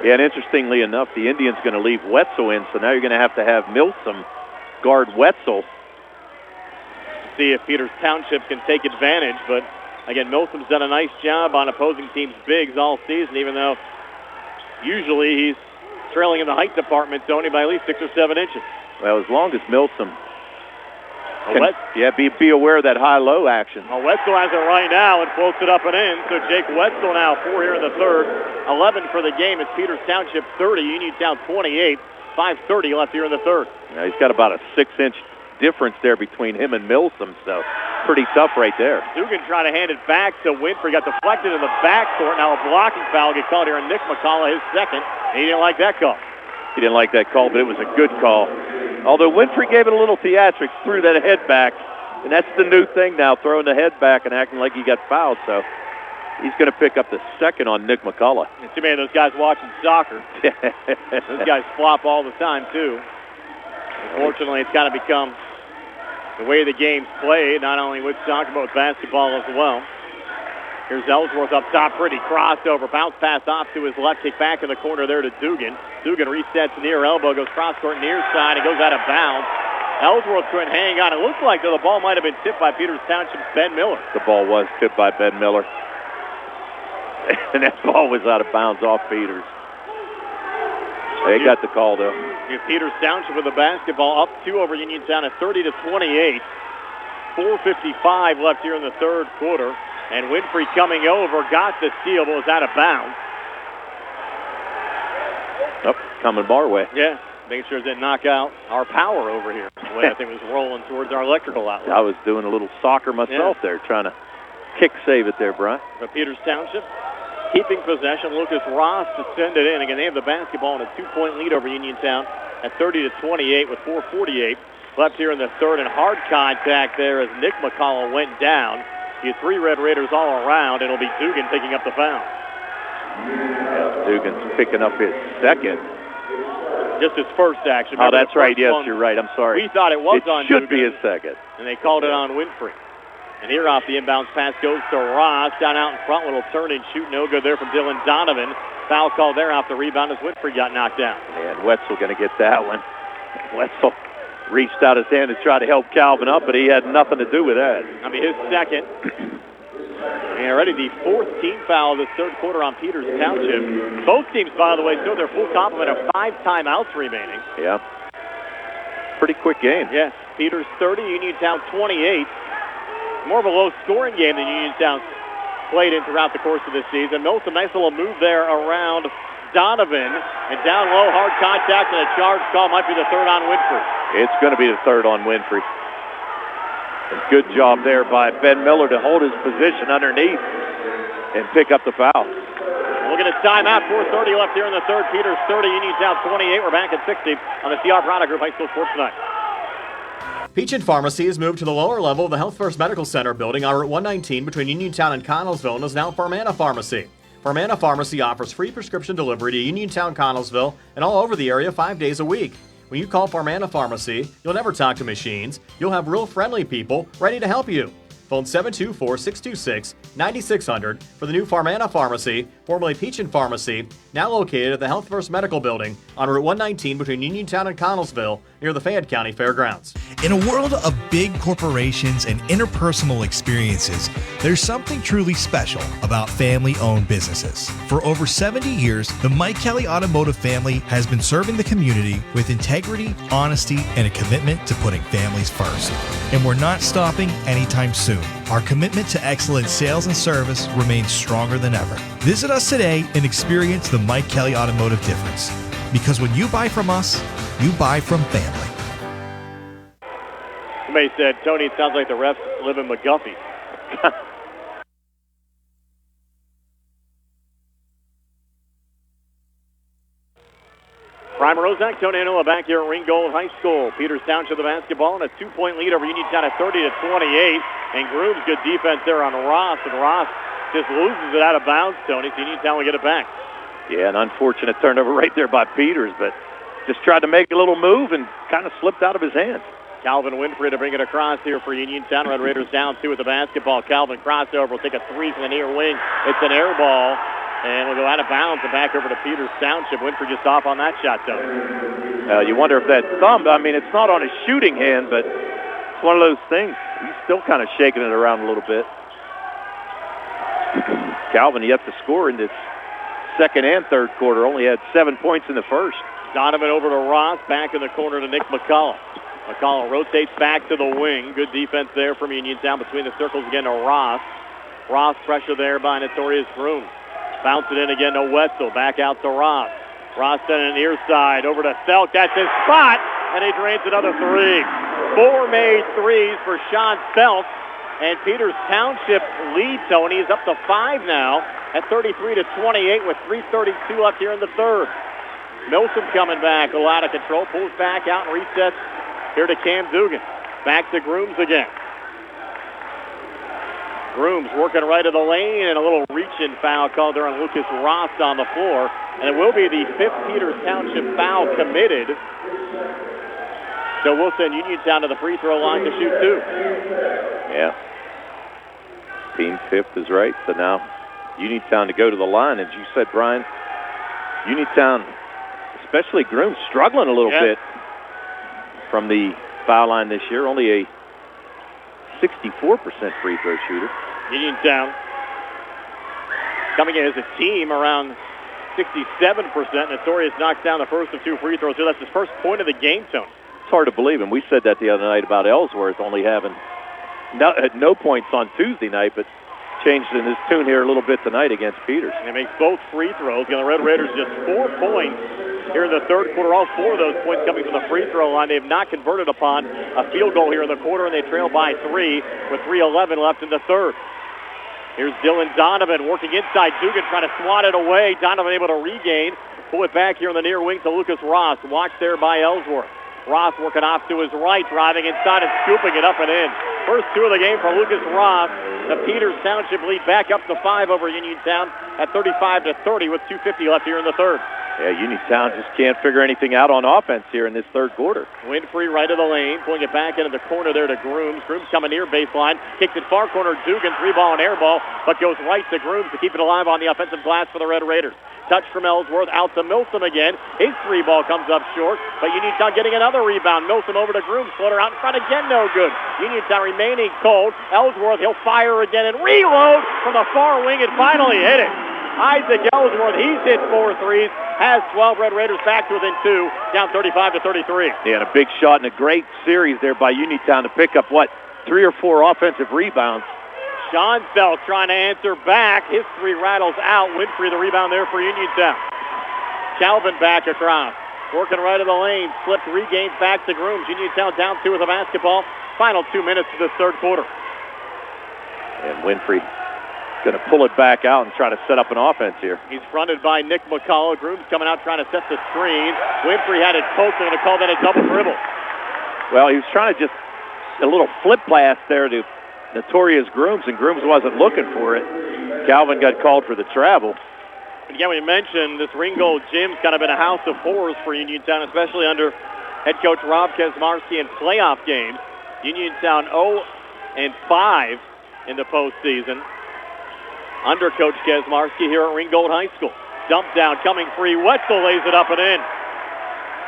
W: Yeah, and interestingly enough, the Indians going to leave Wetzel in, so now you're going to have Milsom guard Wetzel.
S: See if Peters Township can take advantage, but again, Milsom's done a nice job on opposing teams' bigs all season, even though usually he's trailing in the height department, Tony, by at least 6 or 7 inches.
W: Well, as long as Milsom be aware of that high-low action.
S: Well, Wetzel has it right now and floats it up and in. So Jake Wetzel now 4 here in the third. 11 for the game. It's Peters Township 30, Uniontown 28. 5:30 left here in the third.
W: Now he's got about a 6-inch difference there between him and Milsom, so pretty tough right there.
S: Dugan trying to hand it back to Winfrey. Got deflected in the backcourt. Now a blocking foul gets called here on Nick McCullough, his second. He didn't like that call.
W: He didn't like that call, but it was a good call. Although Winfrey gave it a little theatrics, threw that head back, and that's the new thing now, throwing the head back and acting like he got fouled. So he's going to pick up the second on Nick McCullough.
S: And too many of those guys watching soccer. Those guys flop all the time, too. Unfortunately, it's kind of become the way the game's played, not only with soccer, but with basketball as well. Here's Ellsworth up top, pretty crossover. Bounce pass off to his left, kick back in the corner there to Dugan. Dugan resets near elbow, goes cross court near side, and goes out of bounds. Ellsworth couldn't hang on. It looked like the ball might have been tipped by Peters Township's Ben Miller.
W: The ball was tipped by Ben Miller. And that ball was out of bounds off Peters. They got the call, though.
S: Peters Township with the basketball up 2 over Uniontown at 30-28. 4:55 left here in the third quarter. And Winfrey coming over, got the steal, but was out of bounds.
W: Coming our way.
S: Yeah, making sure it didn't knock out our power over here. The way I think it was rolling towards our electrical outlet.
W: I was doing a little soccer myself there, trying to kick save it there, Brian.
S: For Peters Township, keeping possession. Lucas Ross to send it in. Again, they have the basketball and a 2-point lead over Uniontown at 30-28 with 4:48 left here in the third. And hard contact there as Nick McCullough went down. You had 3 Red Raiders all around, and it'll be Dugan picking up the foul.
W: Yeah, Dugan's picking up his second.
S: Just his first action.
W: Oh, that's right. Yes, you're right. I'm sorry.
S: We thought it was on
W: It should
S: Dugan,
W: be his second.
S: and they called it on Winfrey. And here off the inbounds pass goes to Ross. Down out in front, little turn and shoot. No good there from Dylan Donovan. Foul call there off the rebound as Winfrey got knocked down.
W: And Wetzel going to get that one. Wetzel reached out his hand to try to help Calvin up, but he had nothing to do with that.
S: I mean, his second. And already the 4th team foul of the third quarter on Peters Township. Both teams, by the way, still their full complement of 5 timeouts remaining.
W: Yeah. Pretty quick game.
S: Yes. Peters 30, Uniontown 28. More of a low-scoring game than Uniontown played in throughout the course of this season. Mills, a nice little move there around Donovan. And down low, hard contact, and a charge call. Might be the third on Winfrey.
W: It's going to be the third on Winfrey. Good job there by Ben Miller to hold his position underneath and pick up the foul.
S: Look at his timeout. 4:30 left here in the third. Peters 30, Uniontown 28. We're back at 60 on the CR Product Group High School Sports Tonight.
N: Peach & Pharmacy has moved to the lower level of the Health First Medical Center building on Route 119 between Uniontown and Connellsville and is now Farmana Pharmacy. Farmana Pharmacy offers free prescription delivery to Uniontown, Connellsville, and all over the area 5 days a week. When you call Farmana Pharmacy, you'll never talk to machines. You'll have real friendly people ready to help you. Phone 724-626-9600 for the new Farmana Pharmacy, formerly Peach & Pharmacy, now located at the Health First Medical Building on Route 119 between Uniontown and Connellsville near the Fayette County Fairgrounds.
X: In a world of big corporations and interpersonal experiences, there's something truly special about family-owned businesses. For over 70 years, the Mike Kelly Automotive family has been serving the community with integrity, honesty, and a commitment to putting families first. And we're not stopping anytime soon. Our commitment to excellent sales and service remains stronger than ever. Visit us today and experience the Mike Kelly Automotive difference. Because when you buy from us, you buy from family.
S: Somebody said, Tony, it sounds like the refs live in McGuffey. Prime Rozak, Tony Anoa back here at Ringgold High School. Peters Township the basketball and a 2-point lead over Uniontown at 30-28. And Grooms, good defense there on Ross. And Ross just loses it out of bounds, Tony. So Uniontown will get it back.
W: Yeah, an unfortunate turnover right there by Peters, but just tried to make a little move and kind of slipped out of his hands.
S: Calvin Winfrey to bring it across here for Uniontown. Red Raiders down 2 with the basketball. Calvin crossover will take a 3 from the near wing. It's an air ball. And we'll go out of bounds and back over to Peters Township. Winfrey just off on that shot, though.
W: You wonder if that thumb, I mean, it's not on his shooting hand, but it's one of those things. He's still kind of shaking it around a little bit. Calvin yet to score in this second and third quarter. Only had 7 points in the first.
S: Donovan over to Ross. Back in the corner to Nick McCullough. McCullough rotates back to the wing. Good defense there from Uniontown between the circles again to Ross. Ross pressure there by Notorious Grooms. Bounce it in again to Wetzel. Back out to Ross. Ross sending an ear side over to Selk. That's his spot. And he drains another 3. 4 made threes for Sean Selk. And Peters Township lead, Tony, is up to 5 now at 33-28 with 3:32 left here in the third. Milsom coming back. A little out of control. Pulls back out and resets here to Cam Dugan. Back to Grooms again. Grooms working right of the lane, and a little reach-in foul called there on Lucas Ross on the floor. And it will be the 5th Peters Township foul committed. So we'll send Uniontown to the free throw line to shoot 2.
W: Yeah. Team fifth is right. So now Uniontown to go to the line. As you said, Brian, Uniontown, especially Groom, struggling a little bit from the foul line this year. Only a 64% free throw shooter.
S: Uniontown coming in as a team around 67%. Notorious knocks down the first of 2 free throws here. That's his first point of the game, Tony.
W: It's hard to believe, and we said that the other night about Ellsworth only having no points on Tuesday night, but changed in his tune here a little bit tonight against Peters.
S: And he makes both free throws. The Red Raiders just 4 points here in the third quarter. All 4 of those points coming from the free throw line. They have not converted upon a field goal here in the quarter, and they trail by 3 with 3:11 left in the third. Here's Dylan Donovan working inside. Dugan trying to swat it away. Donovan able to regain. Pull it back here on the near wing to Lucas Ross. Watched there by Ellsworth. Ross working off to his right, driving inside and scooping it up and in. First 2 of the game for Lucas Ross. The Peters Township lead back up to 5 over Uniontown at 35-30 with 2:50 left here in the third.
W: Yeah, Uniontown just can't figure anything out on offense here in this third quarter.
S: Winfrey right of the lane, pulling it back into the corner there to Grooms. Grooms coming near baseline, kicks it far corner. Dugan, 3-ball and air ball, but goes right to Grooms to keep it alive on the offensive glass for the Red Raiders. Touch from Ellsworth, out to Milsom again. His 3-ball comes up short, but Uniontown getting another rebound. Milsom over to Grooms, floater out in front again, no good. Uniontown remaining cold. Ellsworth, he'll fire again and reload from the far wing and finally hit it. Isaac Ellsworth, he's hit 4 threes, has 12. Red Raiders back to within 2, down 35-33.
W: Yeah, and a big shot and a great series there by Uniontown to pick up, 3 or 4 offensive rebounds.
S: Sean Felt trying to answer back. His 3 rattles out. Winfrey the rebound there for Uniontown. Calvin back across. Working right of the lane. Slipped, regains back to Grooms. Uniontown down 2 with the basketball. Final 2 minutes of this third quarter.
W: And Winfrey going to pull it back out and try to set up an offense here.
S: He's fronted by Nick McCullough. Grooms coming out trying to set the screen. Winfrey had it poked. They're going to call that a double dribble.
W: Well, he was trying to just a little flip pass there to Notorious Grooms, and Grooms wasn't looking for it. Calvin got called for the travel.
S: Again, we mentioned this Ringgold gym's kind of been a house of horrors for Uniontown, especially under head coach Rob Kesmarski in playoff games. Uniontown 0-5 in the postseason under Coach Kesmarski here at Ringgold High School. Dump down, coming free. Wetzel lays it up and in.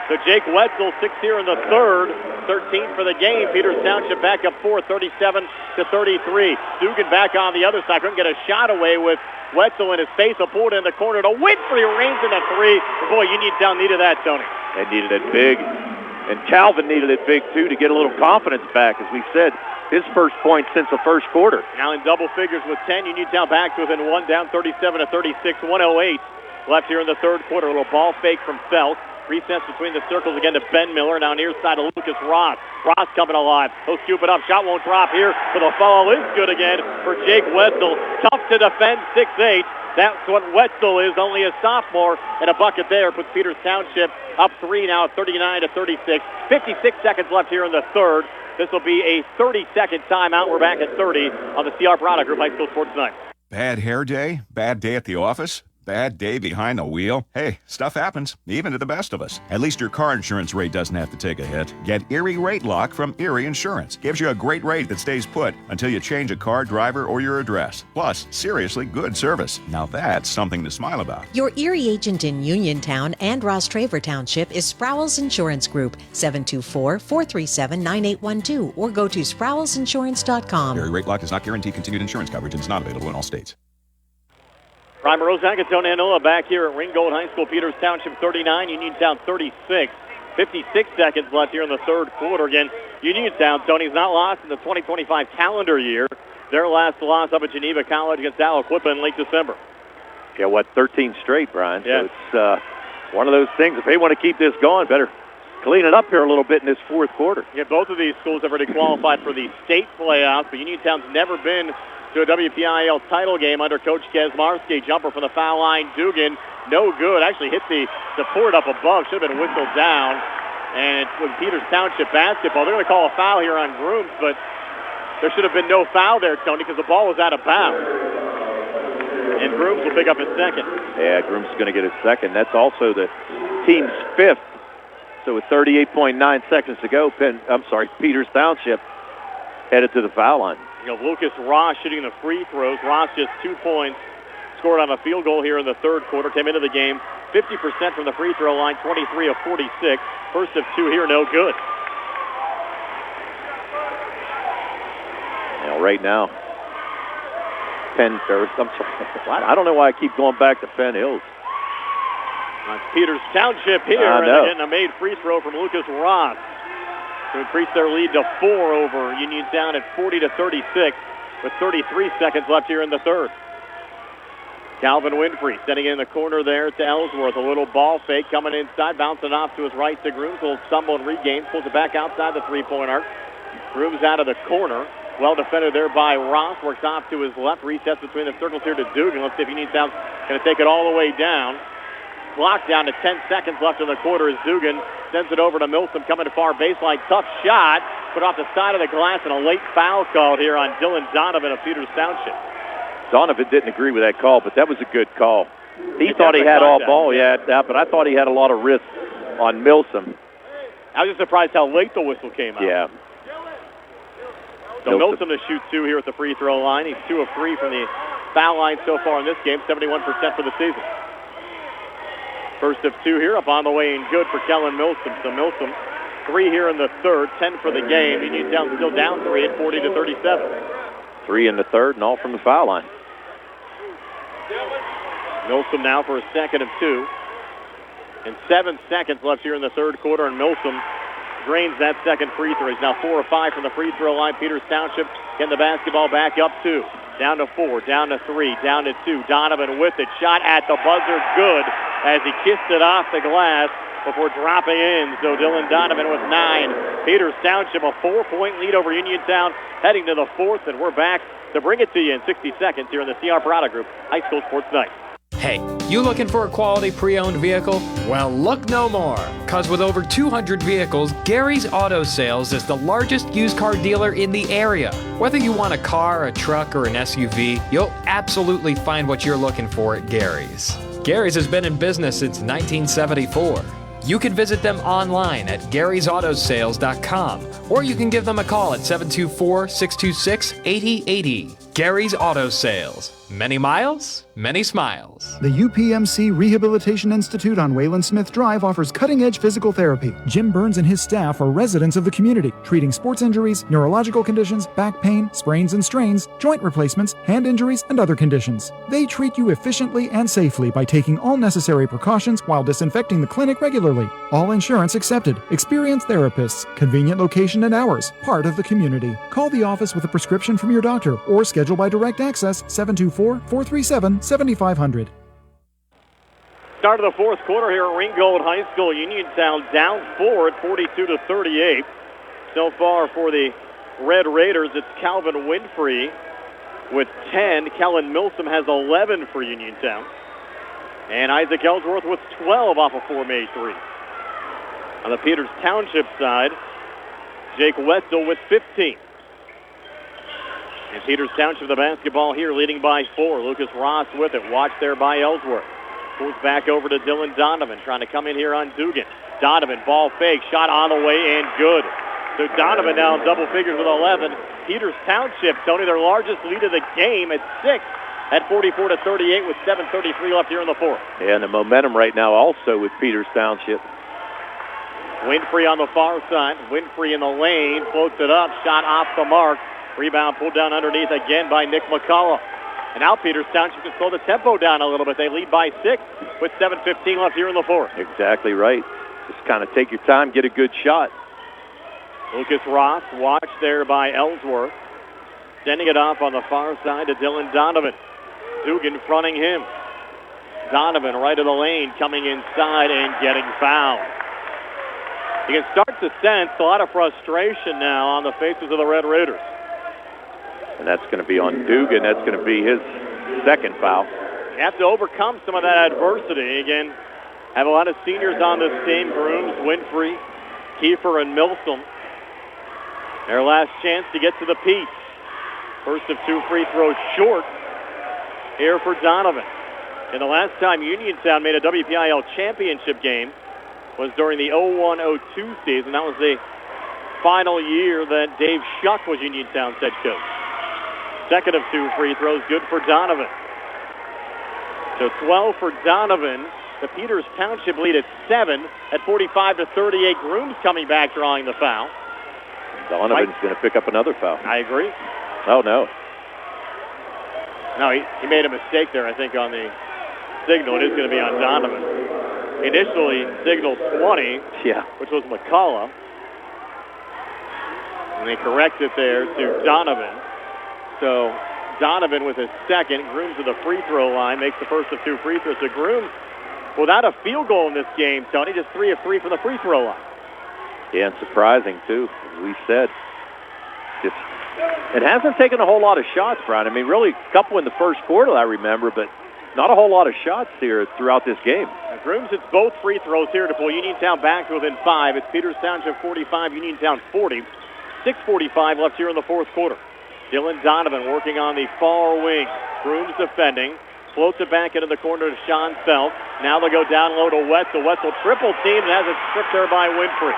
S: So Jake Wetzel, 6 here in the third, 13 for the game. Peters Township back up 4, 37-33. Dugan back on the other side. Couldn't get a shot away with Wetzel in his face. A pulled in the corner to Winfrey, range in the 3. Boy, Uniontown needed that, Tony.
W: They needed it big. And Calvin needed it big, too, to get a little confidence back. As we said, his first point since the first quarter.
S: Now in double figures with 10. Uniontown back to within 1, down 37-36, 1:08 left here in the third quarter. A little ball fake from Felt. Resets between the circles again to Ben Miller. Now near side of Lucas Ross. Ross coming alive. He'll scoop it up. Shot won't drop here. For the follow is good again for Jake Wetzel. Tough to defend, 6'8". That's what Wetzel is, only a sophomore. And a bucket there puts Peters Township up 3 now, 39-36. 56 seconds left here in the third. This will be a 30-second timeout. We're back at 30 on the CR Product Group High School Sports Night.
G: Bad hair day? Bad day at the office? Bad day behind the wheel? Hey, stuff happens, even to the best of us. At least your car insurance rate doesn't have to take a hit. Get Erie Rate Lock from Erie Insurance. Gives you a great rate that stays put until you change a car, driver, or your address. Plus, seriously good service. Now that's something to smile about.
H: Your Erie agent in Uniontown and Ross Traver Township is Sprowell's Insurance Group, 724-437-9812, or go to sprowellsinsurance.com.
G: Erie Rate Lock does not guarantee continued insurance coverage and is not available in all states.
S: Prime Rosac and Tony Anola back here at Ringgold High School. Peters Township 39, Uniontown 36. 56 seconds left here in the third quarter. Again, Uniontown, Tony's not lost in the 2025 calendar year. Their last loss up at Geneva College against Aliquippa in late December.
W: Yeah, 13 straight, Brian?
S: Yeah.
W: So it's one of those things. If they want to keep this going, better clean it up here a little bit in this fourth quarter.
S: Yeah, both of these schools have already qualified for the state playoffs, but Uniontown's never been to a WPIAL title game under Coach Kesmarski. Jumper from the foul line. Dugan, no good. Actually hit the support up above. Should have been whistled down. And with Peters Township basketball, they're going to call a foul here on Grooms, but there should have been no foul there, Tony, because the ball was out of bounds. And Grooms will pick up his second.
W: Yeah, Grooms is going to get his second. That's also the team's fifth. So with 38.9 seconds to go, Peters Township headed to the foul line.
S: You know, Lucas Ross shooting the free throws. Ross just 2 points. Scored on a field goal here in the third quarter. Came into the game 50% from the free throw line, 23 of 46. First of 2 here, no good.
W: Now, right now, I don't know why I keep going back to Penn Hills.
S: Peters Township here, and they're getting a made free throw from Lucas Ross to increase their lead to 4 over Uniontown at 40-36 with 33 seconds left here in the third. Calvin Winfrey setting in the corner there to Ellsworth. A little ball fake coming inside, bouncing off to his right to Grooms. A little stumble and regain, pulls it back outside the three-point arc. Grooms out of the corner. Well defended there by Ross. Works off to his left. Resets between the circles here to Dugan. Let's see if Uniontown's going to take it all the way down. Clock down to 10 seconds left in the quarter as Dugan sends it over to Milsom coming to far baseline. Tough shot, put off the side of the glass, and a late foul called here on Dylan Donovan of Peters Township.
W: Donovan didn't agree with that call, but that was a good call. He thought he had all ball, but I thought he had a lot of risk on Milsom.
S: I was just surprised how late the whistle came out.
W: Yeah.
S: So Milsom to shoot 2 here at the free throw line. He's 2 of 3 from the foul line so far in this game, 71% for the season. First of 2 here, up on the way and good for Kellen Milsom. So Milsom, 3 here in the third, 10 for the game. Uniontown still down 3 at 40-37.
W: 3 in the third and all from the foul line.
S: Milsom now for a second of 2. And 7 seconds left here in the third quarter, and Milsom drains that second free throw. He's now 4 of 5 from the free throw line. Peters Township getting the basketball back up 2. Down to 4, down to 3, down to 2. Donovan with it. Shot at the buzzer, good, as he kissed it off the glass before dropping in. So Dylan Donovan with 9. Peters Township a 4-point lead over Uniontown heading to the fourth, and we're back to bring it to you in 60 seconds here in the CR Parada Group High School Sports Night.
L: Hey, you looking for a quality pre-owned vehicle? Well, look no more, because with over 200 vehicles, Gary's Auto Sales is the largest used car dealer in the area. Whether you want a car, a truck, or an SUV, you'll absolutely find what you're looking for at Gary's. Gary's has been in business since 1974. You can visit them online at Gary'sAutoSales.com, or you can give them a call at 724-626-8080. Gary's Auto Sales. Many miles, many smiles.
E: The UPMC Rehabilitation Institute on Wayland Smith Drive offers cutting-edge physical therapy. Jim Burns and his staff are residents of the community, treating sports injuries, neurological conditions, back pain, sprains and strains, joint replacements, hand injuries, and other conditions. They treat you efficiently and safely by taking all necessary precautions while disinfecting the clinic regularly. All insurance accepted. Experienced therapists. Convenient location and hours. Part of the community. Call the office with a prescription from your doctor or schedule by direct access 724-437-7500.
S: Start of the fourth quarter here at Ringgold High School. Uniontown down 4 at 42-38. So far for the Red Raiders, it's Calvin Winfrey with 10. Kellen Milsom has 11 for Uniontown. And Isaac Ellsworth with 12 off a 4-made 3. On the Peters Township side, Jake Wetzel with 15. And Peters Township the basketball here, leading by 4. Lucas Ross with it. Watched there by Ellsworth. Pulls back over to Dylan Donovan, trying to come in here on Dugan. Donovan, ball fake, shot on the way and good. So Donovan now in double figures with 11. Peters Township, Tony, their largest lead of the game at 6 at 44-38 with 7:33 left here in the fourth.
W: Yeah, and the momentum right now also with Peters Township.
S: Winfrey on the far side. Winfrey in the lane, floats it up, shot off the mark. Rebound pulled down underneath again by Nick McCullough. And now Peters Township can slow the tempo down a little bit. They lead by 6 with 7:15 left here in the fourth.
W: Exactly right. Just kind of take your time, get a good shot.
S: Lucas Ross watched there by Ellsworth. Sending it off on the far side to Dylan Donovan. Dugan fronting him. Donovan right of the lane, coming inside and getting fouled. You can start to sense a lot of frustration now on the faces of the Red Raiders.
W: And that's going to be on Dugan. That's going to be his second foul.
S: You have to overcome some of that adversity. Again, have a lot of seniors on this team. Grooms, Winfrey, Kiefer, and Milsom. Their last chance to get to the Peach. First of 2 free throws short here for Donovan. And the last time Uniontown made a WPIAL championship game was during the 01-02 season. That was the final year that Dave Shuck was Uniontown's head coach. second of 2 free throws, good for Donovan. So 12 for Donovan. The Peters Township lead at 7 at 45-38. Grooms coming back, drawing the foul.
W: Donovan's going to pick up another foul.
S: I agree.
W: Oh, no.
S: No, he made a mistake there, I think, on the signal. It is going to be on Donovan. Initially signaled 20, which was McCullough. And they correct it there to Donovan. So Donovan with his second. Grooms with the free throw line makes the first of 2 free throws. So Grooms, without a field goal in this game, Tony, just 3 of 3 from the free throw line.
W: Yeah, and surprising, too, as we said. Just, it hasn't taken a whole lot of shots, Brian. I mean, really, a couple in the first quarter, I remember, but not a whole lot of shots here throughout this game.
S: Now, Grooms hits both free throws here to pull Uniontown back to within 5. It's Peters Township 45, Uniontown 40. 6:45 left here in the fourth quarter. Dylan Donovan working on the far wing. Grooms defending. Floats it back into the corner to Sean Felt. Now they'll go down low to Wetzel. Wetzel triple team and has it stripped there by Winfrey.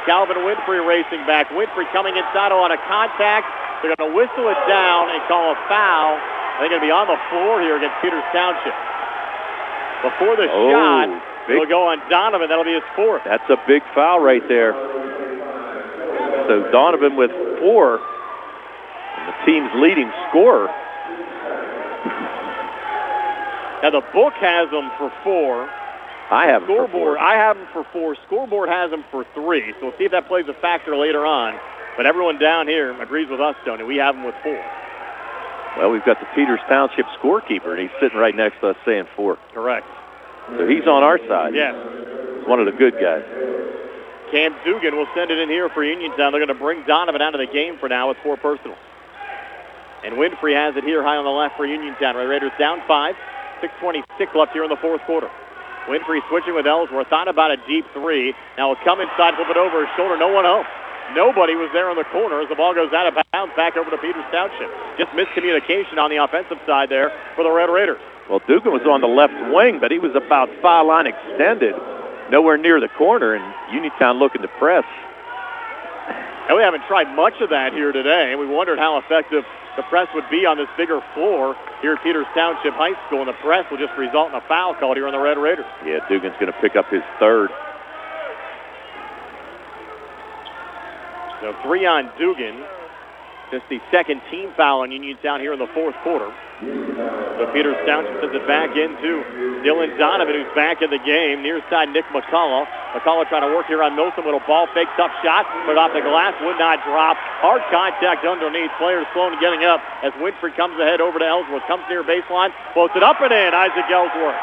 S: Calvin Winfrey racing back. Winfrey coming inside on a contact. They're going to whistle it down and call a foul. They're going to be on the floor here against Peters Township. Before the shot, it'll go on Donovan. That'll be his 4th.
W: That's a big foul right there. So Donovan with 4, and the team's leading scorer.
S: Now the book has him for 4.
W: I have him for 4.
S: I have him for 4. Scoreboard has him for 3. So we'll see if that plays a factor later on. But everyone down here agrees with us, Tony. We have him with 4.
W: Well, we've got the Peters Township scorekeeper, and he's sitting right next to us saying 4.
S: Correct.
W: So he's on our side.
S: Yes.
W: One of the good guys.
S: Cam Dugan will send it in here for Uniontown. They're going to bring Donovan out of the game for now with 4 personals. And Winfrey has it here high on the left for Uniontown. Red Raiders down 5. 6:26 left here in the fourth quarter. Winfrey switching with Ellsworth. Thought about a deep 3. Now he'll come inside, flip it over his shoulder. No one home. Nobody was there in the corner as the ball goes out of bounds back over to Peters Township. Just miscommunication on the offensive side there for the Red Raiders.
W: Well, Dugan was on the left wing, but he was about foul line extended. Nowhere near the corner, and Uniontown looking to press.
S: And we haven't tried much of that here today, and we wondered how effective the press would be on this bigger floor here at Peters Township High School, and the press will just result in a foul call here on the Red Raiders.
W: Yeah, Dugan's going to pick up his 3rd.
S: So 3 on Dugan. Just the second team foul on Uniontown here in the fourth quarter. So Peters Township sends it back into Dylan Donovan, who's back in the game. Near side, Nick McCullough. McCullough trying to work here on Milsom. Little ball fake, tough shot. Put off the glass, would not drop. Hard contact underneath. Players slow and getting up as Winfrey comes ahead over to Ellsworth. Comes near baseline, floats it up and in. Isaac Ellsworth.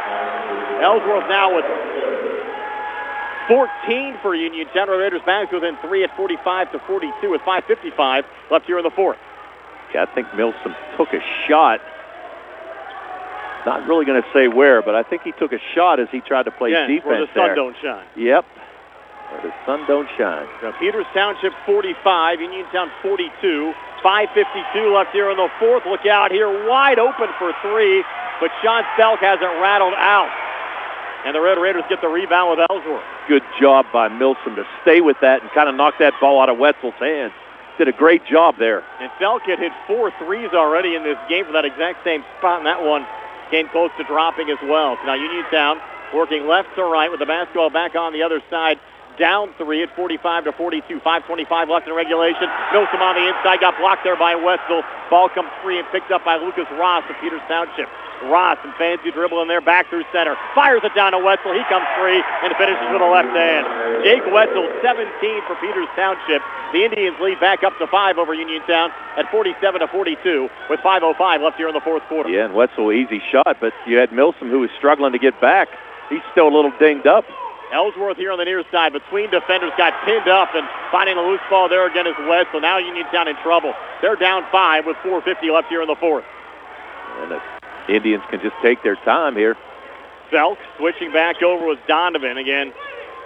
S: Ellsworth now with 14 for Uniontown. Red Raiders back within 3 at 45-42 with 5:55 left here in the fourth.
W: Yeah, I think Milsom took a shot. Not really going to say where, but I think he took a shot as he tried to play defense
S: where the sun don't shine.
W: Yep, where the sun don't shine.
S: Now Peters Township 45, Uniontown 42. 5:52 left here in the fourth. Look out here, wide open for 3, but Sean Selk has it rattled out. And the Red Raiders get the rebound with Ellsworth.
W: Good job by Milsom to stay with that and kind of knock that ball out of Wetzel's hands. Did a great job there.
S: And Selk had hit 4 threes already in this game for that exact same spot, and that one came close to dropping as well. So now Uniontown working left to right with the basketball back on the other side. Down 3 at 45-42. 5:25 left in regulation. Milsom on the inside, got blocked there by Wetzel. Ball comes free and picked up by Lucas Ross of Peters Township. Ross, and fancy dribble in there, back through center. Fires it down to Wetzel. He comes free and finishes with a left hand. Jake Wetzel, 17 for Peters Township. The Indians lead back up to 5 over Uniontown at 47-42 with 5:05 left here in the fourth quarter.
W: Yeah, and Wetzel, easy shot, but you had Milsom who was struggling to get back. He's still a little dinged up.
S: Ellsworth here on the near side between defenders, got pinned up, and finding a loose ball there again is West. So now Uniontown in trouble. They're down 5 with 4:50 left here in the fourth.
W: And the Indians can just take their time here.
S: Selk switching back over with Donovan again.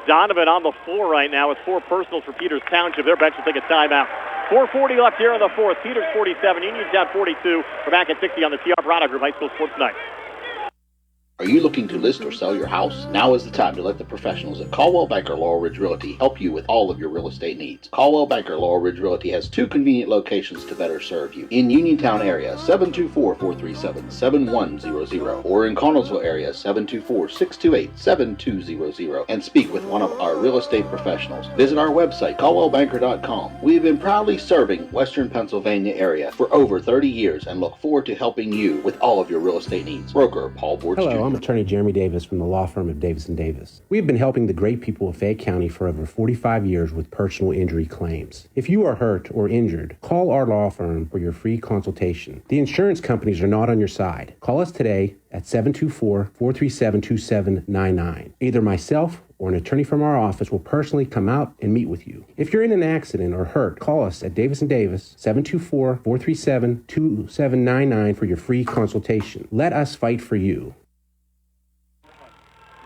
S: Donovan on the floor right now with 4 personals for Peters Township. Their bench will take a timeout. 4:40 left here in the fourth. Peters 47, Uniontown 42. We're back at 60 on the TR Brada Group High School Sports Night.
F: Are you looking to list or sell your house? Now is the time to let the professionals at Caldwell Banker Laurel Ridge Realty help you with all of your real estate needs. Caldwell Banker Laurel Ridge Realty has 2 convenient locations to better serve you. In Uniontown area, 724-437-7100, or in Connellsville area, 724-628-7200, and speak with one of our real estate professionals. Visit our website, caldwellbanker.com. We have been proudly serving Western Pennsylvania area for over 30 years and look forward to helping you with all of your real estate needs. Broker Paul Borch Jr.
I: Hello, I'm attorney Jeremy Davis from the law firm of Davis & Davis. We have been helping the great people of Fayette County for over 45 years with personal injury claims. If you are hurt or injured, call our law firm for your free consultation. The insurance companies are not on your side. Call us today at 724-437-2799. Either myself or an attorney from our office will personally come out and meet with you. If you're in an accident or hurt, call us at Davis & Davis, 724-437-2799 for your free consultation. Let us fight for you.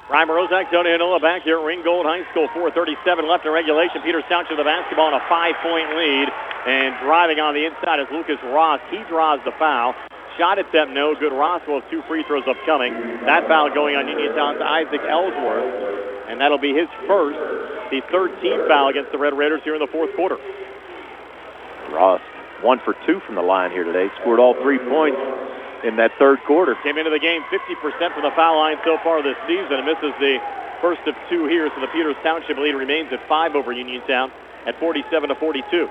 S: Reimer Rozak, Tony Hanola back here at Ringgold High School. 4:37 left in regulation. Peters Township the basketball in a 5-point lead. And driving on the inside is Lucas Ross. He draws the foul. Shot attempt no good. Ross will have 2 free throws upcoming. That foul going on Uniontown's Isaac Ellsworth. And that'll be his first, the 13th foul against the Red Raiders here in the fourth quarter.
W: Ross, 1 for 2 from the line here today. Scored all 3 points in that third quarter.
S: Came into the game 50% from the foul line so far this season and misses the first of 2 here, so the Peters Township lead remains at 5 over Uniontown at 47-42.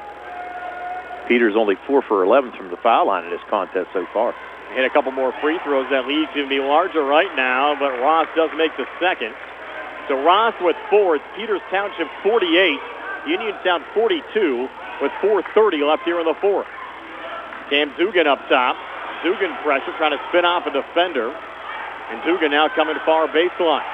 W: Peters only 4 for 11 from the foul line in this contest so far.
S: Hit a couple more free throws. That lead's going to be larger right now, but Ross does make the second. So Ross with 4. It's Peters Township 48, Uniontown 42 with 4:30 left here in the fourth. Cam Dugan up top. Dugan pressure, trying to spin off a defender. And Dugan now coming far baseline.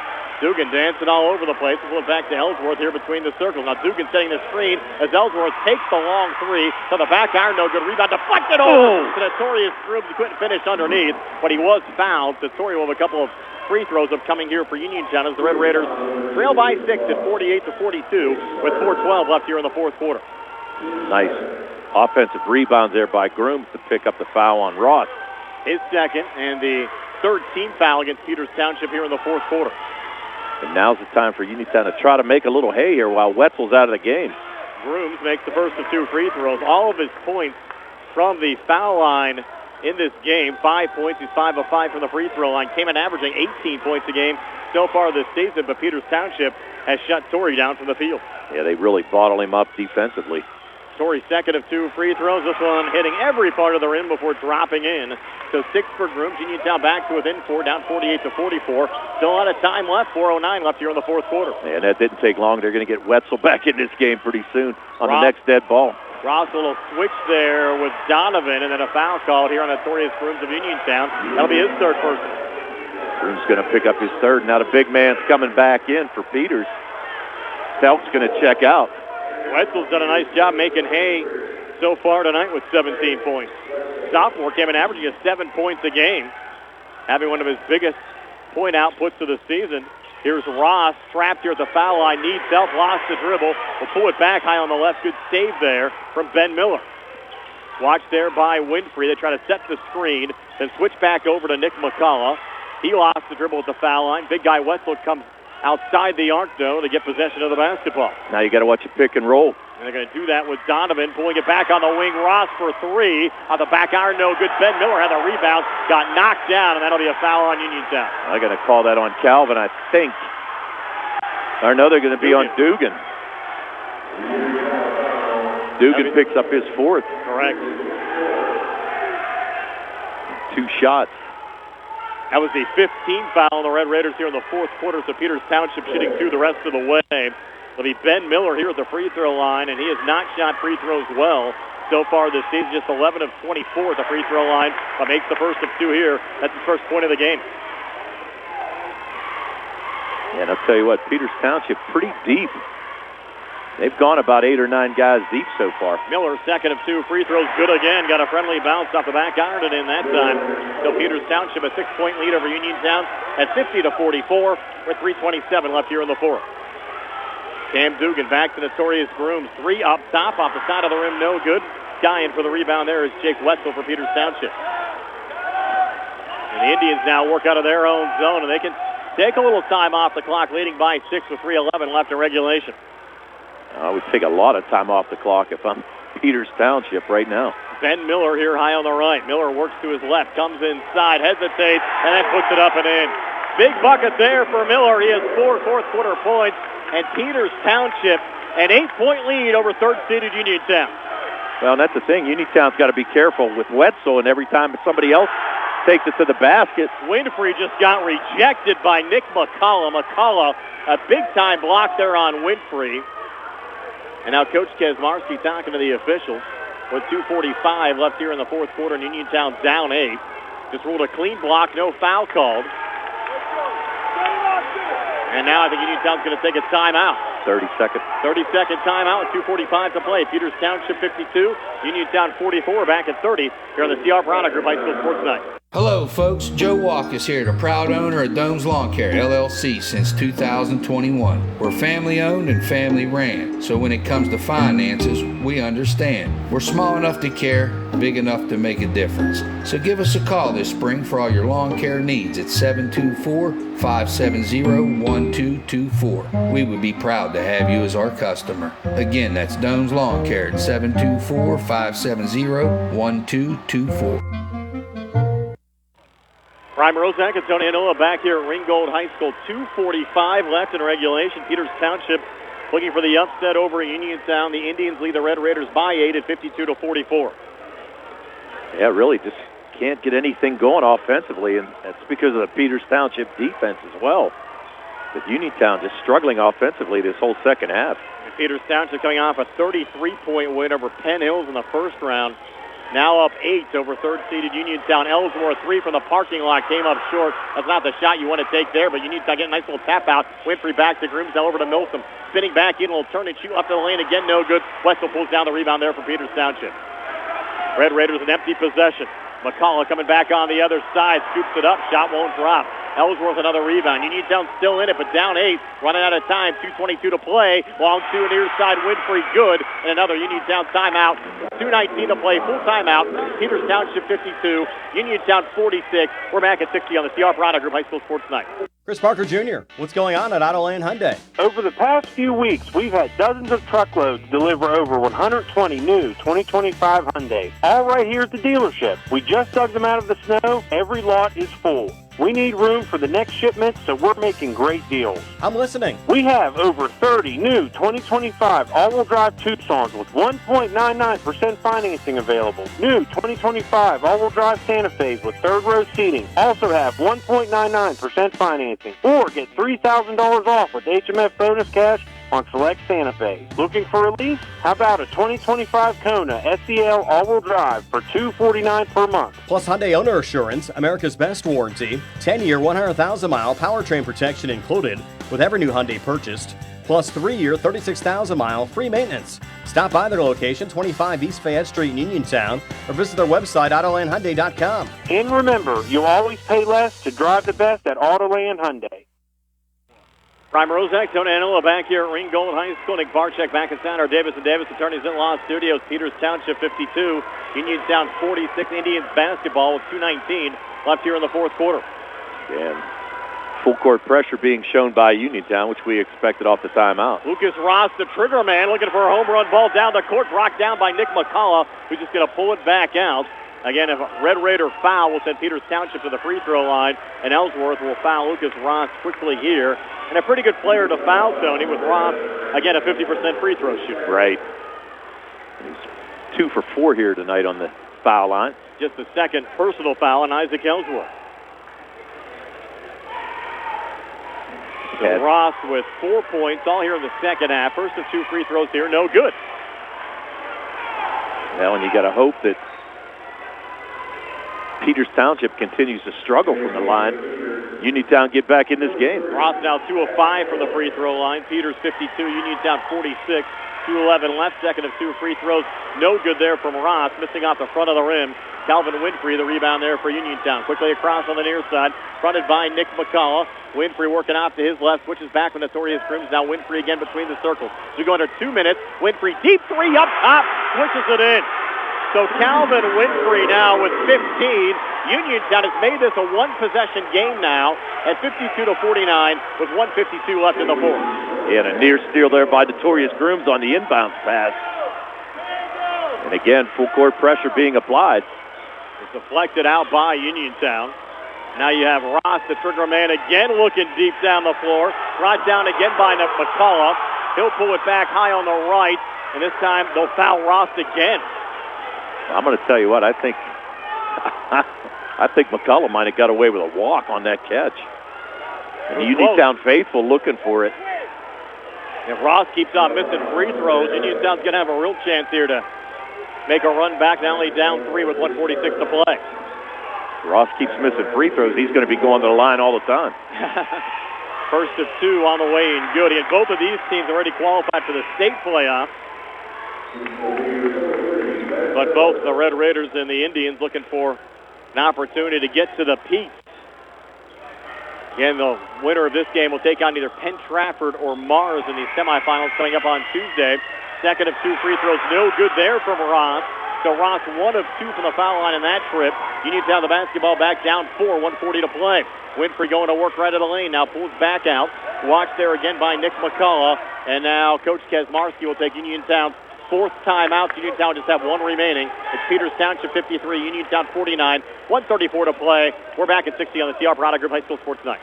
S: Dugan dancing all over the place. We'll flip back to Ellsworth here between the circles. Now Dugan setting the screen as Ellsworth takes the long 3 to the back iron. No good rebound. Deflected over to Notorious Grooms. He couldn't finish underneath, but he was fouled. Notorious will have a couple of free throws upcoming here for Uniontown as the Red Raiders trail by 6 at 48-42 with 4:12 left here in the fourth quarter.
W: Nice offensive rebound there by Grooms to pick up the foul on Ross.
S: His second and the 13th foul against Peters Township here in the fourth quarter.
W: And now's the time for Uniontown to try to make a little hay here while Wetzel's out of the game.
S: Grooms makes the first of 2 free throws. All of his points from the foul line in this game. 5 points. He's 5 of 5 from the free throw line. Came in averaging 18 points a game so far this season, but Peters Township has shut Torrey down from the field.
W: Yeah, they really bottle him up defensively.
S: Torrey's second of 2 free throws. This one hitting every part of the rim before dropping in. So 6 for Grooms. Uniontown back to within 4, down 48-44. Still a lot of time left. 4:09 left here in the fourth quarter.
W: And that didn't take long. They're going to get Wetzel back in this game pretty soon on the next dead ball.
S: Ross a little switch there with Donovan, and then a foul called here on Notorious Grooms of Uniontown. That'll be his third person.
W: Grooms going to pick up his third. Now the big man's coming back in for Peters. Telk's going to check out.
S: Wetzel's done a nice job making hay so far tonight with 17 points. Sophomore came in averaging 7 points a game, having one of his biggest point outputs of the season. Here's Ross, trapped here at the foul line, needs help, lost the dribble. Will pull it back high on the left. Good save there from Ben Miller. Watched there by Winfrey. They try to set the screen, then switch back over to Nick McCullough. He lost the dribble at the foul line. Big guy Wetzel comes outside the arc, though, to get possession of the basketball.
W: Now you got to watch a pick and roll.
S: And they're going to do that with Donovan pulling it back on the wing. Ross for 3. On the back iron, no good. Ben Miller had the rebound, got knocked down, and that'll be a foul on Uniontown.
W: I'm going to call that on Calvin, I think. Or no, they're going to be on Dugan. Dugan picks up his 4th.
S: Correct.
W: 2 shots.
S: That was the 15th foul on the Red Raiders here in the fourth quarter, so Peters Township shooting through the rest of the way. It'll be Ben Miller here at the free throw line, and he has not shot free throws well so far this season. Just 11 of 24 at the free throw line, but makes the first of 2 here. That's his first point of the game.
W: And I'll tell you what, Peters Township pretty deep. They've gone about 8 or 9 guys deep so far.
S: Miller, second of 2 free throws, good again. Got a friendly bounce off the back iron and in that time. So Peters Township a 6-point lead over Uniontown at 50-44 with 3:27 left here in the fourth. Cam Dugan back to Notorious Grooms. 3 up top, off the side of the rim, no good. Guy in for the rebound there is Jake Wetzel for Peters Township. And the Indians now work out of their own zone, and they can take a little time off the clock, leading by 6 with 3:11 left in regulation.
W: I would take a lot of time off the clock if I'm Peters Township right now.
S: Ben Miller here high on the right. Miller works to his left, comes inside, hesitates, and then puts it up and in. Big bucket there for Miller. He has 4 fourth-quarter points, and Peters Township an 8-point lead over third-seeded Uniontown.
W: Well, and that's the thing. Uniontown's got to be careful with Wetzel, and every time somebody else takes it to the basket.
S: Winfrey just got rejected by Nick McCullough. McCullough, a big-time block there on Winfrey. And now Coach Kesmarski talking to the officials with 2:45 left here in the fourth quarter, and Uniontown's down 8. Just ruled a clean block, no foul called. And now I think Uniontown's going to take a timeout.
W: 30-second.
S: 30-second timeout with 2:45 to play. Peters Township 52, Uniontown 44, back at 30 here on the C.R. Browner Group High School Sports Night.
A: Hello, folks. Joe Walk is here, the proud owner of Dome's Lawn Care, LLC, since 2021. We're family-owned and family-ran, so when it comes to finances, we understand. We're small enough to care, big enough to make a difference. So give us a call this spring for all your lawn care needs at 724-570-1224. We would be proud to have you as our customer. Again, that's Dome's Lawn Care at 724-570-1224.
S: Ryan Rozak and Tony Anola back here at Ringgold High School. 2:45 left in regulation. Peters Township looking for the upset over Uniontown. The Indians lead the Red Raiders by 8 at 52-44.
W: Yeah, really just can't get anything going offensively, and that's because of the Peters Township defense as well. But Uniontown just struggling offensively this whole second half.
S: And Peters Township coming off a 33-point win over Penn Hills in the first round. Now up 8 over third-seeded Uniontown. Ellsworth 3 from the parking lot came up short. That's not the shot you want to take there, but Uniontown get a nice little tap out. Winfrey back to Grooms, now over to Milsom. Spinning back in, will turn and shoot up to the lane again, no good. Wetzel pulls down the rebound there for Peters Township. Red Raiders an empty possession. McCullough coming back on the other side, scoops it up, shot won't drop. Ellsworth another rebound. Uniontown still in it, but down 8, running out of time. 2:22 to play. Long two near side, Winfrey good, and another Uniontown timeout. 2:19 to play, full timeout. Peters Township 52, Uniontown 46. We're back at 60 on the C.R. Browner Group High School Sports Night.
N: Chris Parker Jr., what's going on at Autoland Hyundai?
J: Over the past few weeks, we've had dozens of truckloads deliver over 120 new 2025 Hyundai, all right here at the dealership. We just dug them out of the snow. Every lot is full. We need room for the next shipment, so we're making great deals.
N: I'm listening.
J: We have over 30 new 2025 all-wheel drive Tucsons with 1.99% financing available. New 2025 all-wheel drive Santa Fe's with third-row seating also have 1.99% financing. Or get $3,000 off with HMF bonus cash on select Santa Fe. Looking for a lease? How about a 2025 Kona SEL all-wheel drive for $249 per month?
N: Plus Hyundai Owner Assurance, America's best warranty, 10-year, 100,000-mile powertrain protection included with every new Hyundai purchased, plus 3-year, 36,000-mile free maintenance. Stop by their location, 25 East Fayette Street in Uniontown, or visit their website, AutolandHyundai.com.
J: And remember, you'll always pay less to drive the best at Autoland Hyundai.
S: Prime Rozak, Tony Anola back here at Ringgold High School. Nick Barczyk back in Santa Davis and Davis Attorneys in Law Studios. Peters Township 52, Uniontown 46. Indians basketball with 2:19 left here in the fourth quarter.
W: And full court pressure being shown by Uniontown, which we expected off the timeout.
S: Lucas Ross, the trigger man, looking for a home run ball down the court. Brought down by Nick McCullough, who's just going to pull it back out. Again, if a Red Raider foul will send Peters Township to the free throw line, and Ellsworth will foul Lucas Ross quickly here. And a pretty good player to foul, Tony, with Ross, again, a 50% free throw shooter.
W: Right. He's 2 for 4 here tonight on the foul line.
S: Just the second personal foul on Isaac Ellsworth. So Ross with 4 points, all here in the second half. First of 2 free throws here, no good.
W: Well, and you got to hope that Peters Township continues to struggle from the line. Uniontown get back in this game.
S: Ross now 2 of 5 from the free throw line. Peters 52, Uniontown 46. 2:11 left, second of 2 free throws. No good there from Ross, missing off the front of the rim. Calvin Winfrey, the rebound there for Uniontown. Quickly across on the near side, fronted by Nick McCullough. Winfrey working off to his left, switches back with Notorious Grims. Now Winfrey again between the circles. So we go under 2 minutes. Winfrey, deep 3 up top, switches it in. So Calvin Winfrey now with 15. Uniontown has made this a one-possession game now at 52-49 with 1:52 left in the fourth.
W: Yeah, and a near steal there by Notorious Grooms on the inbounds pass. And again, full court pressure being applied.
S: It's deflected out by Uniontown. Now you have Ross, the trigger man, again looking deep down the floor. Brought down again by McCullough. He'll pull it back high on the right, and this time they'll foul Ross again.
W: I'm going to tell you what, I think McCullough might have got away with a walk on that catch. And the Uniontown faithful looking for it.
S: If Ross keeps on missing free throws, Uniontown's going to have a real chance here to make a run back, not only down 3 with 1:46 to play.
W: Ross keeps missing free throws. He's going to be going to the line all the time.
S: First of 2 on the way and good. And both of these teams already qualified for the state playoff. But both the Red Raiders and the Indians looking for an opportunity to get to the Peaks. Again, the winner of this game will take on either Penn Trafford or Mars in the semifinals coming up on Tuesday. Second of 2 free throws, no good there from Ross. So Ross 1 of 2 from the foul line in that trip. Uniontown the basketball back down 4, 1:40 to play. Winfrey going to work right of the lane. Now pulls back out. Watched there again by Nick McCullough. And now Coach Kesmarski will take Uniontown's 4th timeout. Uniontown just have 1 remaining. It's Peters Township 53, Uniontown 49, 1:34 to play. We're back at 60 on the CR Parada Group High School Sports Night.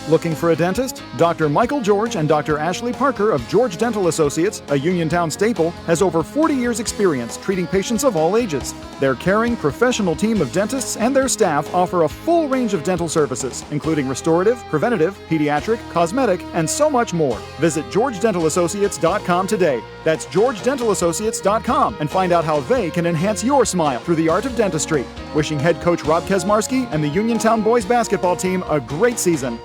E: Looking for a dentist? Dr. Michael George and Dr. Ashley Parker of George Dental Associates, a Uniontown staple, has over 40 years' experience treating patients of all ages. Their caring, professional team of dentists and their staff offer a full range of dental services, including restorative, preventative, pediatric, cosmetic, and so much more. Visit GeorgeDentalAssociates.com today. That's GeorgeDentalAssociates.com and find out how they can enhance your smile through the art of dentistry. Wishing head coach Rob Kesmarski and the Uniontown boys basketball team a great season.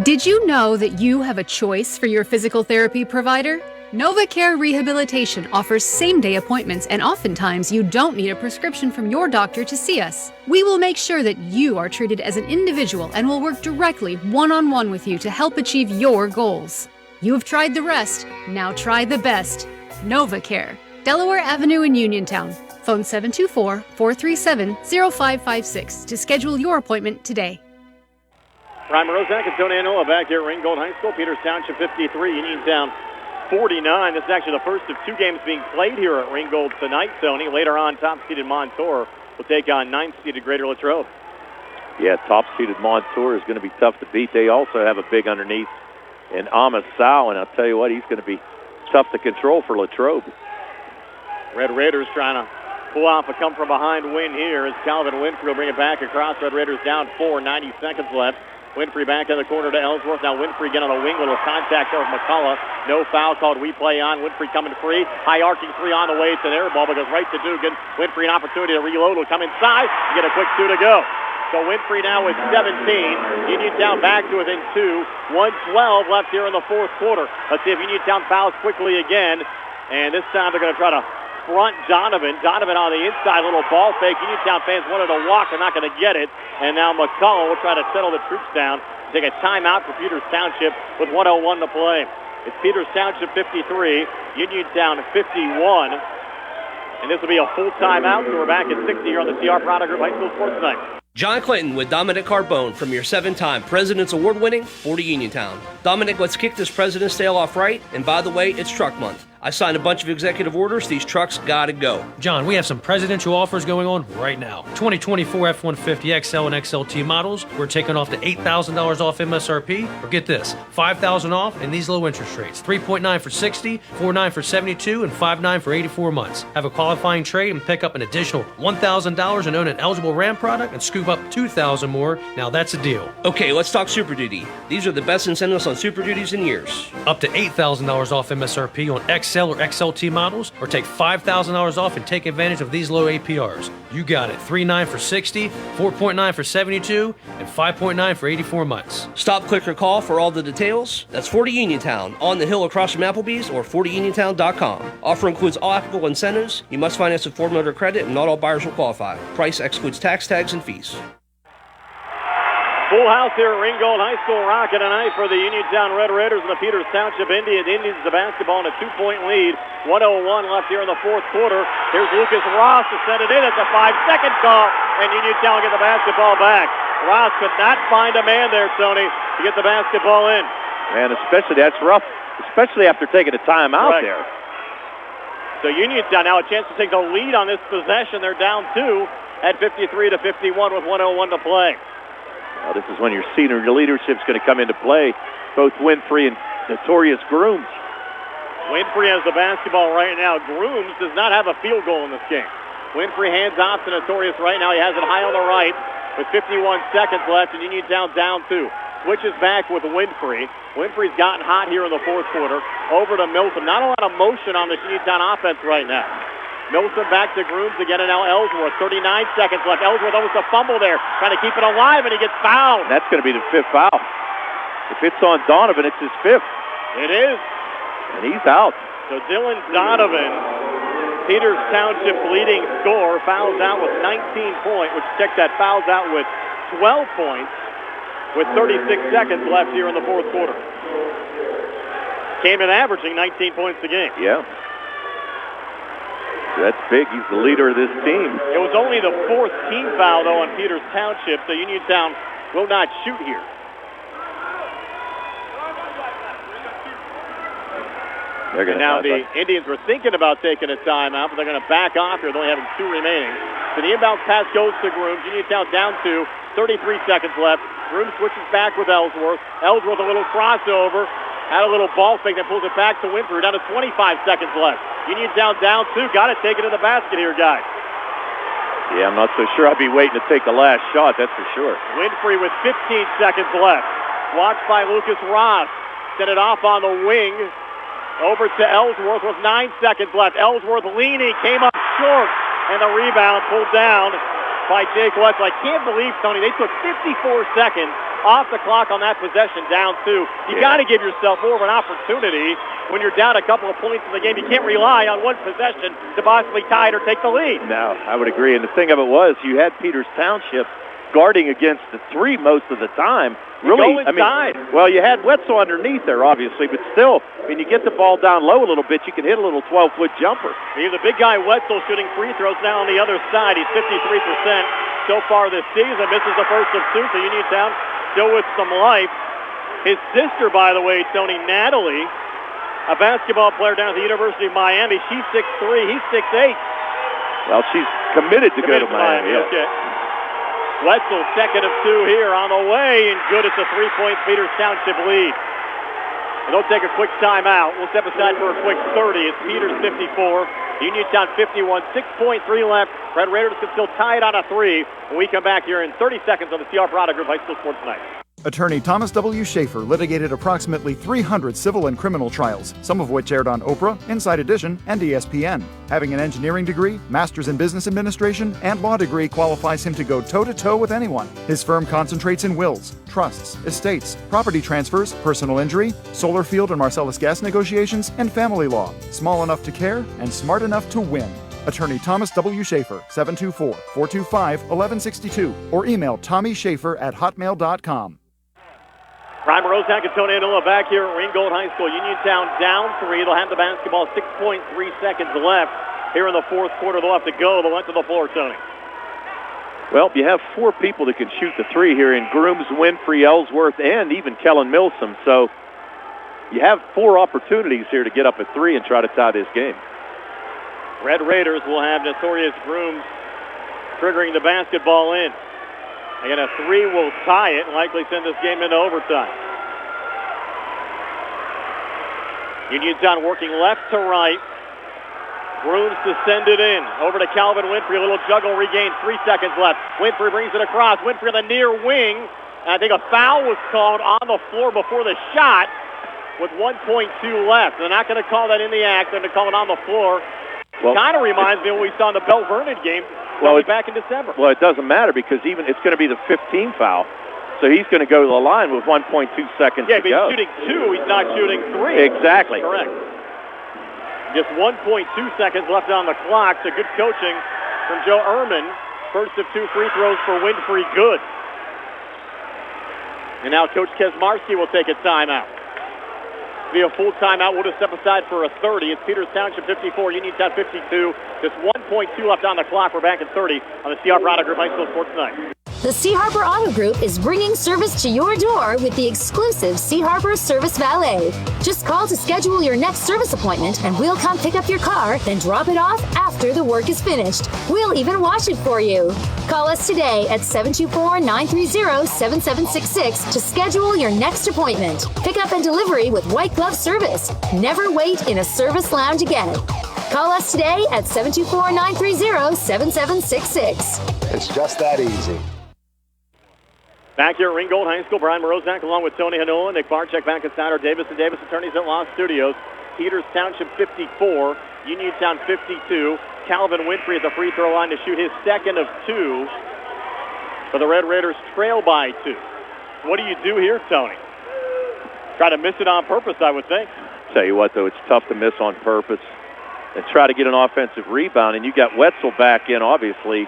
B: Did you know that you have a choice for your physical therapy provider? NovaCare Rehabilitation offers same-day appointments, and oftentimes you don't need a prescription from your doctor to see us. We will make sure that you are treated as an individual and will work directly one-on-one with you to help achieve your goals. You've tried the rest, now try the best. NovaCare, Delaware Avenue in Uniontown. Phone 724-437-0556 to schedule your appointment today.
S: Ryan Rozak and Tony Anoa back here at Ringgold High School. Peters Township 53, Uniontown 49. This is actually the first of 2 games being played here at Ringgold tonight, Tony. Later on, top-seeded Montour will take on 9th-seeded Greater Latrobe.
W: Yeah, top-seeded Montour is going to be tough to beat. They also have a big underneath in Amos Sow, and I'll tell you what, he's going to be tough to control for Latrobe.
S: Red Raiders trying to pull off a come-from-behind win here as Calvin Winfrey will bring it back across. Red Raiders down 4, 90 seconds left. Winfrey back in the corner to Ellsworth. Now Winfrey again on a wing, little contact there with McCullough. No foul called. We play on. Winfrey coming free. High arcing 3 on the way. It's an air ball, but goes right to Dugan. Winfrey an opportunity to reload. Will come inside. Get a quick 2 to go. So Winfrey now with 17. Uniontown back to within 2. 1:12 left here in the 4th quarter. Let's see if Uniontown fouls quickly again. And this time they're going to try to front Donovan. Donovan on the inside, little ball fake. Uniontown fans wanted to walk. They're not going to get it. And now McCullough will try to settle the troops down. Take a timeout for Peters Township with 1:01 to play. It's Peters Township 53, Uniontown 51. And this will be a full timeout, so we're back at 60 here on the CR Product Group High School Sports Night.
O: John Clinton with Dominic Carbone from your 7-time President's Award-winning 40 Uniontown. Dominic, let's kick this President's Day off right. And by the way, it's Truck Month. I signed a bunch of executive orders. These trucks gotta go.
T: John, we have some presidential offers going on right now. 2024 F-150 XL and XLT models, we're taking off to $8,000 off MSRP. Or get this, $5,000 off and these low interest rates. 3.9 for 60, 4.9 for 72, and 5.9 for 84 months. Have a qualifying trade and pick up an additional $1,000 and own an eligible Ram product and scoop up $2,000 more. Now that's a deal.
O: Okay, let's talk Super Duty. These are the best incentives on Super Duties in years.
T: Up to $8,000 off MSRP on XL or XLT models, or take $5,000 off and take advantage of these low APRs. You got it. 3.9 for 60, 4.9 for 72, and 5.9 for 84 months.
O: Stop, click, or call for all the details. That's 40 Uniontown, on the hill across from Applebee's, or 40uniontown.com. Offer includes all applicable incentives. You must finance with Ford Motor Credit, and not all buyers will qualify. Price excludes tax, tags, and fees.
S: Full house here at Ringgold High School, rocking tonight for the Uniontown Red Raiders and the Peters Township Indians. Indians the basketball in a 2-point lead. 1:01 left here in the fourth quarter. Here's Lucas Ross to send it in. It's a 5-second call, and Uniontown will get the basketball back. Ross could not find a man there, Tony, to get the basketball in.
W: Man, especially that's rough, especially after taking a timeout there.
S: So Uniontown now a chance to take the lead on this possession. They're down 2 at 53-51 with 1:01 to play.
W: Well, this is when your senior leadership's going to come into play. Both Winfrey and Notorious Grooms.
S: Winfrey has the basketball right now. Grooms does not have a field goal in this game. Winfrey hands off to Notorious right now. He has it high on the right with 51 seconds left, and Uniontown down 2. Switches back with Winfrey. Winfrey's gotten hot here in the fourth quarter. Over to Milton. Not a lot of motion on the Uniontown offense right now. Milton back to Grooms again, and now Ellsworth. 39 seconds left. Ellsworth almost a fumble there, trying to keep it alive, and he gets fouled.
W: That's going to be the 5th foul. If it's on Donovan, it's his 5th.
S: It is.
W: And he's out.
S: So Dylan Donovan, Peters Township's leading scorer, fouls out with 19 points, which check that, fouls out with 12 points with 36 seconds left here in the fourth quarter. Came in averaging 19 points a game.
W: Yeah. That's big. He's the leader of this team.
S: It was only the 4th team foul, though, on Peters Township, so Uniontown will not shoot here. And now the Indians were thinking about taking a timeout, but they're going to back off here. They're only having 2 remaining. So the inbound pass goes to Grooms. Uniontown down 2, 33 seconds left. Grooms switches back with Ellsworth. Ellsworth a little crossover. Had a little ball fake, then pulls it back to Winfrey. Down to 25 seconds left. Uniontown down 2. Got to take it to the basket here, guys.
W: Yeah, I'm not so sure I'll be waiting to take the last shot, that's for sure.
S: Winfrey with 15 seconds left. Watched by Lucas Ross. Sent it off on the wing. Over to Ellsworth with 9 seconds left. Ellsworth leaning, came up short, and the rebound pulled down by Jake Wetzel. I can't believe, Tony, they took 54 seconds off the clock on that possession, down 2. You got to give yourself more of an opportunity when you're down a couple of points in the game. You can't rely on one possession to possibly tie it or take the lead.
W: No, I would agree. And the thing of it was, you had Peters Township guarding against the 3 most of the time. Really,
S: I mean,
W: well, you had Wetzel underneath there, obviously, but still, when you get the ball down low a little bit, you can hit a little 12-foot jumper.
S: He's a big guy, Wetzel, shooting free throws now on the other side. He's 53% so far this season. Misses the first of 2 for Uniontown, still with some life. His sister, by the way, Tony, Natalie, a basketball player down at the University of Miami. She's 6'3", he's 6'8".
W: Well, she's committed to go to Miami. Yeah.
S: Okay. Wetzel, second of 2 here on the way, and good. It's a 3-point Peters Township lead. And they'll take a quick timeout. We'll step aside for a quick 30. It's Peters 54, Uniontown 51, 6.3 left. Red Raiders can still tie it on a 3 when we come back here in 30 seconds on the CR Parada Group High School Sports Night.
E: Attorney Thomas W. Schaefer litigated approximately 300 civil and criminal trials, some of which aired on Oprah, Inside Edition, and ESPN. Having an engineering degree, master's in business administration, and law degree qualifies him to go toe-to-toe with anyone. His firm concentrates in wills, trusts, estates, property transfers, personal injury, solar field and Marcellus gas negotiations, and family law. Small enough to care and smart enough to win. Attorney Thomas W. Schaefer, 724-425-1162, or email tommyschaefer@hotmail.com.
S: Reimer Rosak and Tony Anola back here at Ringgold High School. Uniontown down 3. They'll have the basketball, 6.3 seconds left here in the fourth quarter. They'll have to go. They'll enter the floor, Tony.
W: Well, you have 4 people that can shoot the 3 here in Grooms, Winfrey, Ellsworth, and even Kellen Milsom. So you have 4 opportunities here to get up at 3 and try to tie this game.
S: Red Raiders will have Notorious Grooms triggering the basketball in. Again, a 3 will tie it and likely send this game into overtime. Uniontown working left to right. Grooms to send it in. Over to Calvin Winfrey. A little juggle regained. 3 seconds left. Winfrey brings it across. Winfrey on the near wing. And I think a foul was called on the floor before the shot with 1.2 left. They're not going to call that in the act. They're going to call it on the floor. Well, kind of reminds me of what we saw in the Bell Vernon game back in December.
W: Well, it doesn't matter because even it's going to be the 15th foul. So he's going to go to the line with 1.2 seconds to go.
S: Yeah, but he's shooting 2. He's not shooting 3.
W: Exactly.
S: Correct. Just 1.2 seconds left on the clock. So good coaching from Joe Ehrman. First of 2 free throws for Winfrey, good. And now Coach Kesmarski will take a timeout. Be a full timeout. We'll just step aside for a 30. It's Peters Township 54, Uniontown 52. Just 1.2 left on the clock. We're back at 30 on the C. Harper Auto Group High School Sports Night.
C: The C. Harper Auto Group is bringing service to your door with the exclusive C. Harper Service Valet. Just call to schedule your next service appointment and we'll come pick up your car, then drop it off after the work is finished. We'll even wash it for you. Call us today at 724-930-7766 to schedule your next appointment. Pickup and delivery with white glove service. Never wait in a service lounge again. Call us today at 724-930-7766.
D: It's just that easy.
S: Back here at Ringgold High School, Brian Morozak along with Tony Hanola, Nick Barczyk back inside our Davis & Davis Attorneys at Law Studios. Peters Township 54, Uniontown 52. Calvin Winfrey at the free throw line to shoot his second of 2. But the Red Raiders trail by 2. What do you do here, Tony? Try to miss it on purpose, I would think.
W: Tell you what, though, it's tough to miss on purpose and try to get an offensive rebound. And you got Wetzel back in, obviously,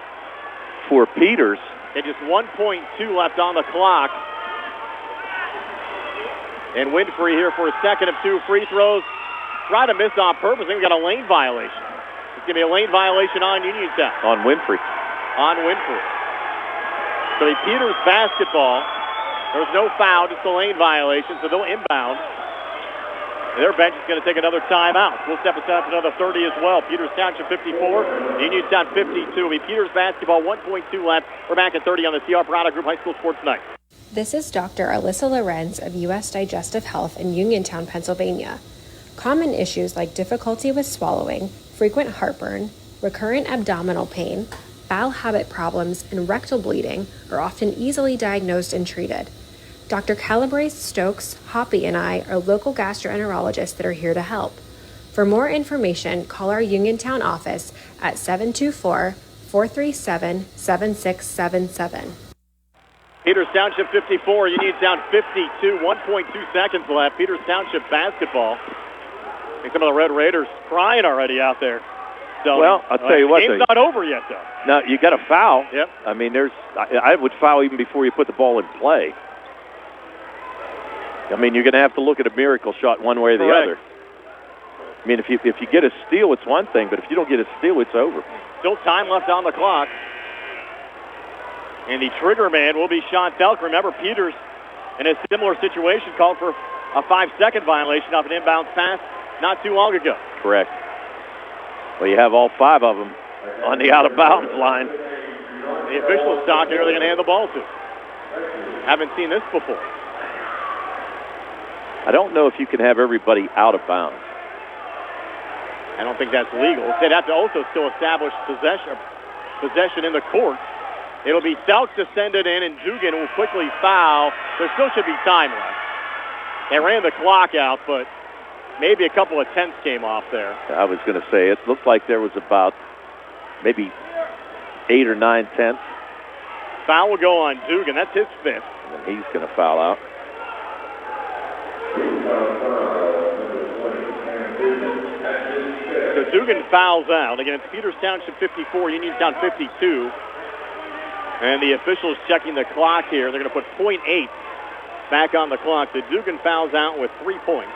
W: for Peters.
S: And just 1.2 left on the clock. And Winfrey here for his second of 2 free throws. Try to miss on purpose. I think we got a lane violation. It's going to be a lane violation on Uniontown.
W: On Winfrey.
S: On Winfrey. So the Peters basketball. There was no foul, just a lane violation, so they'll inbound. And their bench is going to take another timeout. We'll step aside for another 30 as well. Peters Township 54, Uniontown 52. It'll be Peters basketball, 1.2 left. We're back at 30 on the C. Harper Auto Group High School Sports Night.
Q: This is Dr. Alyssa Lorenz of U.S. Digestive Health in Uniontown, Pennsylvania. Common issues like difficulty with swallowing, frequent heartburn, recurrent abdominal pain, bowel habit problems, and rectal bleeding are often easily diagnosed and treated. Dr. Calabrese Stokes, Hoppy, and I are local gastroenterologists that are here to help. For more information, call our Uniontown office at 724-437-7677.
S: Peters Township 54, Uniontown 52, 1.2 seconds left. Peters Township basketball. I think some of the Red Raiders crying already out there. So,
W: well, I'll tell you what.
S: The game's not over yet, though.
W: No, you got a foul.
S: Yep.
W: I mean, I would foul even before you put the ball in play. I mean, you're going to have to look at a miracle shot one way or the other. I mean, if you get a steal, it's one thing, but if you don't get a steal, it's over.
S: Still time left on the clock. And the trigger man will be Sean Felk. Remember, Peters, in a similar situation, called for a 5-second violation off an inbound pass not too long ago.
W: Correct. Well, you have all 5 of them on the out-of-bounds line.
S: The officials talking, who are they going to hand the ball to? Haven't seen this before.
W: I don't know if you can have everybody out of bounds.
S: I don't think that's legal. They'd have to also still establish possession in the court. It'll be Selk to send it in, and Dugan will quickly foul. There still should be time left. They ran the clock out, but maybe a couple of tenths came off there.
W: I was going to say, it looked like there was about maybe 8 or 9 tenths.
S: Foul will go on Dugan. That's his 5th.
W: And he's going to foul out.
S: So Dugan fouls out. Again, it's Peters Township 54, Uniontown 52. And the officials checking the clock here. They're going to put .8 back on the clock. So Dugan fouls out with 3 points.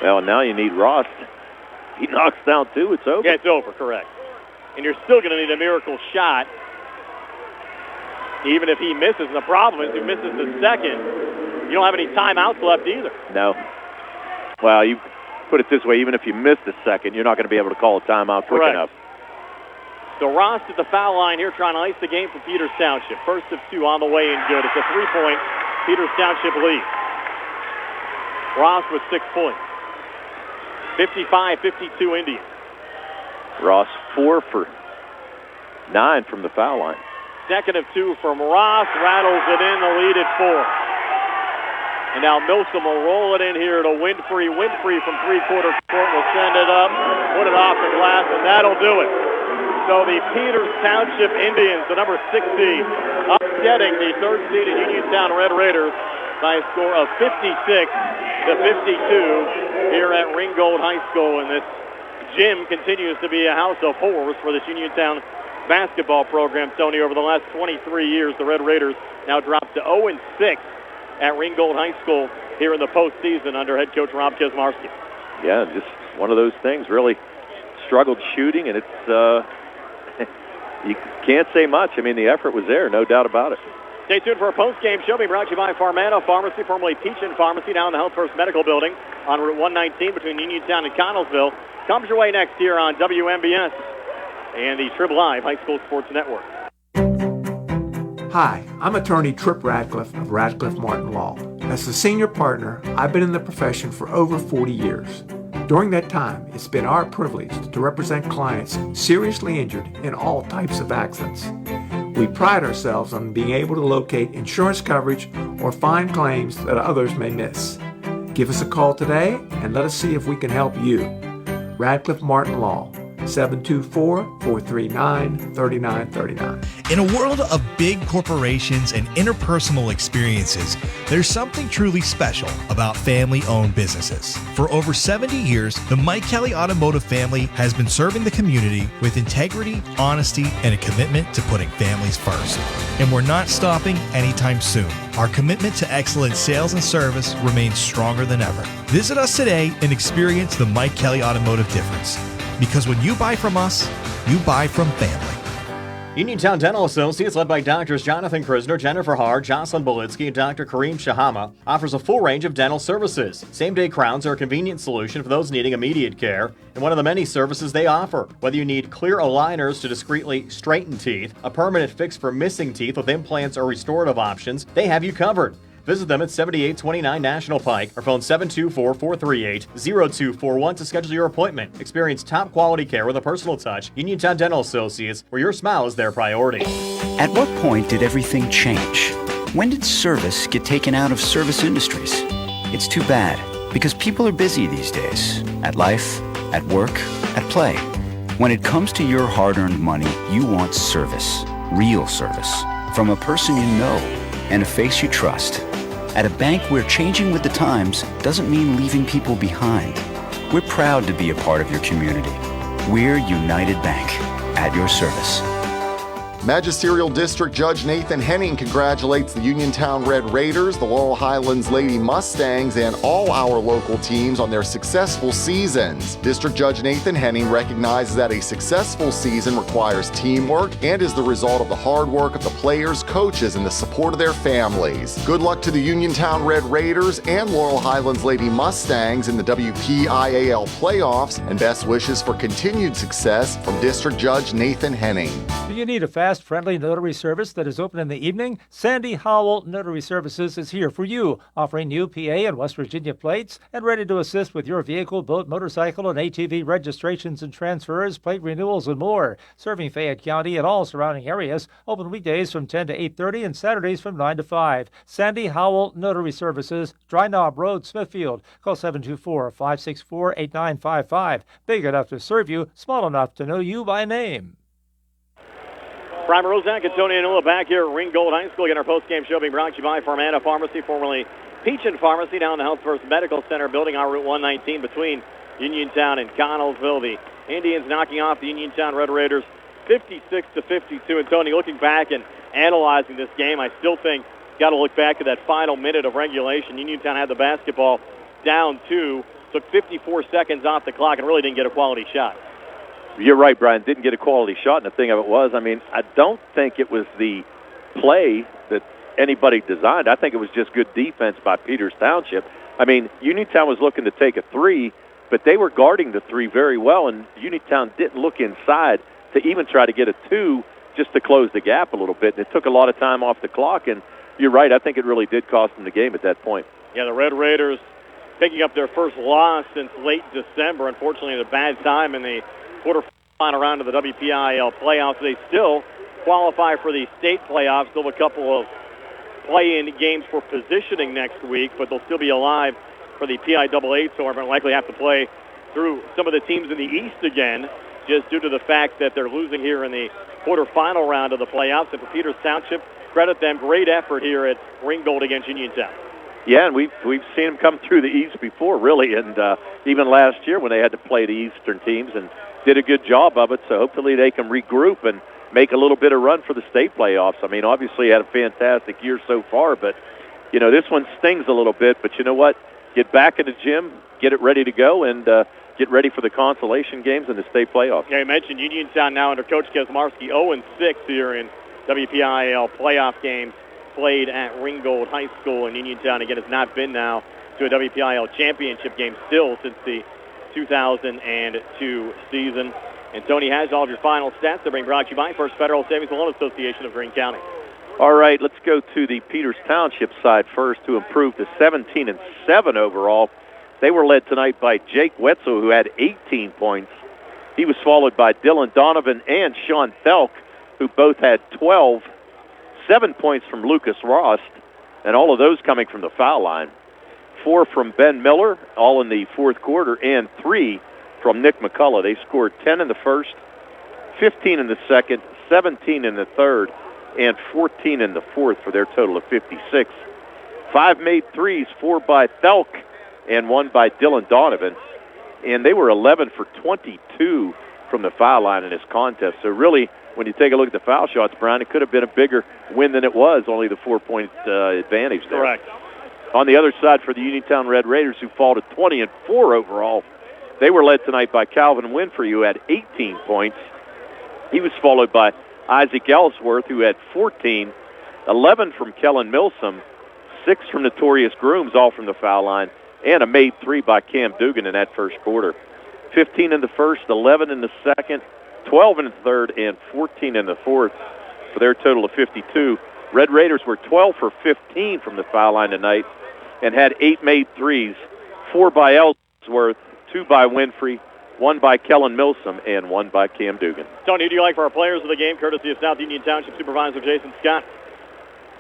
W: Well, now you need Ross. He knocks down 2. It's over.
S: Yeah, it's over, correct. And you're still going to need a miracle shot, even if he misses. And the problem is, if he misses the second, you don't have any timeouts left either.
W: No. Well, you put it this way, even if you miss the second, you're not going to be able to call a timeout quick enough.
S: So Ross at the foul line here trying to ice the game for Peters Township. First of 2 on the way and good. It's a 3-point Peters Township lead. Ross with 6 points. 55-52 Indians.
W: Ross 4 for 9 from the foul line.
S: Second of 2 from Ross. Rattles it in, the lead at 4. And now Milsom will roll it in here to Winfrey. Winfrey from three-quarter court will send it up, put it off the glass, and that'll do it. So the Peters Township Indians, the number 6 seed, upsetting the 3rd seeded Uniontown Red Raiders by a score of 56-52 here at Ringgold High School. And this gym continues to be a house of horrors for this Uniontown basketball program, Tony. Over the last 23 years, the Red Raiders now dropped to 0-6 at Ringgold High School here in the postseason under head coach Rob Kismarski.
D: Yeah, just one of those things. Really struggled shooting, and it's you can't say much. I mean, the effort was there, no doubt about it.
S: Stay tuned for a post-game show being brought to you by Farmana Pharmacy, formerly Peachin Pharmacy, down in the Health First Medical Building on Route 119 between Uniontown and Connellsville. Comes your way next here on WMBS and the Trib Live High School Sports Network.
K: Hi, I'm attorney Tripp Radcliffe of Radcliffe Martin Law. As a senior partner, I've been in the profession for over 40 years. During that time, it's been our privilege to represent clients seriously injured in all types of accidents. We pride ourselves on being able to locate insurance coverage or find claims that others may miss. Give us a call today and let us see if we can help you. Radcliffe Martin Law, 724-439-3939.
X: In a world of big corporations and interpersonal experiences, there's something truly special about family-owned businesses. For over 70 years, the Mike Kelly Automotive family has been serving the community with integrity, honesty, and a commitment to putting families first. And we're not stopping anytime soon. Our commitment to excellent sales and service remains stronger than ever. Visit us today and experience the Mike Kelly Automotive difference. Because when you buy from us, you buy from family.
N: Uniontown Dental Associates, led by Doctors Jonathan Krisner, Jennifer Haar, Jocelyn Bolitsky, and Dr. Kareem Shahama, offers a full range of dental services. Same-day crowns are a convenient solution for those needing immediate care, and one of the many services they offer. Whether you need clear aligners to discreetly straighten teeth, a permanent fix for missing teeth with implants or restorative options, they have you covered. Visit them at 7829 National Pike or phone 724-438-0241 to schedule your appointment. Experience top quality care with a personal touch. Uniontown Dental Associates, where your smile is their priority.
P: At what point did everything change? When did service get taken out of service industries? It's too bad, because people are busy these days. At life, at work, at play. When it comes to your hard-earned money, you want service. Real service. From a person you know and a face you trust. At a bank where changing with the times doesn't mean leaving people behind. We're proud to be a part of your community. We're United Bank, at your service.
U: Magisterial District Judge Nathan Henning congratulates the Uniontown Red Raiders, the Laurel Highlands Lady Mustangs, and all our local teams on their successful seasons. District Judge Nathan Henning recognizes that a successful season requires teamwork and is the result of the hard work of the players, coaches, and the support of their families. Good luck to the Uniontown Red Raiders and Laurel Highlands Lady Mustangs in the WPIAL playoffs, and best wishes for continued success from District Judge Nathan Henning.
M: Do you need a fast, friendly notary service that is open in the evening? Sandy Howell Notary Services is here for you, offering new PA and West Virginia plates and ready to assist with your vehicle, boat, motorcycle, and ATV registrations and transfers, plate renewals, and more. Serving Fayette County and all surrounding areas. Open weekdays from 10 to 8:30 and Saturdays from 9 to 5. Sandy Howell Notary Services, Dry Knob Road, Smithfield. Call 724-564-8955. Big enough to serve you, small enough to know you by name.
S: Brian Rozak and Tony Anula back here at Ringgold High School. Again, our post-game show being brought to you by Farmana Pharmacy, formerly Peachin Pharmacy, down in the Health First Medical Center building on Route 119 between Uniontown and Connellsville. The Indians knocking off the Uniontown Red Raiders 56-52. And Tony, looking back and analyzing this game, I still think got to look back at that final minute of regulation. Uniontown had the basketball down 2, took 54 seconds off the clock, and really didn't get a quality shot.
D: You're right, Brian. Didn't get a quality shot, and the thing of it was, I mean, I don't think it was the play that anybody designed. I think it was just good defense by Peters Township. I mean, Uniontown was looking to take a three, but they were guarding the three very well, and Uniontown didn't look inside to even try to get a two just to close the gap a little bit, and it took a lot of time off the clock, and you're right. I think it really did cost them the game at that point.
S: Yeah, the Red Raiders picking up their first loss since late December, unfortunately at a bad time in the quarterfinal round of the WPIAL playoffs. They still qualify for the state playoffs. Still have a couple of play-in games for positioning next week, but they'll still be alive for the PIAA tournament. Likely have to play through some of the teams in the East again, just due to the fact that they're losing here in the quarterfinal round of the playoffs. And for Peters Township, credit them. Great effort here at Ringgold against Uniontown.
D: Yeah, and we've seen them come through the East before, really, and even last year when they had to play the Eastern teams and did a good job of it. So hopefully they can regroup. And make a little bit of run for the state playoffs. I mean, obviously had a fantastic year so far, but, this one stings a little bit. But you know what? Get back in the gym, get it ready to go, and get ready for the consolation games and the state playoffs.
S: Yeah, you mentioned Uniontown now under Coach Kaczmarski, 0-6 here in WPIAL playoff games played at Ringgold High School. And Uniontown, again, has not been now to a WPIAL championship game still since the 2002 season. And Tony has all of your final stats that bring brought to you by First Federal Savings and Loan Association of Greene County.
D: All right, let's go to the Peters Township side first, who improved to 17-7 overall. They were led tonight by Jake Wetzel, who had 18 points. He was followed by Dylan Donovan and Sean Thelk, who both had 12. 7 points from Lucas Rost, and all of those coming from the foul line. 4 from Ben Miller, all in the fourth quarter, and 3 from Nick McCullough. They scored 10 in the first, 15 in the second, 17 in the third, and 14 in the fourth for their total of 56. 5 made threes, 4 by Thelk, and 1 by Dylan Donovan. And they were 11 for 22 from the foul line in this contest. So really, when you take a look at the foul shots, Brian, it could have been a bigger win than it was, only the 4-point advantage there.
S: Correct.
D: On the other side for the Uniontown Red Raiders, who fall to 20-4 overall, they were led tonight by Calvin Winfrey, who had 18 points. He was followed by Isaac Ellsworth, who had 14, 11 from Kellen Milsom, 6 from Notorious Grooms, all from the foul line, and a made 3 by Cam Dugan in that first quarter. 15 in the first, 11 in the second, 12 in the third, and 14 in the fourth for their total of 52. Red Raiders were 12 for 15 from the foul line tonight and had 8 made threes, 4 by Ellsworth, 2 by Winfrey, 1 by Kellen Milsom, and 1 by Cam Dugan.
S: Tony, who do you like for our players of the game, courtesy of South Union Township Supervisor Jason Scott?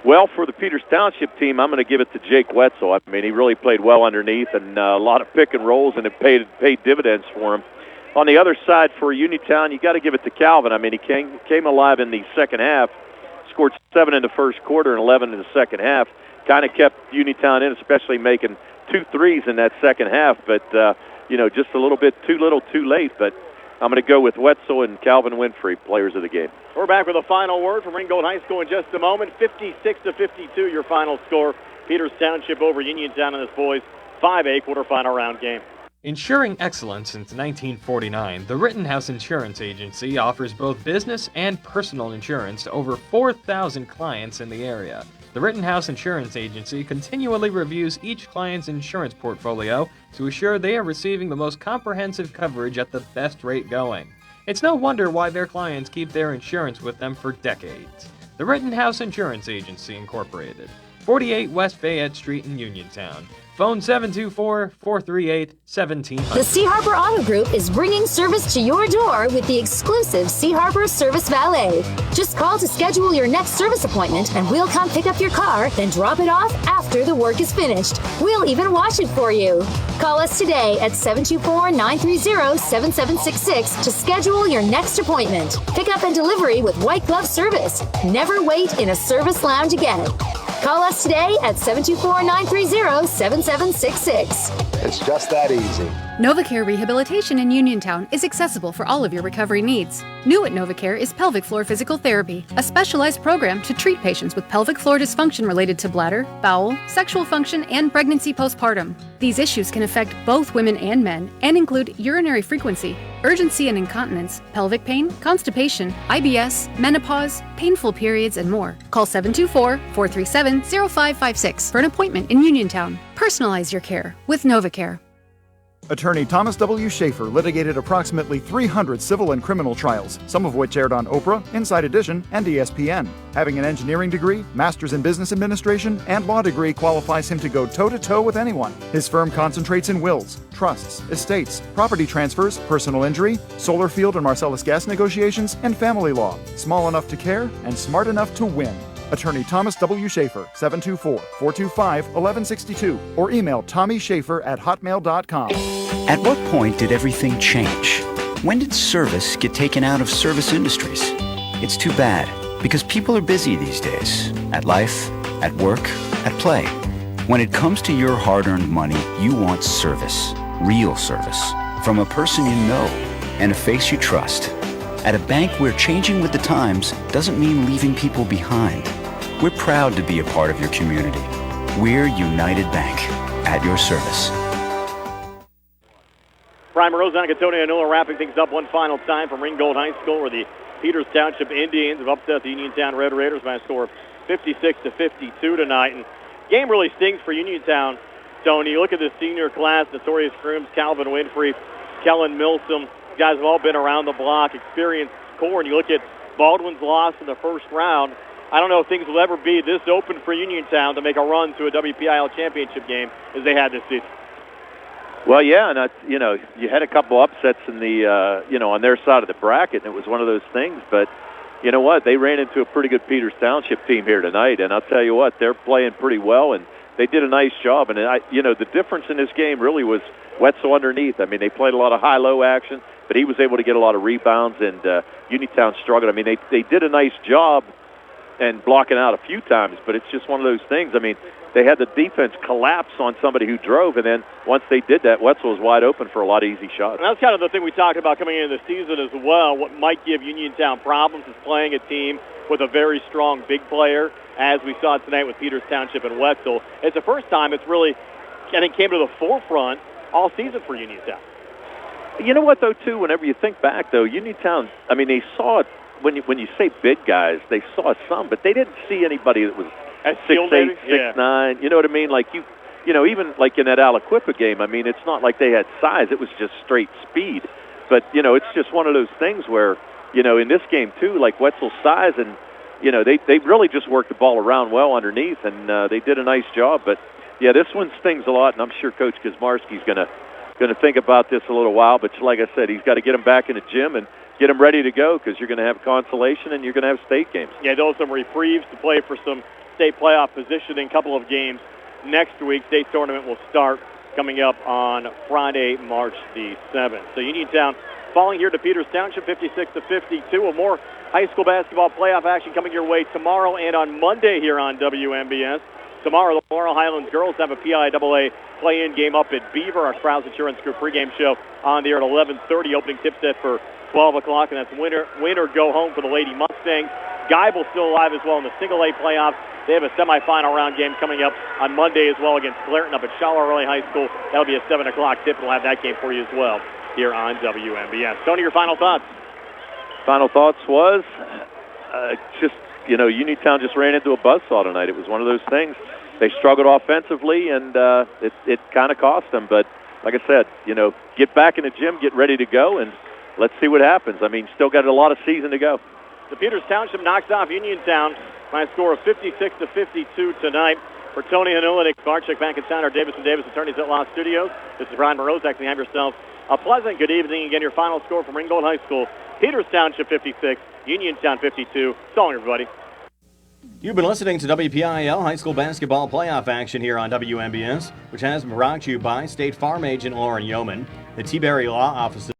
D: Well, for the Peters Township team, I'm going to give it to Jake Wetzel. I mean, he really played well underneath, and a lot of pick and rolls, and it paid dividends for him. On the other side for Uniontown, you got to give it to Calvin. I mean, he came alive in the second half, scored 7 in the first quarter and 11 in the second half. Kind of kept Uniontown in, especially making 2 threes in that second half. But, just a little bit too little, too late. But I'm going to go with Wetzel and Calvin Winfrey, players of the game.
S: We're back with a final word from Ringgold High School in just a moment. 56-52, your final score. Peters Township over Uniontown in this boys 5A quarterfinal round game.
L: Ensuring excellence since 1949, the Rittenhouse Insurance Agency offers both business and personal insurance to over 4,000 clients in the area. The Rittenhouse Insurance Agency continually reviews each client's insurance portfolio to assure they are receiving the most comprehensive coverage at the best rate going. It's no wonder why their clients keep their insurance with them for decades. The Rittenhouse Insurance Agency, Incorporated, 48 West Fayette Street in Uniontown. Phone 724-438-1700.
C: The Sea Harbor Auto Group is bringing service to your door with the exclusive Sea Harbor Service Valet. Just call to schedule your next service appointment and we'll come pick up your car, then drop it off after the work is finished. We'll even wash it for you. Call us today at 724-930-7766 to schedule your next appointment. Pickup and delivery with white glove service. Never wait in a service lounge again. Call us today at 724-930-7766.
G: It's just that easy.
B: NovaCare Rehabilitation in Uniontown is accessible for all of your recovery needs. New at NovaCare is pelvic floor physical therapy, a specialized program to treat patients with pelvic floor dysfunction related to bladder, bowel, sexual function, and pregnancy postpartum. These issues can affect both women and men and include urinary frequency, urgency and incontinence, pelvic pain, constipation, IBS, menopause, painful periods, and more. Call 724-437-0556 for an appointment in Uniontown. Personalize your care with NovaCare.
E: Attorney Thomas W. Schaefer litigated approximately 300 civil and criminal trials, some of which aired on Oprah, Inside Edition, and ESPN. Having an engineering degree, master's in business administration, and law degree qualifies him to go toe-to-toe with anyone. His firm concentrates in wills, trusts, estates, property transfers, personal injury, solar field and Marcellus gas negotiations, and family law. Small enough to care and smart enough to win. Attorney Thomas W. Schaefer, 724-425-1162, or email tommyschaefer@hotmail.com.
P: At what point did everything change? When did service get taken out of service industries? It's too bad, because people are busy these days. At life, at work, at play. When it comes to your hard-earned money, you want service. Real service. From a person you know and a face you trust. At a bank where changing with the times doesn't mean leaving people behind. We're proud to be a part of your community. We're United Bank, at your service.
S: Brian Morozak and Tony Anula wrapping things up one final time from Ringgold High School, where the Peters Township Indians have upset the Uniontown Red Raiders by a score of 56-52 tonight. And game really stings for Uniontown, Tony. You look at the senior class, Notorious Grooms, Calvin Winfrey, Kellen Milsom. Guys have all been around the block, experienced core. And you look at Baldwin's loss in the first round. I don't know if things will ever be this open for Uniontown to make a run to a WPIAL championship game as they had this season.
D: Well, yeah, and you had a couple upsets in the on their side of the bracket, and it was one of those things. But you know what? They ran into a pretty good Peters Township team here tonight, and I'll tell you what, they're playing pretty well, and they did a nice job. And the difference in this game really was Wetzel underneath. I mean, they played a lot of high-low action, but he was able to get a lot of rebounds, and Uniontown struggled. I mean, they did a nice job and blocking out a few times, but it's just one of those things. I mean, they had the defense collapse on somebody who drove, and then once they did that, Wetzel was wide open for a lot of easy shots.
S: And that's kind of the thing we talked about coming into the season as well. What might give Uniontown problems is playing a team with a very strong big player, as we saw tonight with Peters Township and Wetzel. It's the first time it's really, I think, came to the forefront all season for Uniontown.
D: You know what, though, too, whenever you think back, though, Uniontown, I mean, they saw it. When you say big guys, they saw some, but they didn't see anybody that was 6'8", 6'9". You know what I mean? Like even like in that Aliquippa game, I mean, it's not like they had size; it was just straight speed. But it's just one of those things where in this game too, like Wetzel's size, and they really just worked the ball around well underneath, and they did a nice job. But yeah, this one stings a lot, and I'm sure Coach Kazmarski's gonna think about this a little while. But like I said, he's got to get them back in the gym and get them ready to go, because you're going to have consolation and you're going to have state games.
S: Yeah, those some reprieves to play for some state playoff positioning. Couple of games next week. State tournament will start coming up on Friday, March the 7th. So Uniontown falling here to Peters Township 56-52. With more high school basketball playoff action coming your way tomorrow and on Monday here on WMBS. Tomorrow, the Laurel Highlands girls have a PIAA play-in game up at Beaver. Our Sprouse Insurance Group pregame show on the air at 11:30. Opening tip set for 12 o'clock, and that's win or go home for the Lady Mustangs. Geibel still alive as well in the single A playoffs. They have a semifinal round game coming up on Monday as well against Clareton up at Charleroi High School. That'll be a 7 o'clock tip, and we'll have that game for you as well here on WMBS. Tony, your final thoughts?
D: Final thoughts was Uniontown just ran into a buzzsaw tonight. It was one of those things. They struggled offensively, and it kind of cost them. But like I said, get back in the gym, get ready to go, and let's see what happens. I mean, still got a lot of season to go.
S: The Peters Township knocks off Uniontown by a score of 56-52 tonight. For Tony Hanula, Nick Barczyk back in town, our Davis & Davis Attorneys at Law Studios. This is Brian Morozak. Have yourself a pleasant good evening. Again, your final score from Ringgold High School. Peters Township 56, Uniontown 52. So long, everybody.
N: You've been listening to WPIAL High School Basketball Playoff action here on WMBS, which has been brought to you by State Farm Agent Lauren Yeoman, the T-Berry Law Offices